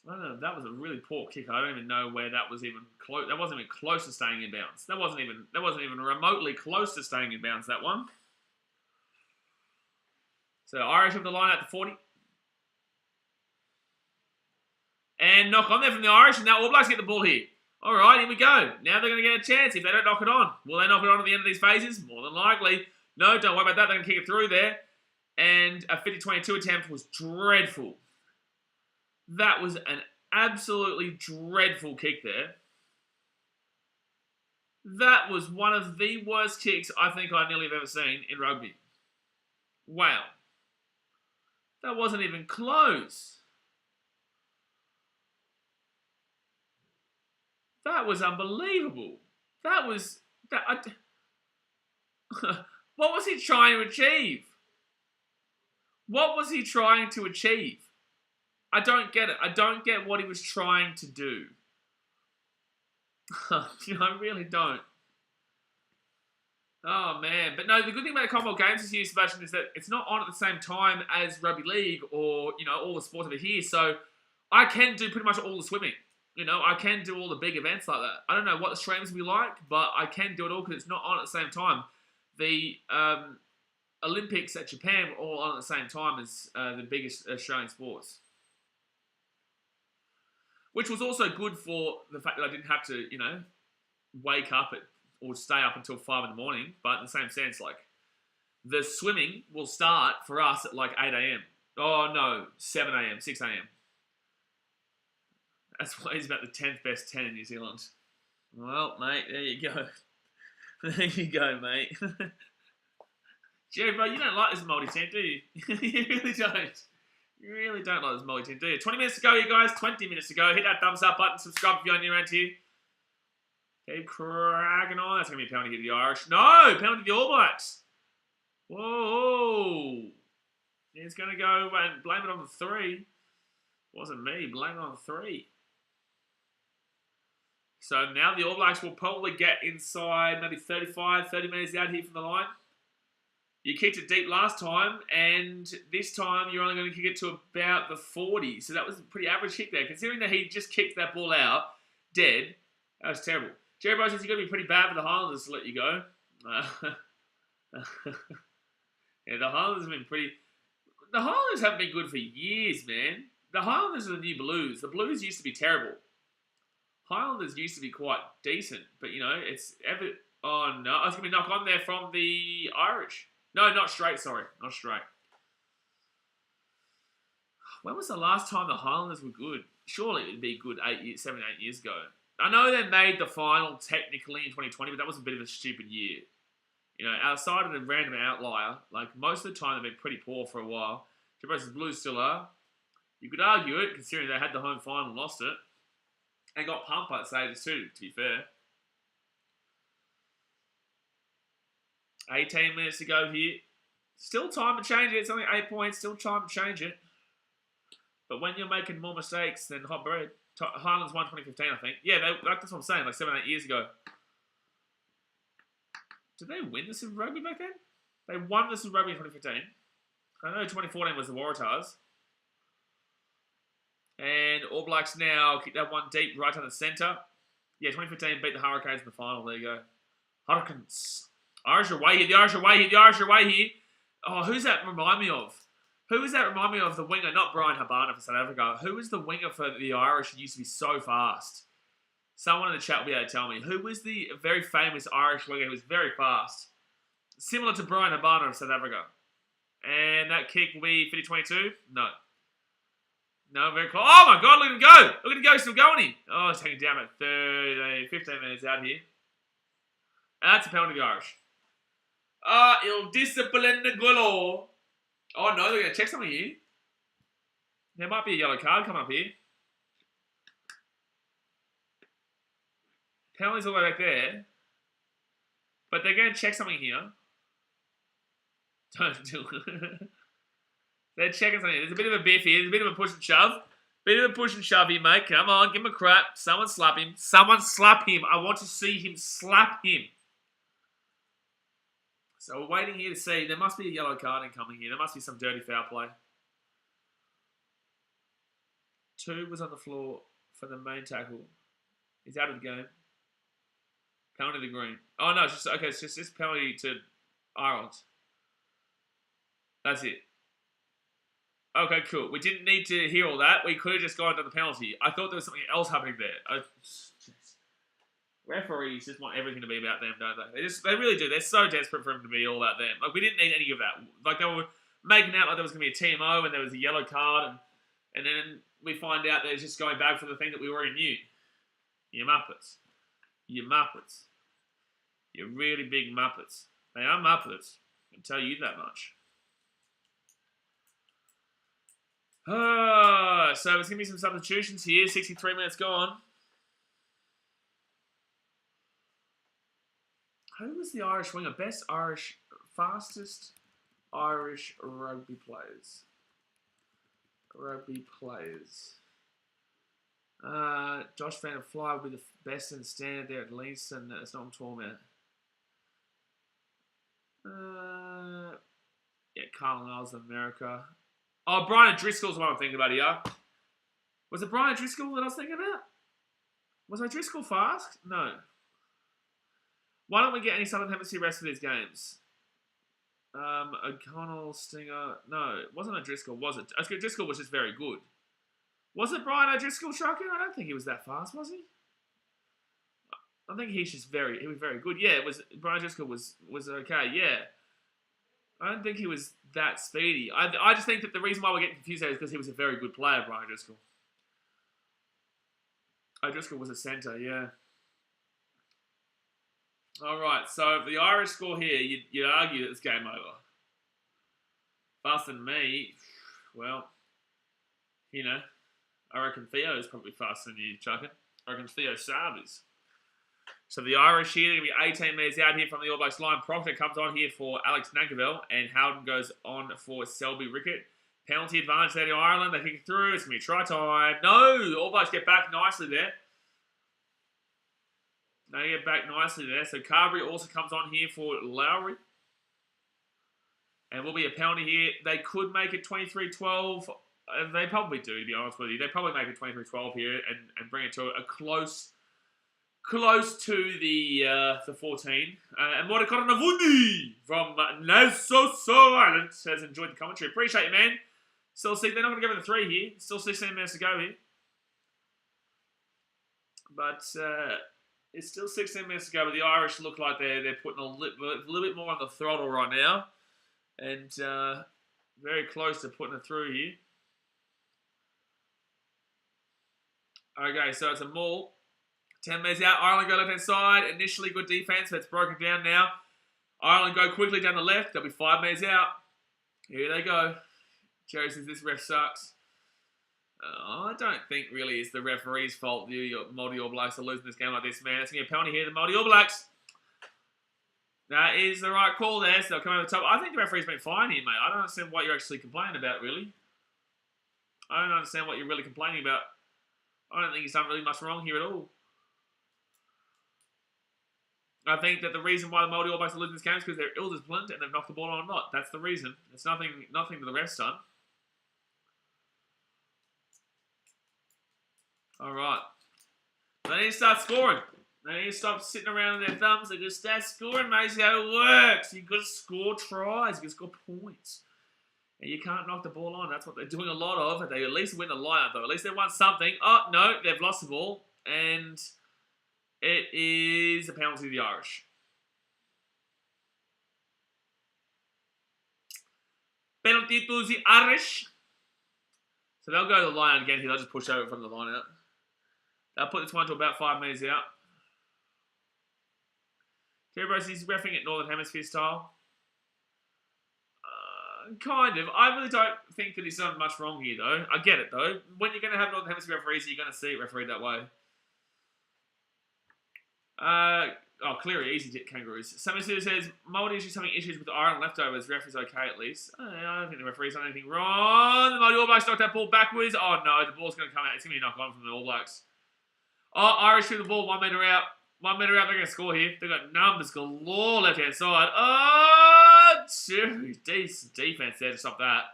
I don't know. That was a really poor kick. I don't even know where that was even close. That wasn't even close to staying in bounds. That wasn't even remotely close to staying in bounds, that one. So Irish have the line out to 40. And knock on there from the Irish, and now All Blacks get the ball here. All right, here we go. Now they're going to get a chance if they don't knock it on. Will they knock it on at the end of these phases? More than likely. No, don't worry about that. They're going to kick it through there. And a 50-22 attempt was dreadful. That was an absolutely dreadful kick there. That was one of the worst kicks I think I nearly have ever seen in rugby. Wow. That wasn't even close. That was unbelievable. What was he trying to achieve? What was he trying to achieve? I don't get it. I don't get what he was trying to do. I really don't. Oh, man. But no, the good thing about the Commonwealth Games this year, Sebastian, is that it's not on at the same time as Rugby League or, all the sports over here. So I can do pretty much all the swimming. I can do all the big events like that. I don't know what the streams will be like, but I can do it all because it's not on at the same time. The Olympics at Japan were all on at the same time as the biggest Australian sports. Which was also good for the fact that I didn't have to, wake up or stay up until 5 in the morning. But in the same sense, the swimming will start for us at 8 a.m. Oh, no, 7 a.m., 6 a.m. That's why he's about the 10th best 10 in New Zealand. Well, mate, there you go. There you go, mate. Jerry, bro, you don't like this multi-team, do you? You really don't. You really don't like this multi-team, do you? 20 minutes to go, you guys. 20 minutes to go. Hit that thumbs up button. Subscribe if you're new around here. Keep cracking on. That's going to be a penalty to the Irish. No, penalty to the All Blacks. Whoa. He's going to go and blame it on the 3. Wasn't me. Blame it on the 3. So now the All Blacks will probably get inside maybe 35, 30 metres out here from the line. You kicked it deep last time, and this time you're only going to kick it to about the 40. So that was a pretty average kick there. Considering that he just kicked that ball out, dead, that was terrible. Jerry Bro says you're going to be pretty bad for the Highlanders to let you go. Yeah, the Highlanders have been pretty... The Highlanders haven't been good for years, man. The Highlanders are the new Blues. The Blues used to be terrible. Highlanders used to be quite decent, but, you know, it's ever... Oh, no. It's going to be knock on there from the Irish. No, not straight, sorry. Not straight. When was the last time the Highlanders were good? Surely it would be good 7, 8 years ago. I know they made the final technically in 2020, but that was a bit of a stupid year. You know, outside of the random outlier, like most of the time they've been pretty poor for a while. Jabros's Blues still are. You could argue it, considering they had the home final and lost it. And got pumped by the Sabres too, to be fair. 18 minutes to go here. Still time to change it. It's only 8 points. Still time to change it. But when you're making more mistakes than hot bread. Highlands won 2015, I think. Yeah, that's what I'm saying. Like 7, 8 years ago. Did they win the Super Rugby back then? They won the Super Rugby in 2015. I know 2014 was the Waratahs. And All Blacks now kick that one deep right to the centre. Yeah, 2015 beat the Hurricanes in the final. There you go. Hurricanes. Irish are way here. The Irish are way here. The Irish are way here. Oh, who's that remind me of? Who is that remind me of? The winger, not Brian Habana for South Africa. Who was the winger for the Irish who used to be so fast? Someone in the chat will be able to tell me. Who was the very famous Irish winger who was very fast? Similar to Brian Habana of South Africa. And that kick will be 50-22? No. No, very close. Oh my God, look at him go. Look at him go, still going in. Oh, he's taking down at 15 minutes out here. And that's a penalty to the Irish. Il discipline galore. Oh no, they're going to check something here. There might be a yellow card coming up here. Penalties all the way back there. But they're going to check something here. Don't do it. They're checking something. There's a bit of a biff here. There's a bit of a push and shove. Bit of a push and shove here, mate. Come on, give him a crap. Someone slap him. Someone slap him. I want to see him slap him. So we're waiting here to see. There must be a yellow card incoming here. There must be some dirty foul play. 2 was on the floor for the main tackle. He's out of the game. Penalty to the green. Oh, no. It's just this penalty to Ireland. That's it. Okay, cool. We didn't need to hear all that. We could have just gone to the penalty. I thought there was something else happening there. Referees just want everything to be about them, don't they? They really do. They're so desperate for him to be all about them. Like, we didn't need any of that. Like, they were making out like there was going to be a TMO and there was a yellow card, and then we find out they're just going back for the thing that we already knew. You Muppets. You Muppets. You're really big Muppets. They are Muppets. I can tell you that much. So there's going to be some substitutions here. 63 minutes gone. Who was the Irish winger? Fastest Irish rugby players. Josh Van der Fly will be the best in the standard there at least, and that's not what I'm talking about. Yeah, Carl Niles of America. Oh, Brian Driscoll's what I'm thinking about here. Was it Brian Driscoll that I was thinking about? Was Driscoll fast? No. Why don't we get any Southern Hemisphere rest of these games? O'Connell, Stinger. No, it wasn't O'Driscoll, was it? O'Driscoll was just very good. Was it Brian O'Driscoll trucking? I don't think he was that fast, was he? I think he was very good. Yeah, it was Brian O'Driscoll was okay, yeah. I don't think he was that speedy. I just think that the reason why we're getting confused there is because he was a very good player, Brian O'Driscoll. O'Driscoll was a centre, yeah. All right, so if the Irish score here, you'd argue that it's game over. Faster than me, well, you know, I reckon Theo's probably faster than you, Chuckin. I reckon Theo Saab is So the Irish here, they're going to be 18 metres out here from the All Blacks line. Proctor comes on here for Alex Nankivell, and Howden goes on for Selby Rickett. Penalty advantage there to Ireland. They kick it through. It's going to be try time. No! All Blacks get back nicely there. They get back nicely there. So Carberry also comes on here for Lowry. And will be a penalty here. They could make it 23-12. They probably do, to be honest with you. They probably make it 23-12 here and bring it to a close to the 14. And Morikata Navundi from Nassau Island has enjoyed the commentary. Appreciate you, man. Still, they're not going to go with the 3 here. Still 16 minutes to go here. But it's still 16 minutes to go. But the Irish look like they're putting a little bit more on the throttle right now. And very close to putting it through here. Okay, so it's a maul. 10 metres out. Ireland go left-hand side. Initially good defence, but it's broken down now. Ireland go quickly down the left. They'll be 5 metres out. Here they go. Jerry says this ref sucks. I don't think really it's the referee's fault the Maori All Blacks are losing this game like this, man. It's going to be a penalty here, the Maori All Blacks. That is the right call there, so they'll come over the top. I think the referee's been fine here, mate. I don't understand what you're actually complaining about, really. I don't understand what you're really complaining about. I don't think he's done really much wrong here at all. I think that the reason why the Maori All Blacks are losing this game is because they're ill-disciplined and they've knocked the ball on or not. That's the reason. It's nothing to the ref's done. All right. They need to start scoring. They need to stop sitting around on their thumbs. They just start scoring, mate. See how it works. You've got to score tries. You've got to score points. And you can't knock the ball on. That's what they're doing a lot of. They at least win the line-up, though. At least they won something. Oh, no. They've lost the ball. And it is a penalty to the Irish. Penalty to the Irish. So they'll go to the line again here. They'll just push over from the line out. They'll put this one to about 5 metres out. Terry Bros is reffing it Northern Hemisphere style. Kind of. I really don't think that he's done much wrong here, though. I get it, though. When you're going to have Northern Hemisphere referees, you're going to see it refereed that way. Clearly, easy Kangaroos. Somebody says, Maori is having issues with the Ireland leftovers. Ref is okay, at least. I don't think the referee's done anything wrong. The Maori All Blacks knocked that ball backwards. Oh, no. The ball's going to come out. It's going to be a knock on from the All Blacks. Oh, Irish threw the ball 1 metre out. 1 metre out. They're going to score here. They've got numbers galore left-hand side. Oh, decent defence there to stop that.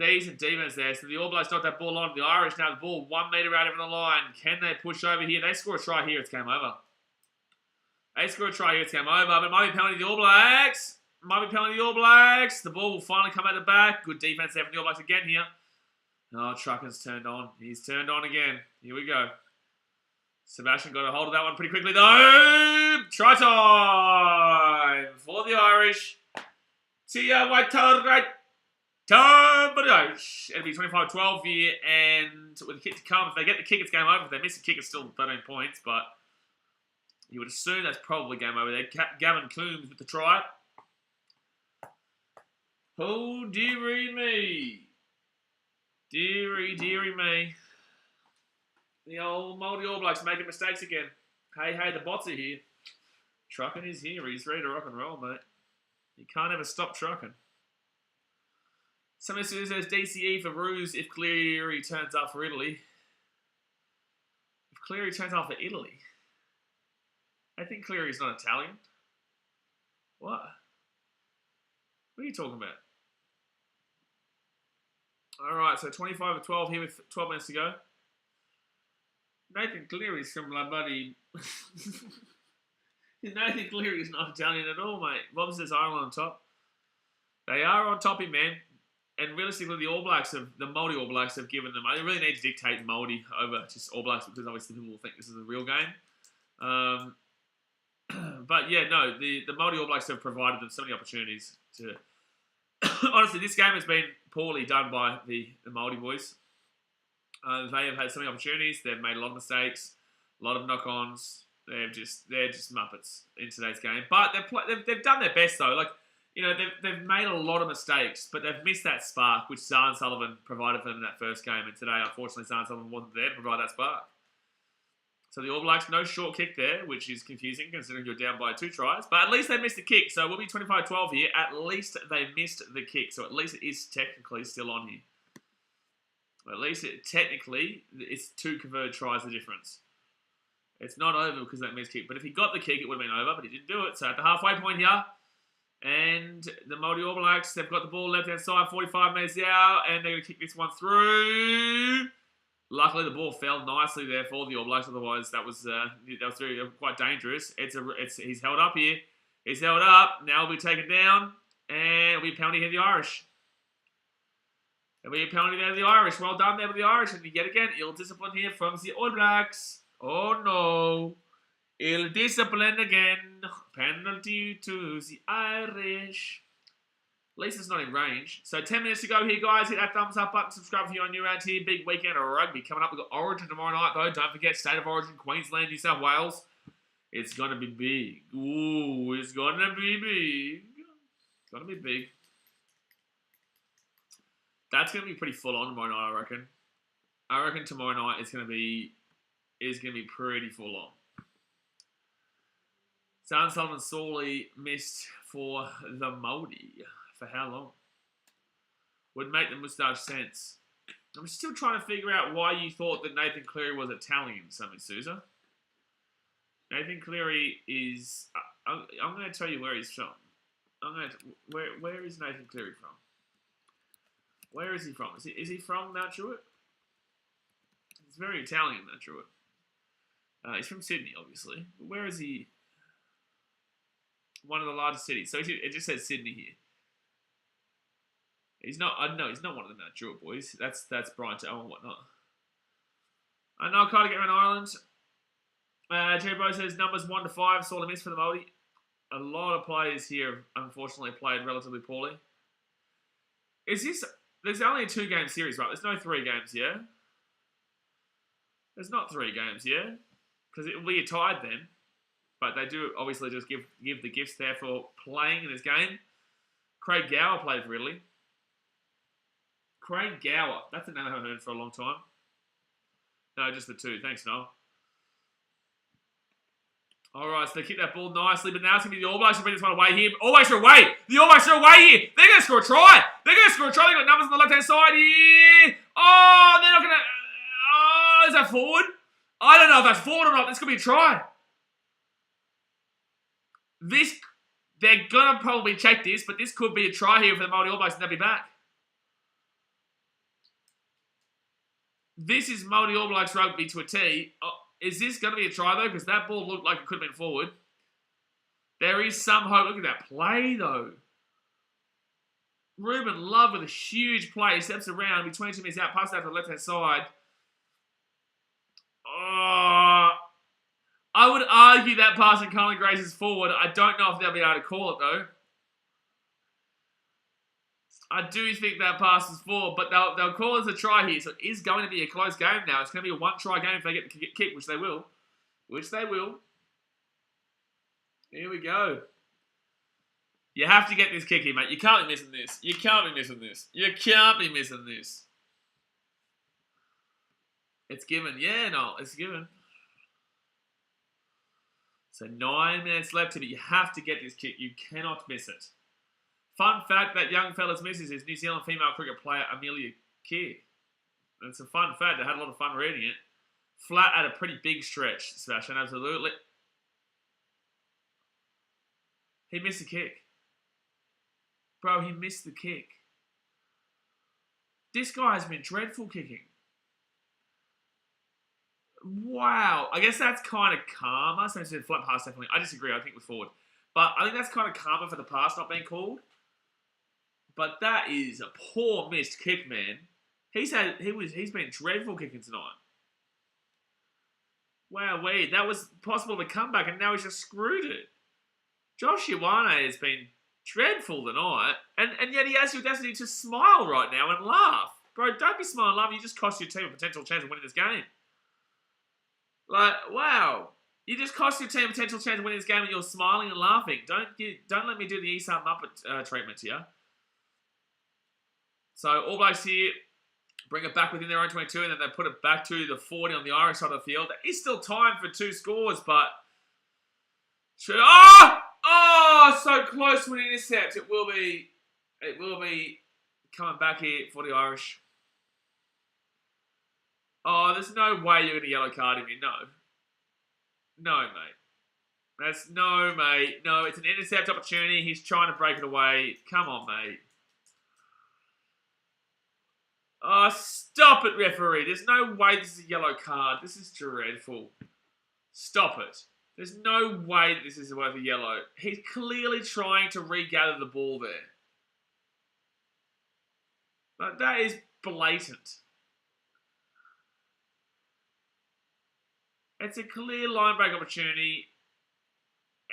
Decent defence there. So the All Blacks knocked that ball on. The Irish now the ball 1 metre out over the line. Can they push over here? They score a try here. It's game over. They score a try here. It's game over. But it might be penalty to the All Blacks. Might be penalty to the All Blacks. The ball will finally come out the back. Good defence there from the All Blacks again here. Oh, Trucker's turned on. He's turned on again. Here we go. Sebastian got a hold of that one pretty quickly, though. Try time for the Irish. Tia Waitara. It'll be 25-12 here, and with the kick to come, if they get the kick, it's game over. If they miss the kick, it's still 13 points, but you would assume that's probably game over there. Gavin Coombs with the try. Oh, dearie me. Dearie me. The old Maori All Blacks making mistakes again. Hey, the bots are here. Trucking is here. He's ready to rock and roll, mate. You can't ever stop trucking. Somebody says DCE for Ruse if Cleary turns up for Italy. If Cleary turns up for Italy? I think Cleary's not Italian. What? What are you talking about? Alright, so 25-12 here with 12 minutes to go. Nathan Cleary's from my buddy. Nathan Cleary's not Italian at all, mate. Bob says Ireland on top. They are on top, man. And realistically, the Maori All Blacks have given them. I really need to dictate Maori over just All Blacks because obviously people will think this is a real game. But yeah, no, the Maori All Blacks have provided them so many opportunities to. Honestly, this game has been poorly done by the Maori boys. They have had so many opportunities. They've made a lot of mistakes, a lot of knock-ons. They're just muppets in today's game. But they've done their best though. Like, you know, they've made a lot of mistakes, but they've missed that spark which Zahn Sullivan provided for them in that first game. And today, unfortunately, Zahn Sullivan wasn't there to provide that spark. So the All Blacks, no short kick there, which is confusing considering you're down by 2 tries. But at least they missed the kick. So we'll be 25-12 here. At least they missed the kick. So at least it is technically still on here. At least it's 2 converted tries the difference. It's not over because of that missed kick. But if he got the kick, it would have been over. But he didn't do it. So at the halfway point here, and the Maori All Blacks, they've got the ball left-hand side, 45 metres out. And they're going to kick this one through. Luckily, the ball fell nicely there for the All Blacks. Otherwise, that was quite dangerous. He's held up here. He's held up. Now he'll be taken down. And it'll be a penalty here, the Irish. It'll be a penalty there, the Irish. Well done there with the Irish. And yet again, ill discipline here from the All Blacks. Oh no. Ill discipline again. Penalty to the Irish. At least it's not in range. So 10 minutes to go here, guys. Hit that thumbs up button. Subscribe if you're new around here. Big weekend of rugby coming up. We've got Origin tomorrow night, though. Don't forget, State of Origin, Queensland, New South Wales. It's going to be big. Ooh, it's going to be big. It's going to be big. That's going to be pretty full on tomorrow night, I reckon. I reckon tomorrow night is going to be pretty full on. Sam Sullivan sorely missed for the Maori. For how long? Would make the moustache sense. I'm still trying to figure out why you thought that Nathan Cleary was Italian, Sammy Souza. Nathan Cleary is... I'm going to tell you where he's from. Where is Nathan Cleary from? Where is he from? Is he from Mount Druitt? He's very Italian, Mount Druitt. He's from Sydney, obviously. But where is he? One of the largest cities. So it just says Sydney here. He's not. No, he's not one of the Mount Druitt boys. That's Brian Tao and whatnot. I know. Can't get around Ireland. Jerry Bo says numbers 1 to 5. Sorely missed for the Maori. A lot of players here, unfortunately, played relatively poorly. Is this? There's only a 2-game series, right? There's no 3 games, yeah. There's not 3 games, yeah, because it will be a tied then. But they do obviously just give the gifts there for playing in this game. Craig Gower played for Italy. Craig Gower. That's a name I haven't heard for a long time. No, just the 2. Thanks, Noel. All right, so they kick that ball nicely, but now it's going to be the All Blacks to bring this one away here. All Blacks are away. The All Blacks are away here. They're going to score a try. They're going to score a try. They've got numbers on the left-hand side here. Oh, they're not going to... Oh, is that forward? I don't know if that's forward or not. This could be a try. They're going to probably check this, but this could be a try here for the Maori All Blacks and they'll be back. This is Maori All Blacks rugby to a T. Oh, is this going to be a try, though? Because that ball looked like it could have been forward. There is some hope. Look at that play, though. Ruben Love with a huge play. He steps around. Between 2 minutes out. Passes out to the left-hand side. Oh, I would argue that pass in Colin Grace is forward. I don't know if they'll be able to call it, though. I do think that pass is forward, but they'll call it a try here. So it is going to be a close game now. It's going to be a 1-try game if they get the kick, which they will. Here we go. You have to get this kick here, mate. You can't be missing this. You can't be missing this. It's given. Yeah, no, it's given. So 9 minutes left to it. You have to get this kick. You cannot miss it. Fun fact, that young fella's missus is New Zealand female cricket player Amelia Keir. And it's a fun fact. I had a lot of fun reading it. Flat at a pretty big stretch, Sebastian, absolutely. He missed the kick. Bro, he missed the kick. This guy has been dreadful kicking. Wow. I guess that's kind of karma. So I said flat pass, definitely. I disagree. I think it was forward. But I think that's kind of karma for the pass not being called. But that is a poor missed kick, man. He's been dreadful kicking tonight. Wow, wait, that was possible to come back, and now he's just screwed it. Josh Ioane has been dreadful tonight, and yet he has the audacity to smile right now and laugh. Bro, don't be smiling and laughing. You just cost your team a potential chance of winning this game. Like, wow. You just cost your team a potential chance of winning this game and you're smiling and laughing. Don't let me do the Esau Muppet treatment here. So, All Blacks here bring it back within their own 22, and then they put it back to the 40 on the Irish side of the field. There is still time for 2 scores, but... Oh, so close to an intercept. It will be coming back here for the Irish. Oh, there's no way you're going to yellow card him. No, mate. Mate. No, it's an intercept opportunity. He's trying to break it away. Come on, mate. Oh, stop it, referee. There's no way this is a yellow card. This is dreadful. Stop it. There's no way this is worth a yellow. He's clearly trying to regather the ball there. But that is blatant. It's a clear line break opportunity.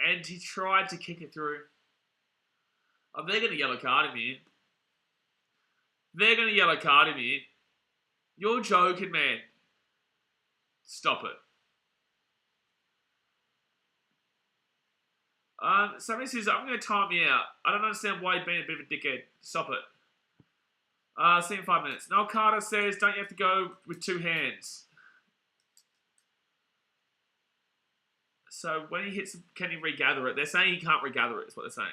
And he tried to kick it through. Oh, they're going to yellow card him here. They're going to yellow card him here. You're joking, man. Stop it. Somebody says, I'm going to time you out. I don't understand why you're being a bit of a dickhead. Stop it. See you in 5 minutes. Noel Carter says, don't you have to go with 2 hands? So when he hits, can he regather it? They're saying he can't regather it, is what they're saying.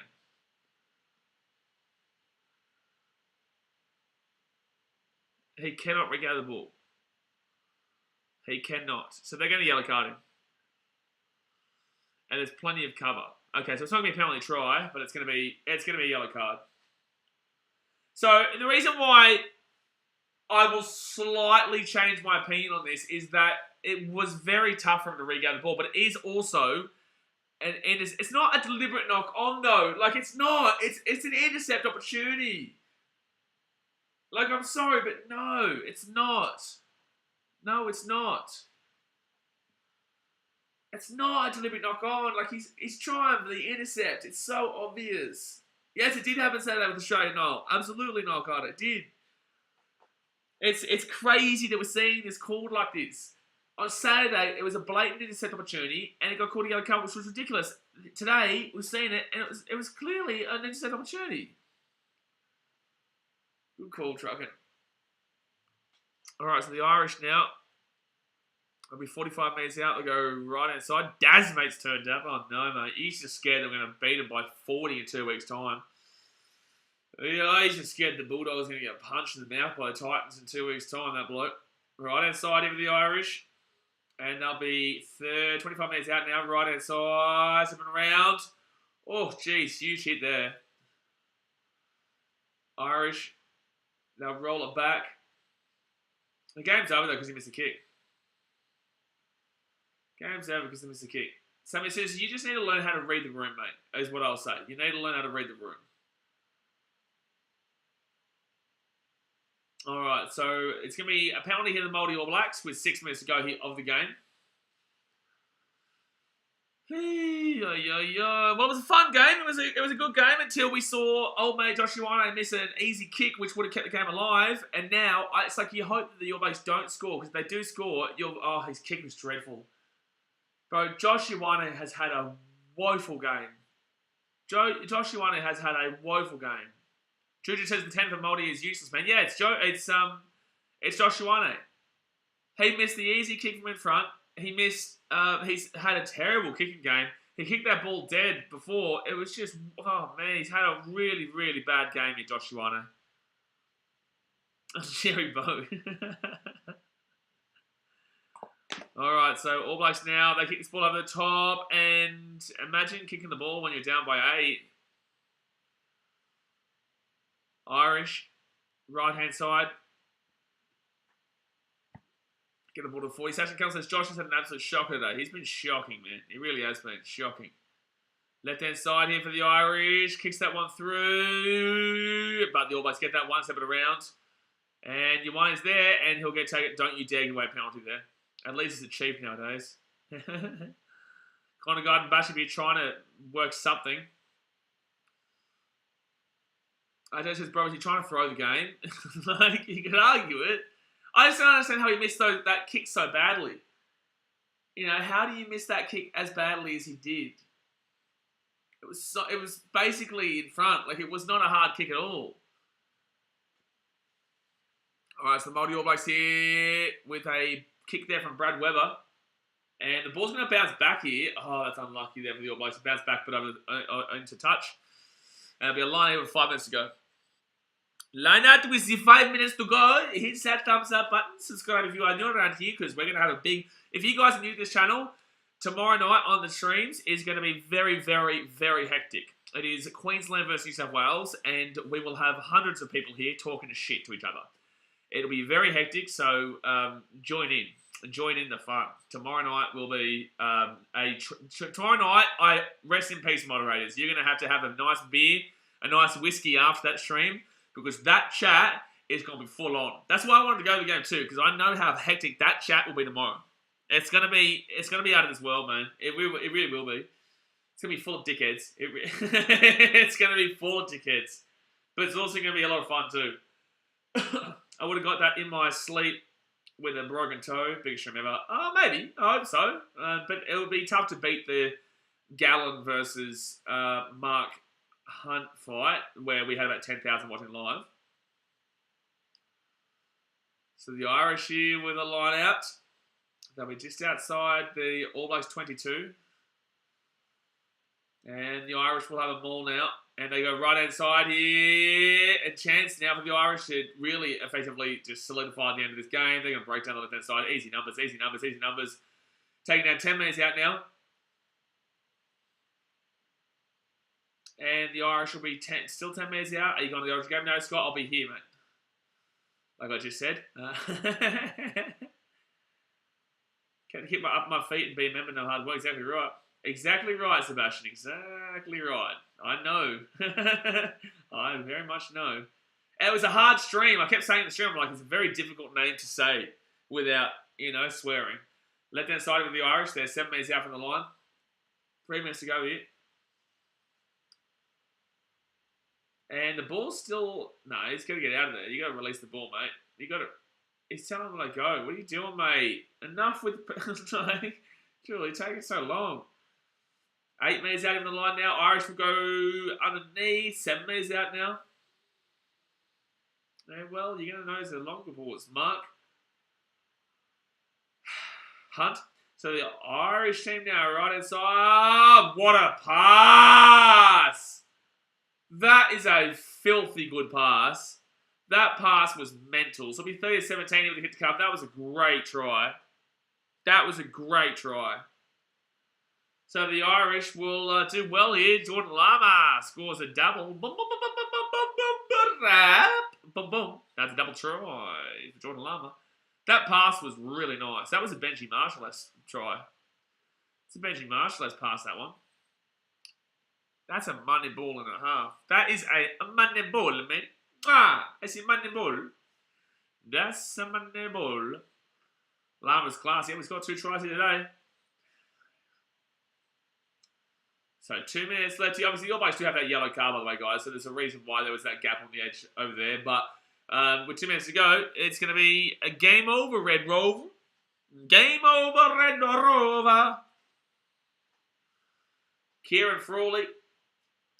He cannot regather the ball. He cannot. So they're going to yellow card him. And there's plenty of cover. Okay, so it's not going to be a penalty try, but it's going to be a yellow card. So the reason why I will slightly change my opinion on this is that it was very tough for him to regather the ball, but it is also it's not a deliberate knock on though. Like it's not. It's an intercept opportunity. Like I'm sorry, but no, it's not. No, it's not. It's not a deliberate knock on. Like he's trying for the intercept. It's so obvious. Yes, it did happen Saturday with Australia Noel. Absolutely, Noel Carter. It did. It's crazy that we're seeing this called like this. On Saturday, it was a blatant intercept opportunity, and it got called a yellow card, which was ridiculous. Today, we've seen it, and it was clearly an intercept opportunity. Good call, Truckin. All right, so the Irish now. They'll be 45 metres out. They'll go right inside. Daz mate's turned up. Oh, no, mate. He's just scared they're going to beat him by 40 in 2 weeks' time. Yeah, he's just scared the Bulldogs are going to get punched in the mouth by the Titans in 2 weeks' time, that bloke. Right hand side here for the Irish. And they'll be 25 metres out now. Right hand side. Zipping around. Oh, geez. Huge hit there. Irish. They'll roll it back. The game's over, though, because he missed a kick. Game's over because they missed a kick. Somebody says, you just need to learn how to read the room, mate, is what I'll say. You need to learn how to read the room. All right, so it's going to be a penalty here in the Maori All Blacks with 6 minutes to go here of the game. Well, it was a fun game. It was a good game until we saw old mate Josh Ioane miss an easy kick, which would have kept the game alive. And now, it's like you hope that the All Blacks don't score, because if they do score, his kick was dreadful. Bro, Josh Ioane has had a woeful game. Josh Ioane has had a woeful game. Juju says the 10 for Māori is useless, man. Yeah, it's Josh Ioane. He missed the easy kick from in front. He's had a terrible kicking game. He kicked that ball dead before. It was just, oh man, he's had a really, really bad game here, Josh Ioane. Jerry Bow. All right, so All Blacks now, they kick this ball over the top, and imagine kicking the ball when you're down by 8. Irish, right-hand side. Get the ball to 40. Sasha Kell says Josh has had an absolute shocker today. He's been shocking, man. He really has been shocking. Left-hand side here for the Irish. Kicks that one through. But the All Blacks get that one, step it around. And Ioane's there, and he'll get taken. Don't you dare give away a penalty there. At least it's cheap nowadays. Connor Garden Bash be trying to work something. I just says, bro, is he trying to throw the game? Like, you could argue it. I just don't understand how he missed that kick so badly. You know, how do you miss that kick as badly as he did? It was basically in front. Like, it was not a hard kick at all. All right, so the Maori All Blacks here with a kick there from Brad Weber. And the ball's going to bounce back here. Oh, that's unlucky there for the All Blacks. Bounce back, but into touch. And it'll be a line here with 5 minutes to go. Line out with the 5 minutes to go. Hit that thumbs up button. Subscribe if you are new around here, because we're going to have a big... If you guys are new to this channel, tomorrow night on the streams is going to be very, very, very hectic. It is Queensland versus New South Wales, and we will have hundreds of people here talking shit to each other. It'll be very hectic, so join in. Join in the fun. Tomorrow night will be tomorrow night, I rest in peace, moderators. You're going to have a nice beer, a nice whiskey after that stream, because that chat is going to be full on. That's why I wanted to go to the game too, because I know how hectic that chat will be tomorrow. It's going to be out of this world, man. It really will be. It's going to be full of dickheads. It's going to be full of dickheads. But it's also going to be a lot of fun too. I would have got that in my sleep with a broken toe. Biggest stream ever. Maybe. I hope so. But it would be tough to beat the Gallon versus Mark Hunt fight, where we had about 10,000 watching live. So the Irish here with a line out. They'll be just outside the All Blacks 22. And the Irish will have a maul now. And they go right-hand side here. A chance now for the Irish to really effectively just solidify the end of this game. They're going to break down the left-hand side. Easy numbers, easy numbers, easy numbers. Taking down 10 minutes out now. And the Irish will be still 10 minutes out. Are you going to the Irish game? No, Scott, I'll be here, mate. Like I just said. Can't hit up my feet and be a member, no hard work. Exactly right. Exactly right, Sebastian. Exactly right. I know. I very much know. It was a hard stream. I kept saying in the stream, I'm like, it's a very difficult name to say without, swearing. Left-hand side of the Irish. They're 7 minutes out from the line. 3 minutes to go here. And the ball's still... No, he's got to get out of there. You got to release the ball, mate. You got to... He's telling him to let go. What are you doing, mate? Enough with... Julie, taking so long. 8 minutes out of the line now. Irish will go underneath. 7 minutes out now. And, well, you're going to notice the longer balls. Mark. Hunt. So the Irish team now right inside. What a pass! That is a filthy good pass. That pass was mental. So it'll be 30-17 here with the hit to come. That was a great try. That was a great try. So the Irish will do well here. Jordan Lama scores a double. Boom, boom, boom, boom, boom, boom, boom, boom, boom. That's a double try for Jordan Lama. That pass was really nice. That was a Benji Marshall-esque try. It's a Benji Marshall-esque pass, that one. That's a money ball and a half. That is a money ball, man. That's a money ball. That's a money ball. Lama's class. Yeah, he's got 2 tries here today. So 2 minutes left. Obviously, the All Blacks do have that yellow card, by the way, guys. So there's a reason why there was that gap on the edge over there. But with 2 minutes to go, it's going to be a game over, Red Rover. Game over, Red Rover. Kieran Frawley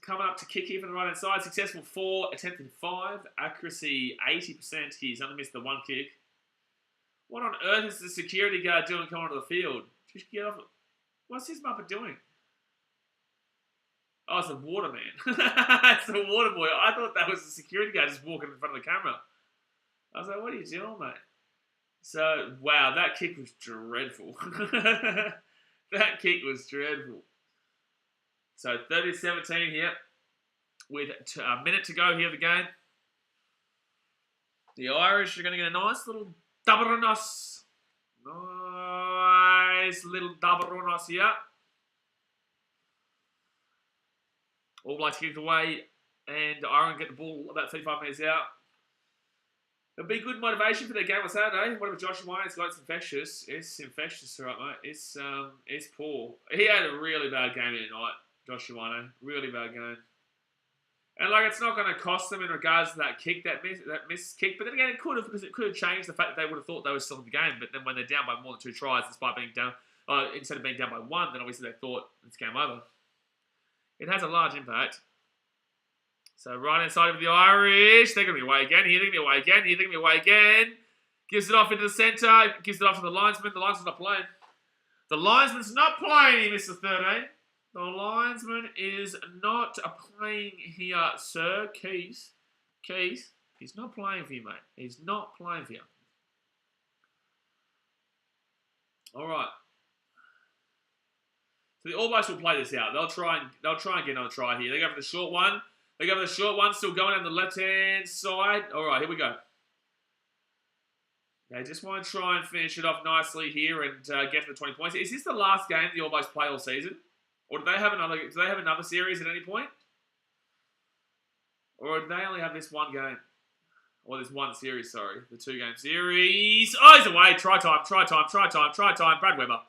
coming up to kick here from the right-hand side. Successful 4, attempted 5. Accuracy 80%. He's only missed the 1 kick. What on earth is the security guard doing coming onto the field? Just get off. What's his muppet doing? Oh, it's the water man. It's the water boy. I thought that was the security guard just walking in front of the camera. I was like, what are you doing, mate? So, wow, that kick was dreadful. That kick was dreadful. So, 30-17 here. With a minute to go here of the game. The Irish are going to get a nice little double-runos. Nice little double-runos here. All Blacks kicked away, and Ireland get the ball about 35 minutes out. It'll be good motivation for their game on Saturday. Whatever Josh Wayne's got, it's infectious. It's infectious, right, mate? It's poor. He had a really bad game tonight, Josh Wayne. Really bad game. And it's not going to cost them in regards to that kick, that missed kick. But then again, it could have, because it could have changed the fact that they would have thought they were still in the game. But then when they're down by more than 2 tries, despite being down, instead of being down by 1, then obviously they thought it's game over. It has a large impact. So right-hand side of the Irish. They're going to be away again. Here they're going to be away again. Here they're going to be away again. Gives it off into the centre. Gives it off to the linesman. The linesman's not playing. The linesman's not playing here, Mr. 13. The linesman is not playing here, sir. Keys. He's not playing for you, mate. He's not playing for you. All right. So the All Blacks will play this out. They'll try and get another try here. They go for the short one. Still going on the left-hand side. All right, here we go. They just want to try and finish it off nicely here and get to the 20 points. Is this the last game the All Blacks play all season? Or do they have another series at any point? Or do they only have this one game? Or this one series, sorry. The 2-game series. Oh, he's away. Try time. Brad Weber.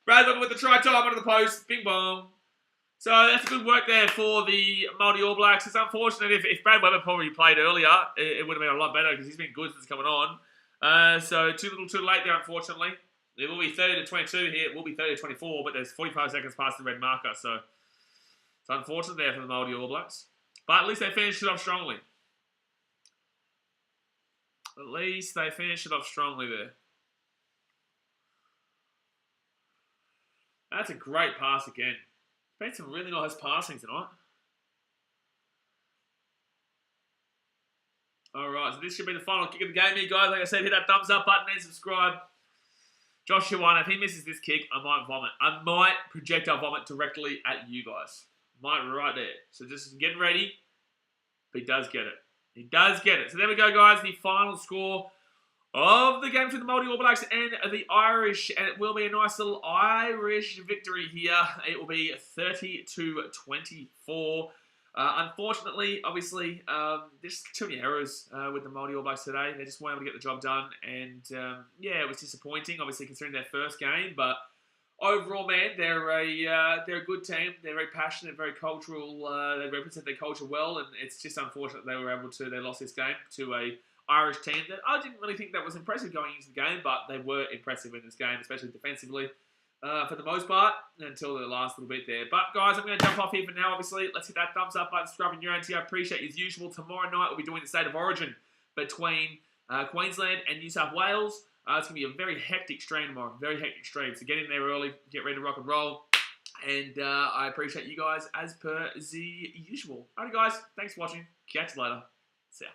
Brad Weber with the try time under the post. Bing bong. So that's good work there for the Maori All Blacks. It's unfortunate if Brad Weber probably played earlier, it would have been a lot better because he's been good since coming on. So too little too late there, unfortunately. It will be 30-22 here. It will be 30-24, but there's 45 seconds past the red marker. So it's unfortunate there for the Maori All Blacks. But at least they finished it off strongly. At least they finished it off strongly there. That's a great pass again. Been some really nice passing tonight. Alright, so this should be the final kick of the game here, guys. Like I said, hit that thumbs up button and subscribe. Josh Shawana, if he misses this kick, I might vomit. I might projectile vomit directly at you guys. Might right there. So just getting ready. But he does get it. He does get it. So there we go, guys. The final score of the game between the Maori All Blacks and the Irish. And it will be a nice little Irish victory here. It will be 30-24. Unfortunately, obviously, there's too many errors with the Maori All Blacks today. They just weren't able to get the job done. And, yeah, it was disappointing, obviously, considering their first game. But overall, man, they're a good team. They're very passionate, very cultural. They represent their culture well. And it's just unfortunate they lost this game to a Irish team that I didn't really think that was impressive going into the game. But they were impressive in this game, especially defensively. For the most part, until the last little bit there. But, guys, I'm going to jump off here for now, obviously. Let's hit that thumbs up button, subscribe, and your own I appreciate you as usual. Tomorrow night, we'll be doing the State of Origin between Queensland and New South Wales. It's going to be a very hectic stream tomorrow. Very hectic stream. So get in there early, get ready to rock and roll. And I appreciate you guys as per the usual. Alright, guys. Thanks for watching. Catch you later. See ya.